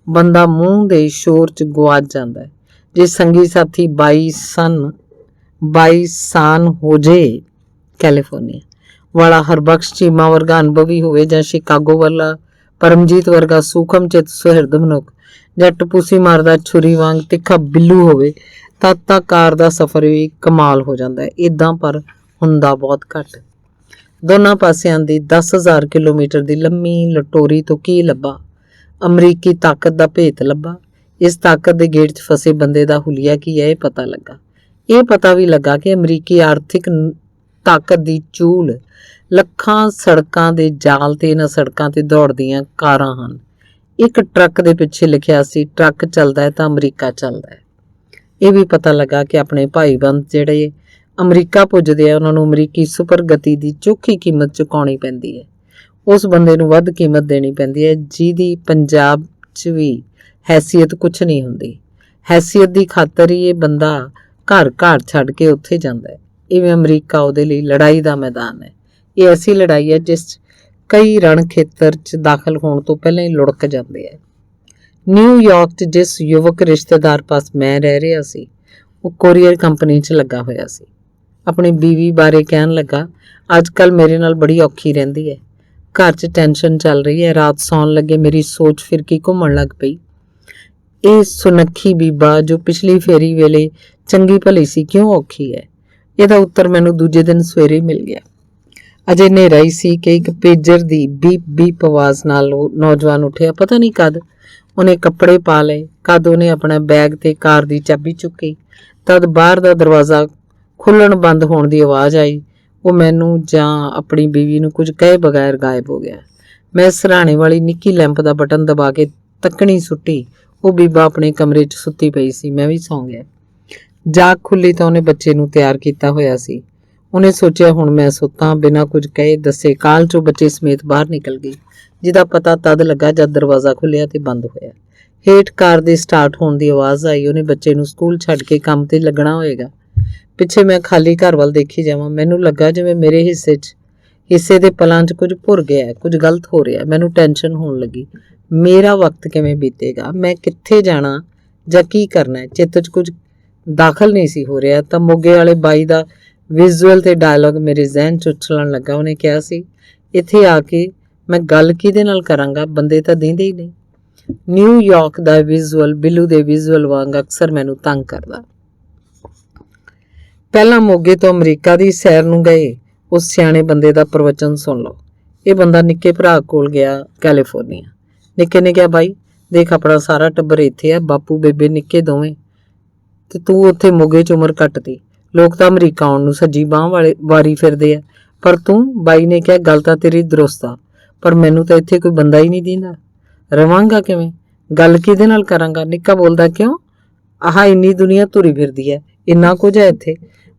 ਬੰਦਾ ਮੂੰਹ ਦੇ ਸ਼ੋਰ 'ਚ ਗੁਆਚ ਜਾਂਦਾ। ਜੇ ਸੰਗੀ ਸਾਥੀ ਬਾਈਸਾਨ ਹੋ ਜੇ, ਕੈਲੀਫੋਰਨੀਆ ਵਾਲਾ ਹਰਬਖਸ਼ ਚੀਮਾ ਵਰਗਾ ਅਨੁਭਵੀ ਹੋਵੇ, ਜਾਂ ਸ਼ਿਕਾਗੋ ਵਾਲਾ ਪਰਮਜੀਤ ਵਰਗਾ ਸੂਖਮ ਚਿੱਤ ਸੁਹਿਰਦ ਮਨੁੱਖ, ਜਾਂ ਟਪੂਸੀ ਮਾਰਦਾ ਛੁਰੀ ਵਾਂਗ ਤਿੱਖਾ ਬਿੱਲੂ ਹੋਵੇ, ਤਾਂ ਕਾਰ ਦਾ ਸਫ਼ਰ ਵੀ ਕਮਾਲ ਹੋ ਜਾਂਦਾ ਹੈ। ਇਦਾਂ ਪਰ ਹੁੰਦਾ ਬਹੁਤ ਘੱਟ। ਦੋਨਾਂ ਪਾਸਿਆਂ ਦੀ 10,000 ਕਿਲੋਮੀਟਰ ਦੀ ਲੰਮੀ ਲਟੋਰੀ ਤੋਂ ਕੀ ਲੱਭਾ? ਅਮਰੀਕੀ ਤਾਕਤ ਦਾ ਭੇਤ ਲੱਭਾ। ਇਸ ਤਾਕਤ ਦੇ ਗੇੜ 'ਚ ਫਸੇ ਬੰਦੇ ਦਾ ਹੁਲੀਆ ਕੀ ਹੈ, ਇਹ ਪਤਾ ਲੱਗਾ। ਇਹ ਪਤਾ ਵੀ ਲੱਗਾ ਕਿ ਅਮਰੀਕੀ ਆਰਥਿਕ ਤਾਕਤ ਦੀ ਚੂਲ ਲੱਖਾਂ ਸੜਕਾਂ ਦੇ ਜਾਲ ਤੇ ਇਹਨਾਂ ਸੜਕਾਂ ਤੇ ਦੌੜਦੀਆਂ ਕਾਰਾਂ ਹਨ। ਇੱਕ ਟਰੱਕ ਦੇ ਪਿੱਛੇ ਲਿਖਿਆ ਸੀ, ਟਰੱਕ ਚੱਲਦਾ ਹੈ ਤਾਂ ਅਮਰੀਕਾ ਚੱਲਦਾ ਹੈ। ਇਹ ਵੀ ਪਤਾ ਲੱਗਾ ਕਿ ਆਪਣੇ ਭਾਈਬੰਦ ਜਿਹੜੇ ਅਮਰੀਕਾ ਪੁੱਜਦੇ ਆ ਉਹਨਾਂ ਨੂੰ ਅਮਰੀਕੀ ਸੁਪਰ ਗਤੀ ਦੀ ਚੋਖੀ ਕੀਮਤ ਚੁਕਾਉਣੀ ਪੈਂਦੀ ਹੈ। ਉਸ ਬੰਦੇ ਨੂੰ ਵੱਧ ਕੀਮਤ ਦੇਣੀ ਪੈਂਦੀ ਹੈ ਜਿਹਦੀ ਪੰਜਾਬ 'ਚ ਵੀ ਹੈਸੀਅਤ ਕੁਛ ਨਹੀਂ ਹੁੰਦੀ। ਹੈਸੀਅਤ ਦੀ ਖਾਤਰ ਹੀ ਇਹ ਬੰਦਾ ਘਰ ਛੱਡ ਕੇ ਉੱਥੇ ਜਾਂਦਾ ਹੈ। ਇਵੇਂ ਅਮਰੀਕਾ ਉਹਦੇ ਲਈ ਲੜਾਈ ਦਾ ਮੈਦਾਨ ਹੈ। ਇਹ ਐਸੀ ਲੜਾਈ ਹੈ ਜਿਸ 'ਚ ਕਈ ਰਣ ਖੇਤਰ 'ਚ ਦਾਖਲ ਹੋਣ ਤੋਂ ਪਹਿਲਾਂ ਹੀ ਲੁੜਕ ਜਾਂਦੇ ਹੈ। ਨਿਊਯਾਰਕ 'ਚ ਜਿਸ ਯੁਵਕ ਰਿਸ਼ਤੇਦਾਰ ਪਾਸ ਮੈਂ ਰਹਿ ਰਿਹਾ ਸੀ, ਉਹ ਕੋਰੀਅਰ ਕੰਪਨੀ 'ਚ ਲੱਗਾ ਹੋਇਆ ਸੀ। ਆਪਣੀ ਬੀਵੀ ਬਾਰੇ ਕਹਿਣ ਲੱਗਾ, ਅੱਜ ਕੱਲ੍ਹ ਮੇਰੇ ਨਾਲ ਬੜੀ ਔਖੀ ਰਹਿੰਦੀ ਹੈ। ਘਰ 'ਚ ਟੈਨਸ਼ਨ ਚੱਲ ਰਹੀ ਹੈ। ਰਾਤ ਸੌਣ ਲੱਗੇ ਮੇਰੀ ਸੋਚ ਫਿਰਕੀ ਘੁੰਮਣ ਲੱਗ ਪਈ। ਇਹ ਸੁਨੱਖੀ ਬੀਬਾ ਜੋ ਪਿਛਲੀ ਫੇਰੀ ਵੇਲੇ ਚੰਗੀ ਭਲੀ ਸੀ, ਕਿਉਂ ਔਖੀ ਹੈ? ਇਹਦਾ ਉੱਤਰ ਮੈਨੂੰ ਦੂਜੇ ਦਿਨ ਸਵੇਰੇ ਮਿਲ ਗਿਆ। ਅਜੇ ਹਨੇਰਾ ਹੀ ਸੀ ਕਿ ਇੱਕ ਪੇਜਰ ਦੀ ਬੀਪ ਬੀਪ ਆਵਾਜ਼ ਨਾਲ ਉਹ ਨੌਜਵਾਨ ਉੱਠਿਆ। ਪਤਾ ਨਹੀਂ ਕਦ ਉਹਨੇ ਕੱਪੜੇ ਪਾ ਲਏ, ਕਦ ਉਹਨੇ ਆਪਣਾ ਬੈਗ ਤੇ ਕਾਰ ਦੀ ਚਾਬੀ ਚੁੱਕੀ। ਤਦ ਬਾਹਰ ਦਾ ਦਰਵਾਜ਼ਾ ਖੁੱਲਣ ਬੰਦ ਹੋਣ ਦੀ ਆਵਾਜ਼ ਆਈ। ਉਹ ਮੈਨੂੰ ਜਾਂ ਆਪਣੀ ਬੀਵੀ ਨੂੰ ਕੁਝ ਕਹੇ ਬਗੈਰ ਗਾਇਬ ਹੋ ਗਿਆ। ਮੈਂ ਸਿਰਹਾਣੇ ਵਾਲੀ ਨਿੱਕੀ ਲੈਂਪ ਦਾ ਬਟਨ ਦਬਾ ਕੇ ਤੱਕਣੀ ਸੁੱਟੀ। ਉਹ ਬੀਬਾ ਆਪਣੇ ਕਮਰੇ 'ਚ ਸੁੱਤੀ ਪਈ ਸੀ। ਮੈਂ ਵੀ ਸੌਂ ਗਿਆ। ਜਾਗ ਖੁੱਲੀ ਤਾਂ ਉਹਨੇ ਬੱਚੇ ਨੂੰ ਤਿਆਰ ਕੀਤਾ ਹੋਇਆ ਸੀ। ਉਹਨੇ ਸੋਚਿਆ ਹੁਣ ਮੈਂ ਸੁੱਤਾਂ। ਬਿਨਾਂ ਕੁਝ ਕਹੇ ਦੱਸੇ ਕਾਲ 'ਚੋਂ ਬੱਚੇ ਸਮੇਤ ਬਾਹਰ ਨਿਕਲ ਗਈ, ਜਿਹਦਾ ਪਤਾ ਤਦ ਲੱਗਾ ਜਦ ਦਰਵਾਜ਼ਾ ਖੁੱਲਿਆ ਤੇ ਬੰਦ ਹੋਇਆ। ਹੇਠ ਕਾਰ ਦੇ ਸਟਾਰਟ ਹੋਣ ਦੀ ਆਵਾਜ਼ ਆਈ। ਉਹਨੇ ਬੱਚੇ ਨੂੰ ਸਕੂਲ ਛੱਡ ਕੇ ਕੰਮ ਤੇ ਲੱਗਣਾ ਹੋਏਗਾ। ਪਿੱਛੇ ਮੈਂ ਖਾਲੀ ਘਰ ਵੱਲ ਦੇਖੀ ਜਾਵਾਂ। ਮੈਨੂੰ ਲੱਗਾ ਜਿਵੇਂ ਮੇਰੇ ਹਿੱਸੇ ਦੇ ਪਲਾਂ 'ਚ ਕੁਝ ਭੁਰ ਗਿਆ, ਕੁਝ ਗਲਤ ਹੋ ਰਿਹਾ। ਮੈਨੂੰ ਟੈਨਸ਼ਨ ਹੋਣ ਲੱਗੀ। ਮੇਰਾ ਵਕਤ ਕਿਵੇਂ ਬੀਤੇਗਾ? ਮੈਂ ਕਿੱਥੇ ਜਾਣਾ ਜਾਂ ਕੀ ਕਰਨਾ? ਚਿੱਤ 'ਚ ਕੁਝ ਦਾਖਲ ਨਹੀਂ ਸੀ ਹੋ ਰਿਹਾ ਤਾਂ ਮੋਗੇ ਵਾਲੇ ਬਾਈ ਦਾ ਵਿਜ਼ੂਅਲ ਤੇ ਡਾਇਲੌਗ ਮੇਰੇ ਜ਼ਿਹਨ 'ਚ ਉਛਲਣ ਲੱਗਾ। ਉਹਨੇ ਕਿਹਾ ਸੀ, ਇੱਥੇ ਆ ਕੇ ਮੈਂ ਗੱਲ ਕਿਹਦੇ ਨਾਲ ਕਰਾਂਗਾ? ਬੰਦੇ ਤਾਂ ਦਿੰਦੇ ਹੀ ਨਹੀਂ। ਨਿਊਯਾਰਕ ਦਾ ਵਿਜ਼ੂਅਲ ਬਿੱਲੂ ਦੇ ਵਿਜ਼ੂਅਲ ਵਾਂਗ ਅਕਸਰ ਮੈਨੂੰ ਤੰਗ ਕਰਦਾ। ਪਹਿਲਾਂ ਮੋਗੇ ਤੋਂ ਅਮਰੀਕਾ ਦੀ ਸੈਰ ਨੂੰ ਗਏ ਉਸ ਸਿਆਣੇ ਬੰਦੇ ਦਾ ਪ੍ਰਵਚਨ ਸੁਣ ਲਓ। ਇਹ ਬੰਦਾ ਨਿੱਕੇ ਭਰਾ ਕੋਲ ਗਿਆ ਕੈਲੀਫੋਰਨੀਆ। ਨਿੱਕੇ ਨੇ ਕਿਹਾ, ਬਾਈ ਦੇਖ ਆਪਣਾ ਸਾਰਾ ਟੱਬਰ ਇੱਥੇ ਆ, ਬਾਪੂ ਬੇਬੇ ਨਿੱਕੇ ਦੋਵੇਂ, ਤੇ ਤੂੰ ਉੱਥੇ ਮੋਗੇ 'ਚ ਉਮਰ ਕੱਟਦੀ। ਲੋਕ ਤਾਂ ਅਮਰੀਕਾ ਆਉਣ ਨੂੰ ਸੱਜੀ ਬਾਂਹ ਵਾਰੀ ਫਿਰਦੇ ਆ, ਪਰ ਤੂੰ? ਬਾਈ ਨੇ ਕਿਹਾ, ਗੱਲ ਤਾਂ ਤੇਰੀ ਦਰੁਸਤ ਆ, ਪਰ ਮੈਨੂੰ ਤਾਂ ਇੱਥੇ ਕੋਈ ਬੰਦਾ ਹੀ ਨਹੀਂ ਦਿੰਦਾ। ਰਵਾਂਗਾ ਕਿਵੇਂ? ਗੱਲ ਕਿਹਦੇ ਨਾਲ ਕਰਾਂਗਾ? ਨਿੱਕਾ ਬੋਲਦਾ, ਕਿਉਂ? ਆਹ ਇੰਨੀ ਦੁਨੀਆ ਤੁਰੀ ਫਿਰਦੀ ਹੈ, ਇੰਨਾ ਕੁਝ ਹੈ ਇੱਥੇ।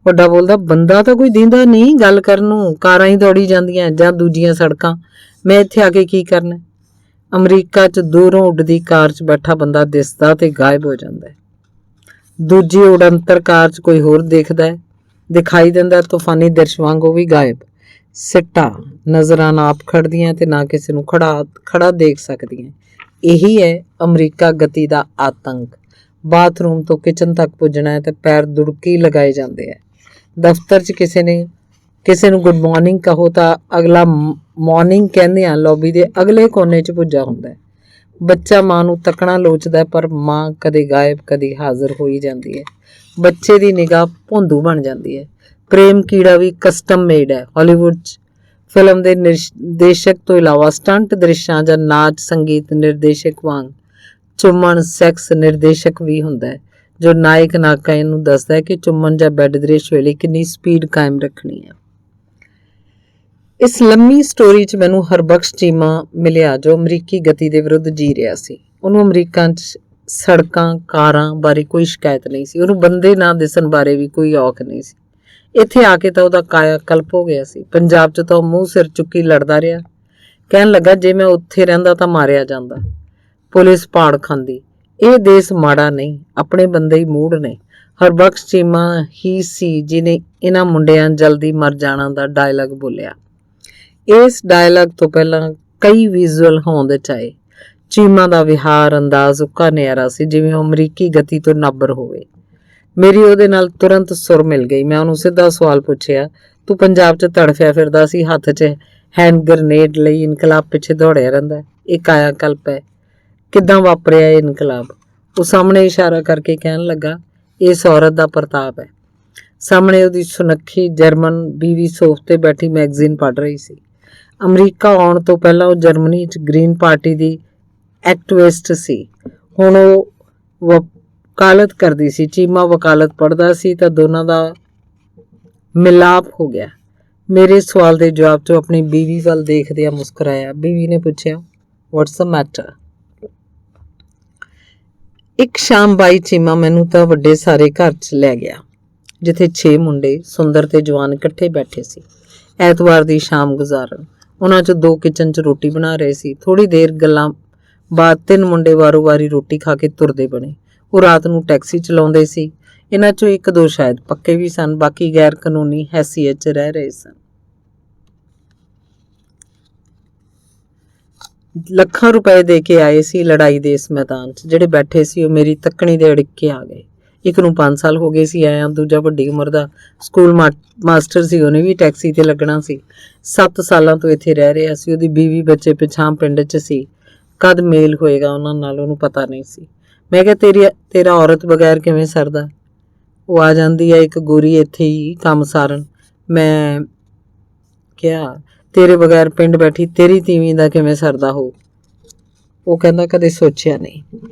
ਵੱਡਾ ਬੋਲਦਾ, ਬੰਦਾ ਤਾਂ ਕੋਈ ਦਿੰਦਾ ਨਹੀਂ ਗੱਲ ਕਰਨ ਨੂੰ, ਕਾਰਾਂ ਹੀ ਦੌੜੀ ਜਾਂਦੀਆਂ ਜਾਂ ਦੂਜੀਆਂ ਸੜਕਾਂ। ਮੈਂ ਇੱਥੇ ਆ ਕੇ ਕੀ ਕਰਨਾ? ਅਮਰੀਕਾ 'ਚ ਦੂਰੋਂ ਉੱਡਦੀ ਕਾਰ 'ਚ ਬੈਠਾ ਬੰਦਾ ਦਿਸਦਾ ਤੇ ਗਾਇਬ ਹੋ ਜਾਂਦਾ ਹੈ। ਦੂਜੀ ਉਡੰਤਰ ਕਾਰ 'ਚ ਕੋਈ ਹੋਰ ਦਿਖਾਈ ਦਿੰਦਾ, ਤੂਫਾਨੀ ਦ੍ਰਿਸ਼ ਵਾਂਗ ਉਹ ਵੀ ਗਾਇਬ। ਸਿੱਟਾ ਨਜ਼ਰਾਂ ਨਾ ਆਪ ਖੜਦੀਆਂ ਤੇ ਨਾ ਕਿਸੇ ਨੂੰ ਖੜਾ ਦੇਖ ਸਕਦੀਆਂ। ਇਹੀ ਹੈ ਅਮਰੀਕਾ ਗਤੀ ਦਾ ਆਤੰਕ। ਬਾਥਰੂਮ ਤੋਂ ਕਿਚਨ ਤੱਕ ਪੁੱਜਣਾ ਹੈ ਤੇ ਪੈਰ ਦੁੜਕੀ ਲਗਾਏ ਜਾਂਦੇ ਹੈ। ਦਫ਼ਤਰ 'ਚ ਕਿਸੇ ਨੂੰ ਗੁੱਡ ਮਾਰਨਿੰਗ ਕਹੋ ਤਾਂ ਅਗਲਾ ਮਾਰਨਿੰਗ ਕਹਿੰਦਿਆਂ ਲੌਬੀ ਦੇ ਅਗਲੇ ਕੋਨੇ 'ਚ ਪੁੱਜਾ ਹੁੰਦਾ ਹੈ। ਬੱਚਾ ਮਾਂ ਨੂੰ ਤੱਕਣਾ ਲੋਚਦਾ, ਪਰ ਮਾਂ ਕਦੇ ਗਾਇਬ ਕਦੇ ਹਾਜ਼ਰ ਹੋਈ ਜਾਂਦੀ ਹੈ। ਬੱਚੇ ਦੀ ਨਿਗਾਹ ਭੌਂਦੂ ਬਣ ਜਾਂਦੀ ਹੈ। ਪ੍ਰੇਮ ਕੀੜਾ ਵੀ ਕਸਟਮ ਮੇਡ ਹੈ। ਹਾਲੀਵੁੱਡ 'ਚ ਫਿਲਮ ਦੇ ਨਿਰਦੇਸ਼ਕ ਤੋਂ ਇਲਾਵਾ ਸਟੰਟ ਦ੍ਰਿਸ਼ਾਂ ਜਾਂ ਨਾਚ ਸੰਗੀਤ ਨਿਰਦੇਸ਼ਕ ਵਾਂਗ ਚੁੰਮਣ ਸੈਕਸ ਨਿਰਦੇਸ਼ਕ ਵੀ ਹੁੰਦਾ ਹੈ, ਜੋ ਨਾਇਕ ਨਾਇਕਾ ਨੂੰ ਦੱਸਦਾ ਹੈ ਕਿ ਚੁੰਮਣ ਜਾਂ ਬੈੱਡ ਦ੍ਰਿਸ਼ ਵੇਲੇ ਕਿੰਨੀ ਸਪੀਡ ਕਾਇਮ ਰੱਖਣੀ ਹੈ। ਇਸ ਲੰਮੀ ਸਟੋਰੀ 'ਚ ਮੈਨੂੰ ਹਰਬਖਸ਼ ਚੀਮਾ ਮਿਲਿਆ, ਜੋ ਅਮਰੀਕੀ ਗਤੀ ਦੇ ਵਿਰੁੱਧ ਜੀ ਰਿਹਾ ਸੀ। ਉਹਨੂੰ ਅਮਰੀਕਾ 'ਚ ਸੜਕਾਂ ਕਾਰਾਂ ਬਾਰੇ ਕੋਈ ਸ਼ਿਕਾਇਤ ਨਹੀਂ ਸੀ। ਉਹਨੂੰ ਬੰਦੇ ਨਾ ਦਿਸਣ ਬਾਰੇ ਵੀ ਕੋਈ ਔਖ ਨਹੀਂ ਸੀ। ਇੱਥੇ ਆ ਕੇ ਤਾਂ ਉਹਦਾ ਕਾਇਆ ਕਲਪ ਹੋ ਗਿਆ ਸੀ। ਪੰਜਾਬ 'ਚ ਤਾਂ ਉਹ ਮੂੰਹ ਸਿਰ ਚੁੱਕੀ ਲੜਦਾ ਰਿਹਾ। ਕਹਿਣ ਲੱਗਾ, ਜੇ ਮੈਂ ਉੱਥੇ ਰਹਿੰਦਾ ਤਾਂ ਮਾਰਿਆ ਜਾਂਦਾ, ਪੁਲਿਸ ਪਾੜ ਖਾਂਦੀ। ਇਹ ਦੇਸ਼ ਮਾੜਾ ਨਹੀਂ, ਆਪਣੇ ਬੰਦੇ ਹੀ ਮੂੜ ਨੇ। ਹਰਬਖਸ਼ ਚੀਮਾ ਹੀ ਸੀ ਜਿਹਨੇ ਇਹਨਾਂ ਮੁੰਡਿਆਂ ਜਲਦੀ ਮਰ ਜਾਣਾ ਦਾ ਡਾਇਲੌਗ ਬੋਲਿਆ। ਇਸ ਡਾਇਲੌਗ ਤੋਂ ਪਹਿਲਾਂ ਕਈ ਵਿਜ਼ੂਅਲ ਹੋਂਦ 'ਚ ਆਏ। ਚੀਮਾ ਦਾ ਵਿਹਾਰ ਅੰਦਾਜ਼ ਉੱਕਾ ਨਿਆਰਾ ਸੀ, ਜਿਵੇਂ ਉਹ ਅਮਰੀਕੀ ਗਤੀ ਤੋਂ ਨਾਬਰ ਹੋਵੇ। ਮੇਰੀ ਉਹਦੇ ਨਾਲ ਤੁਰੰਤ ਸੁਰ ਮਿਲ ਗਈ। ਮੈਂ ਉਹਨੂੰ ਸਿੱਧਾ ਸਵਾਲ ਪੁੱਛਿਆ, ਤੂੰ ਪੰਜਾਬ 'ਚ ਤੜਫਿਆ ਫਿਰਦਾ ਸੀ, ਹੱਥ 'ਚ ਹੈਂਡ ਗ੍ਰਨੇਡ ਲਈ ਇਨਕਲਾਬ ਪਿੱਛੇ ਦੌੜਿਆ ਰਹਿੰਦਾ। ਇਹ ਕਾਇਆ ਕਲਪ ਹੈ। ਕਿੱਦਾਂ ਵਾਪਰਿਆ ਇਹ ਇਨਕਲਾਬ? ਉਹ ਸਾਹਮਣੇ ਇਸ਼ਾਰਾ ਕਰਕੇ ਕਹਿਣ ਲੱਗਾ, ਇਸ ਔਰਤ ਦਾ ਪ੍ਰਤਾਪ ਹੈ। ਸਾਹਮਣੇ ਉਹਦੀ ਸੁਨੱਖੀ ਜਰਮਨ ਬੀਵੀ ਸੋਫੇ ਤੇ ਬੈਠੀ ਮੈਗਜ਼ੀਨ ਪੜ੍ਹ ਰਹੀ ਸੀ। ਅਮਰੀਕਾ ਆਉਣ ਤੋਂ ਪਹਿਲਾਂ ਉਹ ਜਰਮਨੀ 'ਚ ਗ੍ਰੀਨ ਪਾਰਟੀ ਦੀ ਐਕਟਿਵਿਸਟ ਸੀ। ਹੁਣ ਉਹ ਵਕਾਲਤ ਕਰਦੀ ਸੀ। ਚੀਮਾ ਵਕਾਲਤ ਪੜ੍ਹਦਾ ਸੀ ਤਾਂ ਦੋਨਾਂ ਦਾ ਮਿਲਾਪ ਹੋ ਗਿਆ। ਮੇਰੇ ਸਵਾਲ ਦੇ ਜਵਾਬ 'ਚ ਆਪਣੀ ਬੀਵੀ ਵੱਲ ਦੇਖਦਿਆਂ ਮੁਸਕਰਾਇਆ। ਬੀਵੀ ਨੇ ਪੁੱਛਿਆ, ਵਾਟਸ ਦ ਮੈਟਰ? ਇੱਕ ਸ਼ਾਮ ਬਾਈ ਚੀਮਾ ਮੈਨੂੰ ਤਾਂ ਵੱਡੇ ਸਾਰੇ ਘਰ 'ਚ ਲੈ ਗਿਆ, ਜਿੱਥੇ 6 ਮੁੰਡੇ ਸੁੰਦਰ ਤੇ ਜਵਾਨ ਇਕੱਠੇ ਬੈਠੇ ਸੀ ਐਤਵਾਰ ਦੀ ਸ਼ਾਮ ਗੁਜ਼ਾਰਨ। ਉਹਨਾਂ 'ਚ 2 ਕਿਚਨ 'ਚ ਰੋਟੀ ਬਣਾ ਰਹੇ ਸੀ। ਥੋੜ੍ਹੀ ਦੇਰ ਗੱਲਾਂ ਬਾਅਦ 3 ਮੁੰਡੇ ਵਾਰੋ ਵਾਰੀ ਰੋਟੀ ਖਾ ਕੇ ਤੁਰਦੇ ਬਣੇ। ਉਹ ਰਾਤ ਨੂੰ ਟੈਕਸੀ ਚਲਾਉਂਦੇ ਸੀ। ਇਹਨਾਂ 'ਚੋਂ 1-2 ਸ਼ਾਇਦ ਪੱਕੇ ਵੀ ਸਨ, ਬਾਕੀ ਗੈਰ ਕਾਨੂੰਨੀ ਹੈਸੀਅਤ 'ਚ ਰਹਿ ਰਹੇ ਸਨ। ਲੱਖਾਂ ਰੁਪਏ ਦੇ ਕੇ ਆਏ ਸੀ ਲੜਾਈ ਦੇ ਇਸ ਮੈਦਾਨ 'ਚ। ਜਿਹੜੇ ਬੈਠੇ ਸੀ ਉਹ ਮੇਰੀ ਤੱਕਣੀ ਦੇ ਅੜਿੱਕੇ ਆ ਗਏ। ਇੱਕ ਨੂੰ 5 ਸਾਲ ਹੋ ਗਏ ਸੀ ਆਇਆ, ਦੂਜਾ ਵੱਡੀ ਉਮਰ ਦਾ ਸਕੂਲ ਮਾਸਟਰ ਸੀ, ਉਹਨੇ ਵੀ ਟੈਕਸੀ ਤੇ ਲੱਗਣਾ ਸੀ। 7 ਸਾਲਾਂ ਤੋਂ ਇੱਥੇ ਰਹਿ ਰਿਹਾ ਸੀ। ਉਹਦੀ ਬੀਵੀ ਬੱਚੇ ਪਿਛਾਂ ਪਿੰਡ 'ਚ ਸੀ। ਕਦ ਮੇਲ ਹੋਏਗਾ ਉਹਨਾਂ ਨਾਲ ਉਹਨੂੰ ਪਤਾ ਨਹੀਂ ਸੀ। ਮੈਂ ਕਿਹਾ, ਤੇਰਾ ਔਰਤ ਬਗੈਰ ਕਿਵੇਂ ਸਰਦਾ? ਉਹ ਆ ਜਾਂਦੀ ਹੈ ਇੱਕ ਗੋਰੀ ਇੱਥੇ ਹੀ ਕੰਮ ਸਾਰਨ। ਮੈਂ ਕਿਹਾ, ਤੇਰੇ ਬਗੈਰ ਪਿੰਡ ਬੈਠੀ ਤੇਰੀ ਤੀਵੀਂ ਦਾ ਕਿਵੇਂ ਸਰਦਾ ਹੋ? ਉਹ ਕਹਿੰਦਾ, ਕਦੇ ਸੋਚਿਆ ਨਹੀਂ।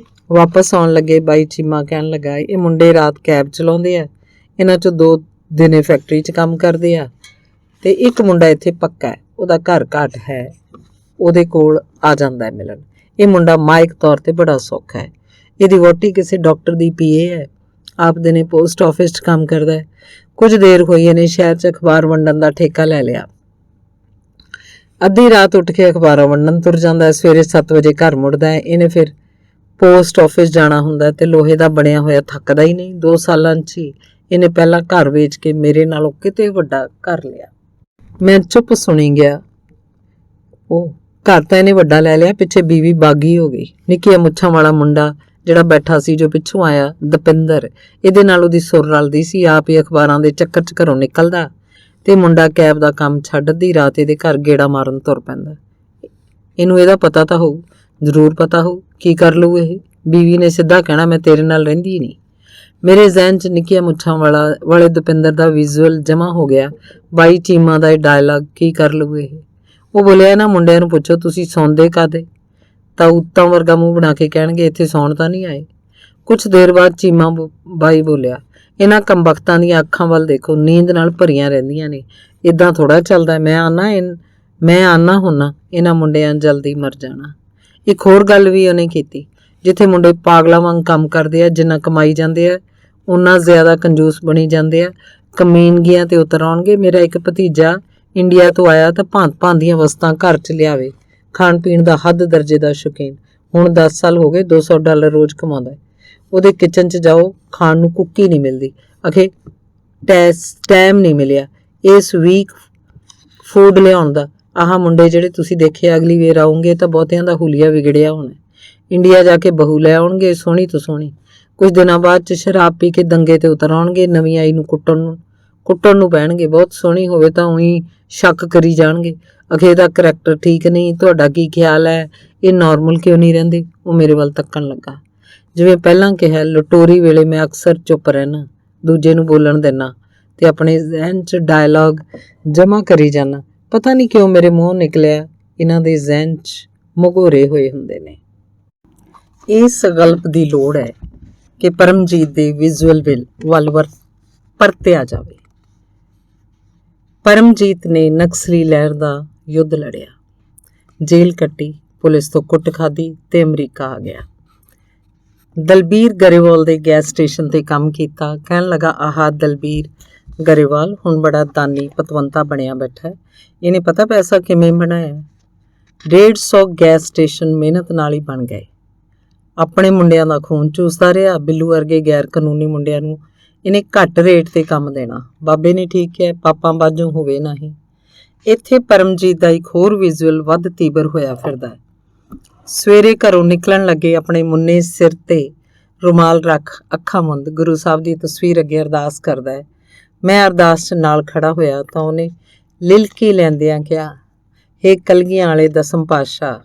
ਵਾਪਸ ਆਉਣ ਲੱਗੇ ਬਾਈ ਚੀਮਾ ਕਹਿਣ ਲੱਗਾ, ਇਹ ਮੁੰਡੇ ਰਾਤ ਕੈਬ ਚਲਾਉਂਦੇ ਆ, ਇਹਨਾਂ 'ਚੋਂ 2 ਦਿਨੇ ਫੈਕਟਰੀ 'ਚ ਕੰਮ ਕਰਦੇ ਆ ਤੇ ਇੱਕ ਮੁੰਡਾ ਇੱਥੇ ਪੱਕਾ ਹੈ, ਉਹਦਾ ਘਰ ਘਾਟ ਹੈ, ਉਹਦੇ ਕੋਲ ਆ ਜਾਂਦਾ ਹੈ ਮਿਲਣ। ਇਹ ਮੁੰਡਾ ਮਾਇਕ ਤੌਰ ਤੇ ਬੜਾ ਸੌਖਾ ਹੈ। ਇਹਦੀ ਵਹੁਟੀ ਕਿਸੇ ਡਾਕਟਰ ਦੀ PA ਹੈ, ਆਪ ਦਿਨੇ ਪੋਸਟ ਆਫਿਸ 'ਚ ਕੰਮ ਕਰਦਾ ਹੈ। ਕੁਝ ਦੇਰ ਹੋਈ ਇਹਨੇ ਸ਼ਹਿਰ 'ਚ ਅਖਬਾਰ ਵੰਡਣ ਦਾ ਠੇਕਾ ਲੈ ਲਿਆ। ਅੱਧੀ ਰਾਤ ਉੱਠ ਕੇ ਅਖਬਾਰਾਂ ਵੰਡਣ ਤੁਰ ਜਾਂਦਾ ਹੈ, ਸਵੇਰੇ 7 ਵਜੇ ਘਰ ਮੁੜਦਾ ਹੈ। ਇਹਨੇ ਫਿਰ ਪੋਸਟ ਆਫਿਸ ਜਾਣਾ ਹੁੰਦਾ ਤੇ ਲੋਹੇ ਦਾ ਬਣਿਆ ਹੋਇਆ ਥੱਕਦਾ ਹੀ ਨਹੀਂ। 2 ਸਾਲਾਂ 'ਚ ਹੀ ਇਹਨੇ ਪਹਿਲਾਂ ਘਰ ਵੇਚ ਕੇ ਮੇਰੇ ਨਾਲੋਂ ਕਿਤੇ ਵੱਡਾ ਘਰ ਲਿਆ। ਮੈਂ ਚੁੱਪ ਸੁਣੀ ਗਿਆ। ਉਹ ਘਰ ਤਾਂ ਇਹਨੇ ਵੱਡਾ ਲੈ ਲਿਆ, ਪਿੱਛੇ ਬੀਵੀ ਬਾਗੀ ਹੋ ਗਈ। ਨਿੱਕੀਆਂ ਮੁੱਛਾਂ ਵਾਲਾ ਮੁੰਡਾ ਜਿਹੜਾ ਬੈਠਾ ਸੀ, ਜੋ ਪਿੱਛੋਂ ਆਇਆ, ਦਪਿੰਦਰ, ਇਹਦੇ ਨਾਲ ਉਹਦੀ ਸੁਰ ਰਲਦੀ ਸੀ। ਆਪ ਹੀ ਅਖਬਾਰਾਂ ਦੇ ਚੱਕਰ 'ਚ ਘਰੋਂ ਨਿਕਲਦਾ ਤੇ ਮੁੰਡਾ ਕੈਬ ਦਾ ਕੰਮ ਛੱਡ ਅੱਧੀ ਰਾਤ ਇਹਦੇ ਘਰ ਗੇੜਾ ਮਾਰਨ ਤੁਰ ਪੈਂਦਾ। ਇਹਨੂੰ ਇਹਦਾ ਪਤਾ ਤਾਂ ਹੋਊ, ਜ਼ਰੂਰ ਪਤਾ ਹੋਊ। ਕੀ ਕਰ ਲਊ ਇਹ? ਬੀਵੀ ਨੇ ਸਿੱਧਾ ਕਹਿਣਾ, ਮੈਂ ਤੇਰੇ ਨਾਲ ਰਹਿੰਦੀ ਨਹੀਂ। ਮੇਰੇ ਜ਼ਹਿਨ 'ਚ ਨਿੱਕੀਆਂ ਮੁੱਛਾਂ ਵਾਲੇ ਦਪਿੰਦਰ ਦਾ ਵਿਜ਼ੂਅਲ ਜਮ੍ਹਾਂ ਹੋ ਗਿਆ। ਬਾਈ ਚੀਮਾ ਦਾ ਇਹ ਡਾਇਲਾਗ, ਕੀ ਕਰ ਲਊ ਇਹ? ਉਹ ਬੋਲਿਆ, ਇਹਨਾਂ ਮੁੰਡਿਆਂ ਨੂੰ ਪੁੱਛੋ ਤੁਸੀਂ ਸੌਂਦੇ ਕਾਹਦੇ? ਤਾਂ ਉੱਤਾਂ ਵਰਗਾ ਮੂੰਹ ਬਣਾ ਕੇ ਕਹਿਣਗੇ, ਇੱਥੇ ਸੌਣ ਤਾਂ ਨਹੀਂ ਆਏ। ਕੁਛ ਦੇਰ ਬਾਅਦ ਚੀਮਾ ਬਾਈ ਬੋਲਿਆ, ਇਹਨਾਂ ਕੰਬਖਤਾਂ ਦੀਆਂ ਅੱਖਾਂ ਵੱਲ ਦੇਖੋ, ਨੀਂਦ ਨਾਲ ਭਰੀਆਂ ਰਹਿੰਦੀਆਂ ਨੇ। ਇੱਦਾਂ ਥੋੜ੍ਹਾ ਚੱਲਦਾ। ਮੈਂ ਆਨਾ ਹੁੰਨਾ ਇਹਨਾਂ ਮੁੰਡਿਆਂ ਜਲਦੀ ਮਰ ਜਾਣਾ। ਇੱਕ ਹੋਰ ਗੱਲ ਵੀ ਉਹਨੇ ਕੀਤੀ, ਜਿੱਥੇ ਮੁੰਡੇ ਪਾਗਲਾਂ ਵਾਂਗ ਕੰਮ ਕਰਦੇ ਆ, ਜਿੰਨਾ ਕਮਾਈ ਜਾਂਦੇ ਆ ਉਨਾ ਜ਼ਿਆਦਾ ਕੰਜੂਸ ਬਣੀ ਜਾਂਦੇ ਆ। ਕਮੀਨਗੀਆਂ ਤੇ ਉਤਰ ਆਉਣਗੇ। ਮੇਰਾ ਇੱਕ ਭਤੀਜਾ ਇੰਡੀਆ ਤੋਂ ਆਇਆ ਤਾਂ ਭਾਂਤ-ਭਾਂਤ ਦੀਆਂ ਵਸਤਾਂ ਘਰ 'ਚ ਲਿਆਵੇ, ਖਾਣ ਪੀਣ ਦਾ ਹੱਦ ਦਰਜੇ ਦਾ ਸ਼ੌਕੀਨ। ਹੁਣ 10 ਸਾਲ ਹੋ ਗਏ, $200 ਰੋਜ਼ ਕਮਾਉਂਦਾ। ਉਹਦੇ ਕਿਚਨ 'ਚ ਜਾਓ, ਖਾਣ ਨੂੰ ਕੁੱਕੀ ਨਹੀਂ ਮਿਲਦੀ। ਅਖੇ ਟਾਈਮ ਨਹੀਂ ਮਿਲਿਆ ਇਸ ਵੀਕ ਫੂਡ ਲਿਆਉਣ ਦਾ। ਆਹ ਮੁੰਡੇ ਜਿਹੜੇ ਤੁਸੀਂ ਦੇਖੇ, ਅਗਲੀ ਵੇਰ ਆਉਂਗੇ ਤਾਂ ਬਹੁਤਿਆਂ ਦਾ ਹੁਲੀਆ ਵਿਗੜਿਆ ਹੋਣਾ। ਇੰਡੀਆ ਜਾ ਕੇ ਬਹੂ ਲੈ ਆਉਣਗੇ, ਸੋਹਣੀ ਤੋਂ ਸੋਹਣੀ। ਕੁਝ ਦਿਨਾਂ ਬਾਅਦ 'ਚ ਸ਼ਰਾਬ ਪੀ ਕੇ ਦੰਗੇ ਤੇ ਉਤਰ ਆਉਣਗੇ। ਨਵੀਂ ਆਈ ਨੂੰ ਕੁੱਟਣ ਨੂੰ ਪੈਣਗੇ। ਬਹੁਤ ਸੋਹਣੀ ਹੋਵੇ ਤਾਂ ਉਹੀ ਸ਼ੱਕ ਕਰੀ ਜਾਣਗੇ, ਅਖੇ ਇਹਦਾ ਕਰੈਕਟਰ ਠੀਕ ਨਹੀਂ, ਤੁਹਾਡਾ ਕੀ ਖਿਆਲ ਹੈ, ਇਹ ਨਾਰਮਲ ਕਿਉਂ ਨਹੀਂ ਰਹਿੰਦੇ? ਉਹ ਮੇਰੇ ਵੱਲ ਤੱਕਣ ਲੱਗਾ। ਜਿਵੇਂ ਪਹਿਲਾਂ ਕਿਹਾ, ਲਟੋਰੀ ਵੇਲੇ ਮੈਂ ਅਕਸਰ ਚੁੱਪ ਰਹਿਣਾ, ਦੂਜੇ ਨੂੰ ਬੋਲਣ ਦੇਣਾ ਤੇ ਆਪਣੇ ਜ਼ਹਿਨ 'ਚ ਡਾਇਲਾਗ ਜਮ੍ਹਾਂ ਕਰੀ ਜਾਣਾ। ਪਤਾ ਨਹੀਂ ਕਿਉਂ ਮੇਰੇ ਮੂੰਹੋਂ ਨਿਕਲਿਆ, ਇਹਨਾਂ ਦੇ ਜ਼ਹਿਨ 'ਚ ਮਗੋਰੇ ਹੋਏ ਹੁੰਦੇ ਨੇ। ਇਸ ਗਲਪ ਦੀ ਲੋੜ ਹੈ ਕਿ ਪਰਮਜੀਤ ਦੇ ਵਿਜ਼ੂਅਲ ਵੱਲ ਪਰਤਿਆ ਜਾਵੇ। ਪਰਮਜੀਤ ਨੇ ਨਕਸਲੀ ਲਹਿਰ ਦਾ ਯੁੱਧ ਲੜਿਆ, ਜੇਲ੍ਹ ਕੱਟੀ, ਪੁਲਿਸ ਤੋਂ ਕੁੱਟ ਖਾਧੀ ਤੇ ਅਮਰੀਕਾ ਆ ਗਿਆ। ਦਲਬੀਰ ਗਰੇਵਾਲ ਦੇ ਗੈਸ ਸਟੇਸ਼ਨ ਤੇ ਕੰਮ ਕੀਤਾ। ਕਹਿਣ ਲੱਗਾ, ਆਹ ਦਲਬੀਰ ਗਰੇਵਾਲ ਹੁਣ ਬੜਾ ਦਾਨੀ ਪਤਵੰਤਾ ਬਣਿਆ ਬੈਠਾ ਹੈ। ਇਹਨੇ ਪਤਾ ਪੈਸਾ ਕਿਵੇਂ ਬਣਾਇਆ? 150 ਗੈਸ ਸਟੇਸ਼ਨ ਮਿਹਨਤ ਨਾਲ ਹੀ ਬਣ ਗਏ। ਆਪਣੇ ਮੁੰਡਿਆਂ ਦਾ ਖੂਨ ਚੂਸਦਾ ਰਿਹਾ। ਬਿੱਲੂ ਵਰਗੇ ਗੈਰ ਕਾਨੂੰਨੀ ਮੁੰਡਿਆਂ ਨੂੰ ਇਹਨੇ ਘੱਟ ਰੇਟ ਤੇ ਕੰਮ ਦੇਣਾ। ਬਾਬੇ ਨੇ ਠੀਕ ਕਿਹਾ, ਪਾਪਾਂ ਬਾਝੋਂ ਹੋਵੇ ਨਹੀਂ। ਇੱਥੇ ਪਰਮਜੀਤ ਦਾ ਇੱਕ ਹੋਰ ਵਿਜ਼ੂਅਲ ਵੱਧ ਤੀਬਰ ਹੋਇਆ ਫਿਰਦਾ ਹੈ। ਸਵੇਰੇ ਘਰੋਂ ਨਿਕਲਣ ਲੱਗੇ ਆਪਣੇ ਮੁੰਨੇ ਸਿਰ ਤੇ ਰੁਮਾਲ ਰੱਖ, ਅੱਖਾਂ ਮੁੰਦ ਗੁਰੂ ਸਾਹਿਬ ਦੀ ਤਸਵੀਰ ਅੱਗੇ ਅਰਦਾਸ ਕਰਦਾ ਹੈ। ਮੈਂ ਅਰਦਾਸ 'ਚ ਨਾਲ ਖੜਾ ਹੋਇਆ ਤਾਂ ਉਹਨੇ ਲਿਲਕੀ ਲੈਂਦਿਆਂ ਕਿਹਾ, ਹੇ ਕਲਗੀਆਂ ਵਾਲੇ ਦਸਮ ਪਾਤਸ਼ਾਹ,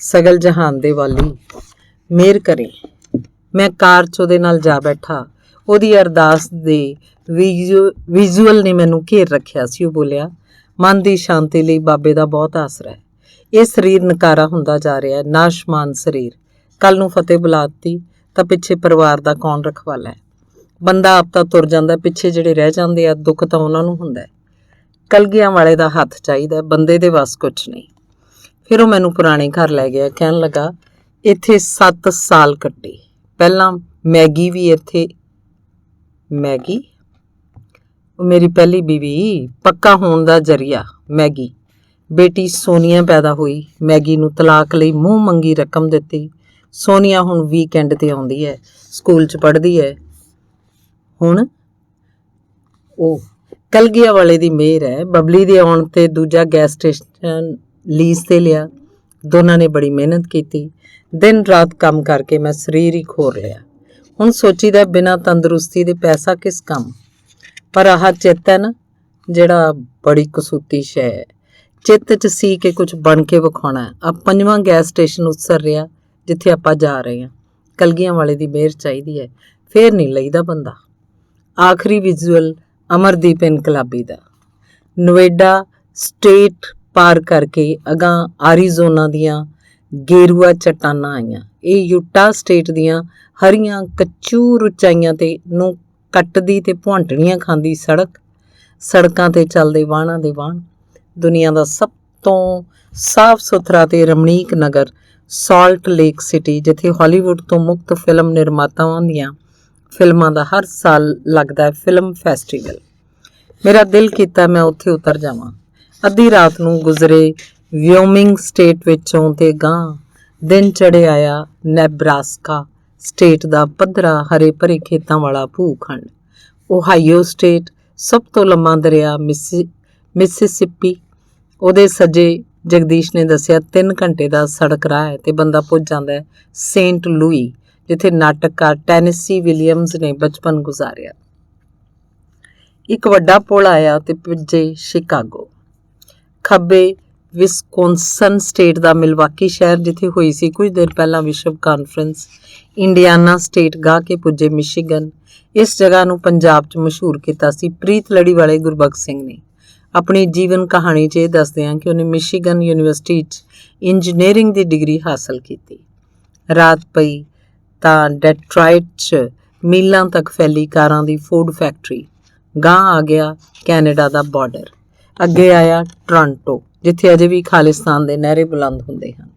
ਸਗਲ ਜਹਾਨ ਦੇ ਵਾਲੀ, ਮਿਹਰ ਕਰੀ। ਮੈਂ ਕਾਰ 'ਚ ਉਹਦੇ ਨਾਲ ਜਾ ਬੈਠਾ। ਉਹਦੀ ਅਰਦਾਸ ਦੇ ਵਿਜ਼ੂਅਲ ਨੇ ਮੈਨੂੰ ਘੇਰ ਰੱਖਿਆ ਸੀ। ਉਹ ਬੋਲਿਆ, ਮਨ ਦੀ ਸ਼ਾਂਤੀ ਲਈ ਬਾਬੇ ਦਾ ਬਹੁਤ ਆਸਰਾ ਹੈ। ਇਹ ਸਰੀਰ ਨਕਾਰਾ ਹੁੰਦਾ ਜਾ ਰਿਹਾ ਹੈ, ਨਾਸ਼ਮਾਨ ਸਰੀਰ। ਕੱਲ ਨੂੰ ਫਤਿਹ ਬੁਲਾਤੀ ਤਾਂ ਪਿੱਛੇ ਪਰਿਵਾਰ ਦਾ ਕੌਣ ਰਖਵਾਲਾ ਹੈ? ਬੰਦਾ ਆਪ ਤਾਂ ਤੁਰ ਜਾਂਦਾ, ਪਿੱਛੇ ਜਿਹੜੇ ਰਹਿ ਜਾਂਦੇ ਆ ਦੁੱਖ ਤਾਂ ਉਹਨਾਂ ਨੂੰ ਹੁੰਦਾ ਹੈ। ਕਲਗੀਆਂ ਵਾਲੇ ਦਾ ਹੱਥ ਚਾਹੀਦਾ, ਬੰਦੇ ਦੇ ਵੱਸ ਕੁਛ ਨਹੀਂ। ਫਿਰ ਉਹ ਮੈਨੂੰ ਪੁਰਾਣੇ ਘਰ ਲੈ ਗਿਆ। ਕਹਿਣ ਲੱਗਾ, ਇੱਥੇ 7 ਸਾਲ ਕੱਟੇ। ਪਹਿਲਾਂ ਮੈਗੀ ਵੀ ਇੱਥੇ। ਮੈਗੀ? ਉਹ ਮੇਰੀ ਪਹਿਲੀ ਬੀਵੀ, ਪੱਕਾ ਹੋਣ ਦਾ ਜ਼ਰੀਆ ਮੈਗੀ। ਬੇਟੀ ਸੋਨੀਆ ਪੈਦਾ ਹੋਈ, ਮੈਗੀ ਨੂੰ ਤਲਾਕ ਲਈ ਮੂੰਹ ਮੰਗੀ ਰਕਮ ਦਿੱਤੀ। ਸੋਨੀਆ ਹੁਣ ਵੀਕਐਂਡ ਤੇ ਆਉਂਦੀ ਹੈ, ਸਕੂਲ 'ਚ ਪੜ੍ਹਦੀ ਹੈ। ਹੁਣ ਉਹ ਕਲਗੀਆਂ ਵਾਲੇ ਦੀ ਮਿਹਰ ਹੈ। ਬਬਲੀ ਦੇ ਆਉਣ ਤੇ ਦੂਜਾ ਗੈਸ ਸਟੇਸ਼ਨ ਲੀਜ਼ ਤੇ ਲਿਆ। ਦੋਨਾਂ ਨੇ ਬੜੀ ਮਿਹਨਤ ਕੀਤੀ। ਦਿਨ ਰਾਤ ਕੰਮ ਕਰਕੇ ਮੈਂ ਸਰੀਰ ਹੀ ਖੋਰ ਲਿਆ। ਹੁਣ ਸੋਚੀਦਾ, ਬਿਨਾਂ ਤੰਦਰੁਸਤੀ ਦੇ ਪੈਸਾ ਕਿਸ ਕੰਮ। ਪਰ ਆਹ ਚਿੱਤ ਹੈ ਨਾ, ਜਿਹੜਾ ਬੜੀ ਕਸੂਤੀ ਸ਼ੈ ਹੈ। ਚਿੱਤ 'ਚ ਸੀ ਕਿ ਕੁਝ ਬਣ ਕੇ ਵਿਖਾਉਣਾ ਹੈ। ਆ 5ਵਾਂ ਗੈਸ ਸਟੇਸ਼ਨ ਉਤਸਰ ਰਿਹਾ ਜਿੱਥੇ ਆਪਾਂ ਜਾ ਰਹੇ ਹਾਂ। ਕਲਗੀਆਂ ਵਾਲੇ ਦੀ ਮਿਹਰ ਚਾਹੀਦੀ ਹੈ, ਫੇਰ ਨਹੀਂ ਲਈਦਾ ਬੰਦਾ। ਆਖਰੀ ਵਿਜ਼ੂਅਲ ਅਮਰਦੀਪ ਇਨਕਲਾਬੀ ਦਾ। ਨੋਇਡਾ ਸਟੇਟ ਪਾਰ ਕਰਕੇ ਅਗਾਂਹ ਆਰੀਜ਼ੋਨਾ ਦੀਆਂ ਗੇਰੂਆ ਚੱਟਾਨਾਂ ਆਈਆਂ। ਇਹ ਯੂਟਾ ਸਟੇਟ ਦੀਆਂ ਹਰੀਆਂ ਕੱਚੂਰ ਉਚਾਈਆਂ ਤੇ ਨੂੰ ਕੱਟਦੀ ਤੇ ਭੁਆਂਟਣੀਆਂ ਖਾਂਦੀ ਸੜਕਾਂ ਤੇ ਚੱਲਦੇ ਵਾਹਣਾਂ ਦੇ ਵਾਹਣ। ਦੁਨੀਆ ਦਾ ਸਭ ਤੋਂ ਸਾਫ਼ ਸੁਥਰਾ ਤੇ ਰਮਣੀਕ ਨਗਰ ਸਾਲਟ ਲੇਕ ਸਿਟੀ, ਜਿੱਥੇ ਹਾਲੀਵੁੱਡ ਤੋਂ ਮੁਕਤ ਫਿਲਮ ਨਿਰਮਾਤਾਵਾਂ ਦੀਆਂ ਫਿਲਮਾਂ ਦਾ ਹਰ ਸਾਲ ਲੱਗਦਾ ਹੈ ਫਿਲਮ ਫੈਸਟੀਵਲ। ਮੇਰਾ ਦਿਲ ਕੀਤਾ ਮੈਂ ਉੱਥੇ ਉਤਰ ਜਾਵਾਂ। ਅੱਧੀ ਰਾਤ ਨੂੰ ਗੁਜ਼ਰੇ ਵਿਓਮਿੰਗ ਸਟੇਟ ਵਿੱਚੋਂ ਤੇ ਗਾਂਹ ਦਿਨ ਚੜ੍ਹੇ ਆਇਆ ਨੈਬਰਾਸਕਾ ਸਟੇਟ ਦਾ ਪੱਧਰਾ ਹਰੇ ਭਰੇ ਖੇਤਾਂ ਵਾਲਾ ਭੂਖੰਡ। ਓਹਾਈਓ ਸਟੇਟ ਸਭ ਤੋਂ ਲੰਮਾ ਦਰਿਆ ਮਿਸਿਸਿਪੀ, ਉਹਦੇ ਸੱਜੇ ਜਗਦੀਸ਼ ਨੇ ਦੱਸਿਆ 3 ਘੰਟੇ ਦਾ ਸੜਕ ਰਾਹ ਹੈ ਤੇ ਬੰਦਾ ਪੁੱਜ ਜਾਂਦਾ ਹੈ ਸੇਂਟ ਲੂਈ, ਜਿੱਥੇ ਨਾਟਕਕਾਰ ਟੈਨੇਸੀ ਵਿਲੀਅਮਜ਼ ਨੇ ਬਚਪਨ ਗੁਜ਼ਾਰਿਆ। ਇੱਕ ਵੱਡਾ ਪੁਲ ਆਇਆ ਤੇ ਪੁੱਜੇ ਸ਼ਿਕਾਗੋ। ਖੱਬੇ ਵਿਸਕੌਨਸਨ ਸਟੇਟ ਦਾ ਮਿਲਵਾਕੀ ਸ਼ਹਿਰ, ਜਿੱਥੇ ਹੋਈ ਸੀ ਕੁਝ ਦੇਰ ਪਹਿਲਾਂ ਵਿਸ਼ਵ ਕਾਨਫਰੰਸ। ਇੰਡੀਆਨਾ ਸਟੇਟ ਗਾਹ ਕੇ ਪੁੱਜੇ ਮਿਸ਼ੀਗਨ। ਇਸ ਜਗ੍ਹਾ ਨੂੰ ਪੰਜਾਬ 'ਚ ਮਸ਼ਹੂਰ ਕੀਤਾ ਸੀ ਪ੍ਰੀਤ ਲੜੀ ਵਾਲੇ ਗੁਰਬਖਸ਼ ਸਿੰਘ ਨੇ ਆਪਣੀ ਜੀਵਨ ਕਹਾਣੀ 'ਚ ਇਹ ਦੱਸਦੇ ਹਾਂ ਕਿ ਉਹਨੇ ਮਿਸ਼ੀਗਨ ਯੂਨੀਵਰਸਿਟੀ 'ਚ ਇੰਜੀਨੀਅਰਿੰਗ ਦੀ ਡਿਗਰੀ ਹਾਸਲ ਕੀਤੀ। ਰਾਤ ਪਈ ਤਾਂ ਡੈਟਰਾਇਟ 'ਚ ਮੀਲਾਂ ਤੱਕ ਫੈਲੀ ਕਾਰਾਂ ਦੀ ਫੋਰਡ ਫੈਕਟਰੀ। ਗਾਂਹ ਆ ਗਿਆ ਕੈਨੇਡਾ ਦਾ ਬਾਰਡਰ। ਅੱਗੇ ਆਇਆ ਟੋਰਾਂਟੋ, ਜਿੱਥੇ ਅਜੇ ਵੀ ਖਾਲਿਸਤਾਨ ਦੇ ਨਾਅਰੇ ਬੁਲੰਦ ਹੁੰਦੇ ਹਨ।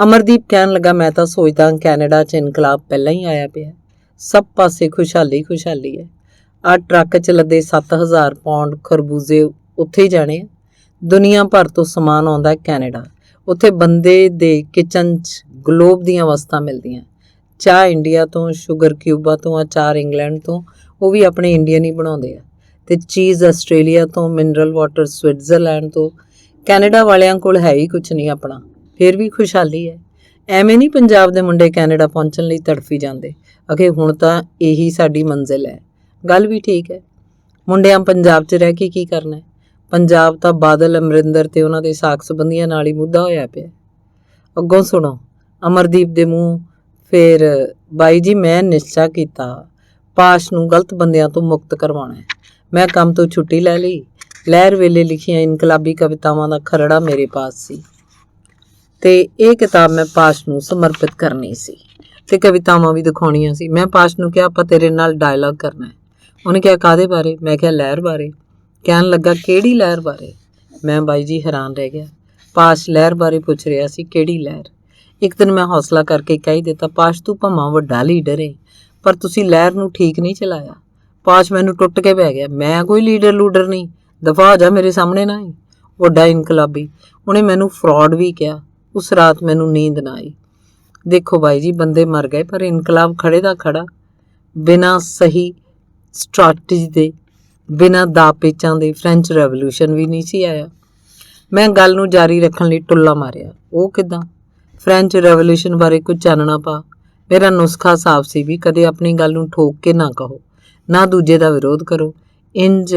ਅਮਰਦੀਪ ਕਹਿਣ ਲੱਗਾ, ਮੈਂ ਤਾਂ ਸੋਚਦਾ ਕੈਨੇਡਾ 'ਚ ਇਨਕਲਾਬ ਪਹਿਲਾਂ ਹੀ ਆਇਆ ਪਿਆ। ਸਭ ਪਾਸੇ ਖੁਸ਼ਹਾਲੀ ਖੁਸ਼ਹਾਲੀ ਹੈ। ਆਹ ਟਰੱਕ 'ਚ ਲੱਦੇ 7000 ਪੌਂਡ ਖਰਬੂਜ਼ੇ ਉੱਥੇ ਹੀ ਜਾਣੇ ਆ। ਦੁਨੀਆ ਭਰ ਤੋਂ ਸਮਾਨ ਆਉਂਦਾ ਕੈਨੇਡਾ। ਉੱਥੇ ਬੰਦੇ ਦੇ ਕਿਚਨ 'ਚ ਗਲੋਬ ਦੀਆਂ ਵਸਤਾਂ ਮਿਲਦੀਆਂ। ਚਾਹ ਇੰਡੀਆ ਤੋਂ, ਸ਼ੂਗਰ ਕਿਊਬਾ ਤੋਂ, ਅਚਾਰ ਇੰਗਲੈਂਡ ਤੋਂ, ਉਹ ਵੀ ਆਪਣੇ ਇੰਡੀਅਨ ਹੀ ਬਣਾਉਂਦੇ ਆ, ਤੇ ਚੀਜ਼ ਆਸਟ੍ਰੇਲੀਆ ਤੋਂ, ਮਿਨਰਲ ਵਾਟਰ ਸਵਿਟਜ਼ਰਲੈਂਡ ਤੋਂ। ਕੈਨੇਡਾ ਵਾਲਿਆਂ ਕੋਲ ਹੈ ਹੀ ਕੁਛ ਨਹੀਂ ਆਪਣਾ, ਫਿਰ ਵੀ ਖੁਸ਼ਹਾਲੀ ਹੈ। ਐਵੇਂ ਨਹੀਂ ਪੰਜਾਬ ਦੇ ਮੁੰਡੇ ਕੈਨੇਡਾ ਪਹੁੰਚਣ ਲਈ ਤੜਫੀ ਜਾਂਦੇ, ਅਖੇ ਹੁਣ ਤਾਂ ਇਹੀ ਸਾਡੀ ਮੰਜ਼ਿਲ ਹੈ। ਗੱਲ ਵੀ ਠੀਕ ਹੈ। ਮੁੰਡਿਆਂ ਪੰਜਾਬ 'ਚ ਰਹਿ ਕੇ ਕੀ ਕਰਨਾ? ਪੰਜਾਬ ਤਾਂ ਬਾਦਲ, ਅਮਰਿੰਦਰ ਤੇ ਉਹਨਾਂ ਦੇ ਸਾਕ ਸੰਬੰਧੀਆਂ ਨਾਲ ਹੀ ਮੁੱਦਾ ਹੋਇਆ ਪਿਆ। ਅੱਗੋਂ ਸੁਣੋ ਅਮਰਦੀਪ ਦੇ ਮੂੰਹ। ਫਿਰ ਬਾਈ ਜੀ, ਮੈਂ ਨਿਸ਼ਚਾ ਕੀਤਾ ਪਾਸ਼ ਨੂੰ ਗਲਤ ਬੰਦਿਆਂ ਤੋਂ ਮੁਕਤ ਕਰਵਾਉਣਾ ਹੈ। ਮੈਂ ਕੰਮ ਤੋਂ ਛੁੱਟੀ ਲੈ ਲਈ। ਲਹਿਰ ਵੇਲੇ ਲਿਖੀਆਂ ਇਨਕਲਾਬੀ ਕਵਿਤਾਵਾਂ ਦਾ ਖਰੜਾ ਮੇਰੇ ਪਾਸ ਸੀ ਤੇ ਇਹ ਕਿਤਾਬ ਮੈਂ ਪਾਸ਼ ਨੂੰ ਸਮਰਪਿਤ ਕਰਨੀ ਸੀ ਤੇ ਕਵਿਤਾਵਾਂ ਵੀ ਦਿਖਾਉਣੀਆਂ ਸੀ। ਮੈਂ ਪਾਸ਼ ਨੂੰ ਕਿਹਾ, ਆਪਾਂ ਤੇਰੇ ਨਾਲ ਡਾਇਲੌਗ ਕਰਨਾ ਹੈ। ਉਹਨੇ ਕਿਹਾ, ਕਾਹਦੇ ਬਾਰੇ? ਮੈਂ ਕਿਹਾ, ਲਹਿਰ ਬਾਰੇ। ਕਹਿਣ ਲੱਗਾ, ਕਿਹੜੀ ਲਹਿਰ ਬਾਰੇ? ਮੈਂ ਬਾਈ ਜੀ ਹੈਰਾਨ ਰਹਿ ਗਿਆ। ਪਾਸ਼ ਲਹਿਰ ਬਾਰੇ ਪੁੱਛ ਰਿਹਾ ਸੀ, ਕਿਹੜੀ ਲਹਿਰ? ਇੱਕ ਦਿਨ ਮੈਂ ਹੌਸਲਾ ਕਰਕੇ ਕਹਿ ਹੀ ਦਿੱਤਾ, ਪਾਸ਼ ਤੂੰ ਭਾਵੇਂ ਵੱਡਾ ਲੀਡਰ ਏ, ਪਰ ਤੁਸੀਂ ਲਹਿਰ ਨੂੰ ਠੀਕ ਨਹੀਂ ਚਲਾਇਆ। ਪਾਸ਼ ਮੈਨੂੰ ਟੁੱਟ ਕੇ ਪੈ ਗਿਆ। ਮੈਂ ਕੋਈ ਲੀਡਰ ਲੂਡਰ ਨਹੀਂ, ਦਫਾ ਹੋ ਜਾ ਮੇਰੇ ਸਾਹਮਣੇ ਨਾ ਹੀ। ਵੱਡਾ ਇਨਕਲਾਬੀ। ਉਹਨੇ ਮੈਨੂੰ ਫਰਾਡ ਵੀ ਕਿਹਾ। ਉਸ ਰਾਤ ਮੈਨੂੰ ਨੀਂਦ ਨਾ ਆਈ। ਦੇਖੋ ਬਾਈ ਜੀ, ਬੰਦੇ ਮਰ ਗਏ ਪਰ ਇਨਕਲਾਬ ਖੜੇ ਦਾ ਖੜਾ। ਬਿਨਾਂ ਸਹੀ ਸਟ੍ਰੈਟਜੀ ਦੇ, ਬਿਨਾਂ ਦਾ ਪੇਚਾਂ ਦੇ ਫ੍ਰੈਂਚ ਰੈਵੋਲੂਸ਼ਨ ਵੀ ਨਹੀਂ ਸੀ ਆਇਆ। ਮੈਂ ਗੱਲ ਨੂੰ ਜਾਰੀ ਰੱਖਣ ਲਈ ਟੁੱਲਾ ਮਾਰਿਆ। ਉਹ ਕਿੱਦਾਂ? ਫ੍ਰੈਂਚ ਰੈਵੋਲੂਸ਼ਨ ਬਾਰੇ ਕੁਝ ਚਾਨਣਾ ਪਾ। ਮੇਰਾ ਨੁਸਖਾ ਸਾਫ਼ ਸੀ ਵੀ ਕਦੇ ਆਪਣੀ ਗੱਲ ਨੂੰ ਠੋਕ ਕੇ ਨਾ ਕਹੋ, ਨਾ ਦੂਜੇ ਦਾ ਵਿਰੋਧ ਕਰੋ। ਇੰਜ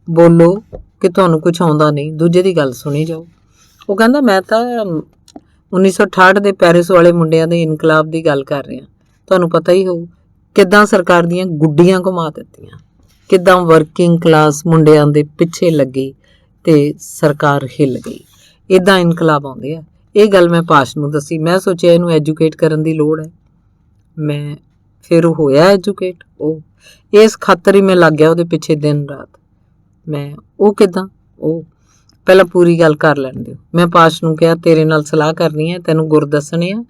ਬੋਲੋ ਕਿ ਤੁਹਾਨੂੰ ਕੁਝ ਆਉਂਦਾ ਨਹੀਂ, ਦੂਜੇ ਦੀ ਗੱਲ ਸੁਣੀ ਜਾਓ। ਉਹ ਕਹਿੰਦਾ, ਮੈਂ ਤਾਂ 1968 ਦੇ ਪੈਰਿਸ ਵਾਲੇ ਮੁੰਡਿਆਂ ਦੇ ਇਨਕਲਾਬ ਦੀ ਗੱਲ ਕਰ ਰਿਹਾ। ਤੁਹਾਨੂੰ ਪਤਾ ਹੀ ਹੋਊ ਕਿੱਦਾਂ ਸਰਕਾਰ ਦੀਆਂ ਗੁੱਡੀਆਂ ਘੁਮਾ ਦਿੱਤੀਆਂ, ਕਿੱਦਾਂ ਵਰਕਿੰਗ ਕਲਾਸ ਮੁੰਡਿਆਂ ਦੇ ਪਿੱਛੇ ਲੱਗੀ ਤੇ ਸਰਕਾਰ ਹਿੱਲ ਗਈ। ਇੱਦਾਂ ਇਨਕਲਾਬ ਆਉਂਦੇ ਆ। ਇਹ ਗੱਲ ਮੈਂ ਪਾਸ਼ ਨੂੰ ਦੱਸੀ। ਮੈਂ ਸੋਚਿਆ ਇਹਨੂੰ ਐਜੂਕੇਟ ਕਰਨ ਦੀ ਲੋੜ ਹੈ। ਮੈਂ ਫਿਰ ਉਹ ਹੋਇਆ ਐਜੂਕੇਟ। ਉਹ ਇਸ ਖਾਤਰ ਹੀ ਮੈਂ ਲੱਗ ਗਿਆ ਉਹਦੇ ਪਿੱਛੇ ਦਿਨ ਰਾਤ। ਮੈਂ ਉਹ ਕਿੱਦਾਂ, ਉਹ ਪਹਿਲਾਂ ਪੂਰੀ ਗੱਲ ਕਰ ਲੈਣ ਦਿਓ। ਮੈਂ ਪਾਸ਼ ਨੂੰ ਕਿਹਾ ਤੇਰੇ ਨਾਲ ਸਲਾਹ ਕਰਨੀ ਹੈ, ਤੈਨੂੰ ਗੁਰ ਦੱਸਣੇ ਆ।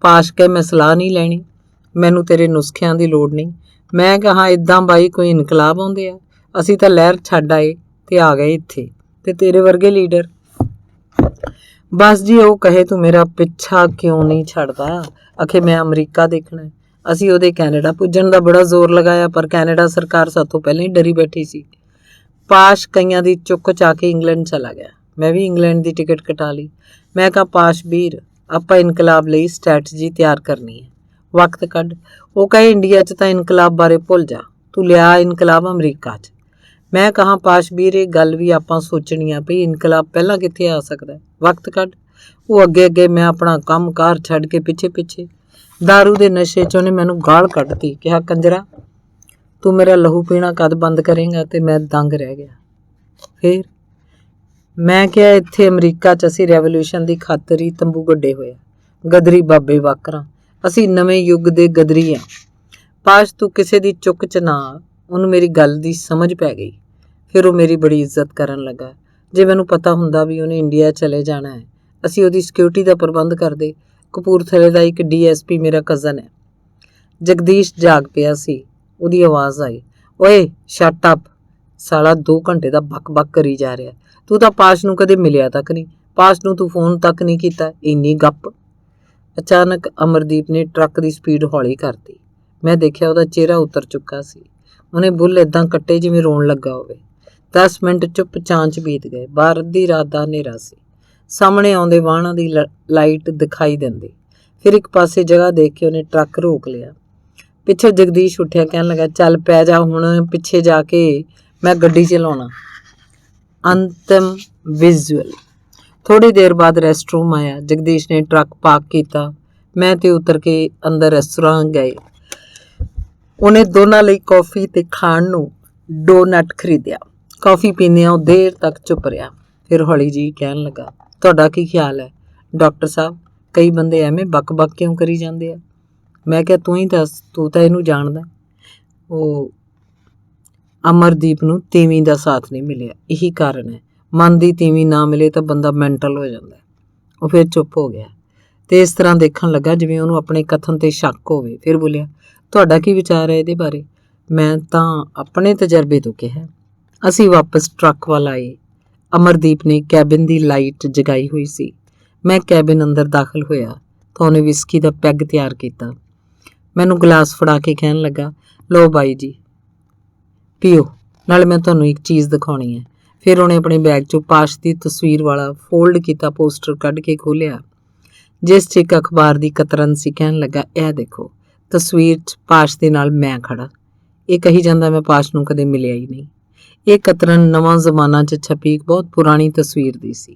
ਪਾਸ਼ ਕਹੇ ਮੈਂ ਸਲਾਹ ਨਹੀਂ ਲੈਣੀ, ਮੈਨੂੰ ਤੇਰੇ ਨੁਸਖਿਆਂ ਦੀ ਲੋੜ ਨਹੀਂ। ਮੈਂ ਕਹਾ ਇੱਦਾਂ ਬਾਈ ਕੋਈ ਇਨਕਲਾਬ ਆਉਂਦੇ ਆ, ਅਸੀਂ ਤਾਂ ਲਹਿਰ ਛੱਡ ਆਏ ਤੇ ਆ ਗਏ ਇੱਥੇ, ਤੇ ਤੇਰੇ ਵਰਗੇ ਲੀਡਰ। ਬਸ ਜੀ ਉਹ ਕਹੇ ਤੂੰ ਮੇਰਾ ਪਿੱਛਾ ਕਿਉਂ ਨਹੀਂ ਛੱਡਦਾ। ਆਖੇ ਮੈਂ ਅਮਰੀਕਾ ਦੇਖਣਾ। ਅਸੀਂ ਉਹਦੇ ਕੈਨੇਡਾ ਪੁੱਜਣ ਦਾ ਬੜਾ ਜ਼ੋਰ ਲਗਾਇਆ, ਪਰ ਕੈਨੇਡਾ ਸਰਕਾਰ ਸਾਤੋਂ ਪਹਿਲਾਂ ਹੀ ਡਰੀ ਬੈਠੀ ਸੀ। ਪਾਸ਼ ਕਈਆਂ ਦੀ ਚੁੱਕ ਚਾ ਕੇ ਇੰਗਲੈਂਡ ਚਲਾ ਗਿਆ। ਮੈਂ ਵੀ ਇੰਗਲੈਂਡ ਦੀ ਟਿਕਟ ਕਟਾ ਲਈ। ਮੈਂ ਕਿਹਾ ਪਾਸ਼ ਵੀਰ, ਆਪਾਂ ਇਨਕਲਾਬ ਲਈ ਸਟ੍ਰੈਟਜੀ ਤਿਆਰ ਕਰਨੀ ਹੈ, ਵਕਤ ਕੱਢ। ਉਹ ਕਹੇ ਇੰਡੀਆ 'ਚ ਤਾਂ ਇਨਕਲਾਬ ਬਾਰੇ ਭੁੱਲ ਜਾ, ਤੂੰ ਲਿਆ ਇਨਕਲਾਬ ਅਮਰੀਕਾ 'ਚ। ਮੈਂ ਕਹਾ ਪਾਸ਼ ਵੀਰ ਇਹ ਗੱਲ ਵੀ ਆਪਾਂ ਸੋਚਣੀ ਆ ਵੀ ਇਨਕਲਾਬ ਪਹਿਲਾਂ ਕਿੱਥੇ ਆ ਸਕਦਾ, ਵਕਤ ਕੱਢ। ਉਹ ਅੱਗੇ ਅੱਗੇ, ਮੈਂ ਆਪਣਾ ਕੰਮ ਕਾਰ ਛੱਡ ਕੇ ਪਿੱਛੇ ਪਿੱਛੇ। ਦਾਰੂ ਦੇ ਨਸ਼ੇ 'ਚ ਉਹਨੇ ਮੈਨੂੰ ਗਾਲ ਕੱਢਤੀ। ਕਿਹਾ ਕੰਜਰਾ ਤੂੰ ਮੇਰਾ ਲਹੂ ਪੀਣਾ ਕਦ ਬੰਦ ਕਰੇਂਗਾ, ਤੇ ਮੈਂ ਦੰਗ ਰਹਿ ਗਿਆ। ਫਿਰ ਮੈਂ ਕਿਹਾ ਇੱਥੇ ਅਮਰੀਕਾ 'ਚ ਅਸੀਂ ਰੈਵੋਲਿਊਸ਼ਨ ਦੀ ਖਾਤਰ ਹੀ ਤੰਬੂ ਗੱਡੇ ਹੋਏ, ਗਦਰੀ ਬਾਬੇ ਵਾਕਰਾਂ। ਅਸੀਂ ਨਵੇਂ ਯੁੱਗ ਦੇ ਗਦਰੀ ਆ। ਪਾਸ਼ ਤੂੰ ਕਿਸੇ ਦੀ ਚੁੱਕ 'ਚ ਨਾ ਆ। ਉਹਨੂੰ ਮੇਰੀ ਗੱਲ ਦੀ ਸਮਝ ਪੈ ਗਈ। ਫਿਰ ਉਹ ਮੇਰੀ ਬੜੀ ਇੱਜ਼ਤ ਕਰਨ ਲੱਗਾ। ਜੇ ਮੈਨੂੰ ਪਤਾ ਹੁੰਦਾ ਵੀ ਉਹਨੇ ਇੰਡੀਆ ਚਲੇ ਜਾਣਾ ਹੈ, ਅਸੀਂ ਉਹਦੀ ਸਿਕਿਉਰਿਟੀ ਦਾ ਪ੍ਰਬੰਧ ਕਰਦੇ। ਕਪੂਰਥਲੇ ਦਾ ਇੱਕ DSP ਮੇਰਾ ਕਜ਼ਨ ਹੈ। ਜਗਦੀਸ਼ ਜਾਗ ਪਿਆ ਸੀ। ਉਹਦੀ ਆਵਾਜ਼ ਆਈ, ਓਏ ਸ਼ਟ ਅਪ। ਸਾਲਾ 2 ਘੰਟੇ ਦਾ ਬਕ ਕਰੀ ਜਾ ਰਿਹਾ। ਤੂੰ ਤਾਂ ਪਾਸ਼ ਨੂੰ ਕਦੇ ਮਿਲਿਆ ਤੱਕ ਨਹੀਂ, ਪਾਸ਼ ਨੂੰ ਤੂੰ ਫੋਨ ਤੱਕ ਨਹੀਂ ਕੀਤਾ, ਇੰਨੀ ਗੱਪ। ਅਚਾਨਕ ਅਮਰਦੀਪ ਨੇ ਟਰੱਕ ਦੀ ਸਪੀਡ ਹੌਲੀ ਕਰਤੀ। ਮੈਂ ਦੇਖਿਆ ਉਹਦਾ ਚਿਹਰਾ ਉਤਰ ਚੁੱਕਾ ਸੀ। ਉਹਨੇ ਬੁੱਲ ਏਦਾਂ ਕੱਟੇ ਜਿਵੇਂ ਰੋਣ ਲੱਗਾ ਹੋਵੇ। 10 ਮਿੰਟ ਚੁੱਪ ਚਾਂਚ ਬੀਤ ਗਏ। ਬਾਹਰ ਅੱਧੀ ਰਾਤ ਦਾ ਹਨੇਰਾ ਸੀ। ਸਾਹਮਣੇ ਆਉਂਦੇ ਵਾਹਣਾਂ ਦੀ ਲਾਈਟ ਦਿਖਾਈ ਦਿੰਦੀ। ਫਿਰ ਇੱਕ ਪਾਸੇ ਜਗ੍ਹਾ ਦੇਖ ਕੇ ਉਹਨੇ ਟਰੱਕ ਰੋਕ ਲਿਆ। ਪਿੱਛੋਂ ਜਗਦੀਸ਼ ਉੱਠਿਆ, ਕਹਿਣ ਲੱਗਾ ਚੱਲ ਪੈ ਜਾ ਹੁਣ ਪਿੱਛੇ ਜਾ ਕੇ, ਮੈਂ ਗੱਡੀ ਚਲਾਉਣਾ। ਅੰਤਿਮ ਵਿਜ਼ੂਅਲ। ਥੋੜੀ ਦੇਰ ਬਾਅਦ ਰੈਸਟਰੂਮ ਆਇਆ। ਜਗਦੀਸ਼ ਨੇ ਟਰੱਕ ਪਾਰਕ ਕੀਤਾ। ਮੈਂ ਤੇ ਉਤਰ ਕੇ ਅੰਦਰ ਰੈਸਟੋਰੈਂਟ ਗਏ। ਉਹਨੇ ਦੋਨਾਂ ਲਈ ਕੌਫੀ ਤੇ ਖਾਣ ਨੂੰ ਡੋਨਟ ਖਰੀਦਿਆ। ਕੌਫੀ ਪੀਂਦਿਆਂ ਉਹ ਦੇਰ ਤੱਕ ਚੁੱਪ ਰਿਹਾ। ਫਿਰ ਹੌਲੀ ਜੀ ਕਹਿਣ ਲੱਗਾ, ਤੁਹਾਡਾ ਕੀ ਖਿਆਲ ਹੈ ਡਾਕਟਰ ਸਾਹਿਬ? ਕਈ ਬੰਦੇ ਐਵੇਂ ਬਕ ਕਿਉਂ ਕਰੀ ਜਾਂਦੇ ਆ? ਮੈਂ ਕਿਹਾ ਤੂੰ ਹੀ ਦੱਸ, ਤੂੰ ਤਾਂ ਇਹਨੂੰ ਜਾਣਦਾ। ਉਹ ਅਮਰਦੀਪ ਨੂੰ ਤੀਵੀਂ ਦਾ ਸਾਥ ਨਹੀਂ ਮਿਲਿਆ, ਇਹੀ ਕਾਰਨ ਹੈ। ਮਨ ਦੀ ਤੀਵੀਂ ਨਾ ਮਿਲੇ ਤਾਂ ਬੰਦਾ ਮੈਂਟਲ ਹੋ ਜਾਂਦਾ। ਉਹ ਫਿਰ ਚੁੱਪ ਹੋ ਗਿਆ ਤੇ ਇਸ ਤਰ੍ਹਾਂ ਦੇਖਣ ਲੱਗਾ ਜਿਵੇਂ ਉਹਨੂੰ ਆਪਣੇ ਕਥਨ ਤੇ ਸ਼ੱਕ ਹੋਵੇ। ਫਿਰ ਬੋਲਿਆ, ਤੁਹਾਡਾ ਕੀ ਵਿਚਾਰ ਹੈ ਇਹਦੇ ਬਾਰੇ? ਮੈਂ ਤਾਂ ਆਪਣੇ ਤਜਰਬੇ ਤੋਂ ਕਿਹਾ। ਅਸੀਂ ਵਾਪਸ ਟਰੱਕ ਵੱਲ ਆਏ। ਅਮਰਦੀਪ ਨੇ ਕੈਬਿਨ ਦੀ ਲਾਈਟ ਜਗਾਈ ਹੋਈ ਸੀ। ਮੈਂ ਕੈਬਿਨ ਅੰਦਰ ਦਾਖਲ ਹੋਇਆ ਤਾਂ ਉਹਨੇ ਵਿਸਕੀ ਦਾ ਪੈਗ ਤਿਆਰ ਕੀਤਾ। ਮੈਨੂੰ ਗਲਾਸ ਫੜਾ ਕੇ ਕਹਿਣ ਲੱਗਾ, ਲਓ ਬਾਈ ਜੀ ਪੀਓ, ਨਾਲੇ ਮੈਂ ਤੁਹਾਨੂੰ ਇੱਕ ਚੀਜ਼ ਦਿਖਾਉਣੀ ਹੈ। ਫਿਰ ਉਹਨੇ ਆਪਣੇ ਬੈਗ 'ਚੋਂ ਪਾਸ਼ ਦੀ ਤਸਵੀਰ ਵਾਲਾ ਫੋਲਡ ਕੀਤਾ ਪੋਸਟਰ ਕੱਢ ਕੇ ਖੋਲ੍ਹਿਆ, ਜਿਸ 'ਚ ਇੱਕ ਅਖਬਾਰ ਦੀ ਕਤਰਨ ਸੀ। ਕਹਿਣ ਲੱਗਾ, ਇਹ ਦੇਖੋ। ਤਸਵੀਰ 'ਚ ਪਾਸ਼ ਦੇ ਨਾਲ ਮੈਂ ਖੜਾ। ਇਹ ਕਹੀ ਜਾਂਦਾ ਮੈਂ ਪਾਸ਼ ਨੂੰ ਕਦੇ ਮਿਲਿਆ ਹੀ ਨਹੀਂ। ਇਹ ਕਤਰਨ ਨਵਾਂ ਜ਼ਮਾਨਾ 'ਚ ਛਪੀ ਇੱਕ ਬਹੁਤ ਪੁਰਾਣੀ ਤਸਵੀਰ ਦੀ ਸੀ।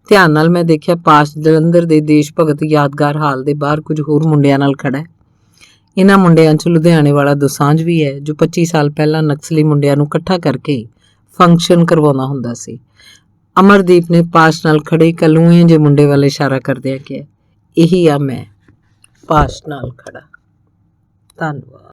ਧਿਆਨ ਨਾਲ ਮੈਂ ਦੇਖਿਆ ਪਾਸ਼ ਜਲੰਧਰ ਦੇ ਦੇਸ਼ ਭਗਤ ਯਾਦਗਾਰ ਹਾਲ ਦੇ ਬਾਹਰ ਕੁਝ ਹੋਰ ਮੁੰਡਿਆਂ ਨਾਲ ਖੜਾ ਹੈ। ਇਹਨਾਂ ਮੁੰਡਿਆਂ 'ਚ ਲੁਧਿਆਣੇ ਵਾਲਾ ਦੋਸਾਂਝ ਵੀ ਹੈ, ਜੋ 25 ਸਾਲ ਪਹਿਲਾਂ ਨਕਸਲੀ ਮੁੰਡਿਆਂ ਨੂੰ ਇਕੱਠਾ ਕਰਕੇ ਫੰਕਸ਼ਨ ਕਰਵਾਉਂਦਾ ਹੁੰਦਾ ਸੀ। ਅਮਰਦੀਪ ਨੇ ਪਾਸ਼ ਨਾਲ ਖੜੇ ਕਲੂਏ ਜੇ ਮੁੰਡੇ ਵੱਲ ਇਸ਼ਾਰਾ ਕਰਦਿਆਂ ਕਿਹਾ, ਇਹੀ ਆ ਮੈਂ, ਪਾਸ਼ ਨਾਲ ਖੜਾ। ਧੰਨਵਾਦ।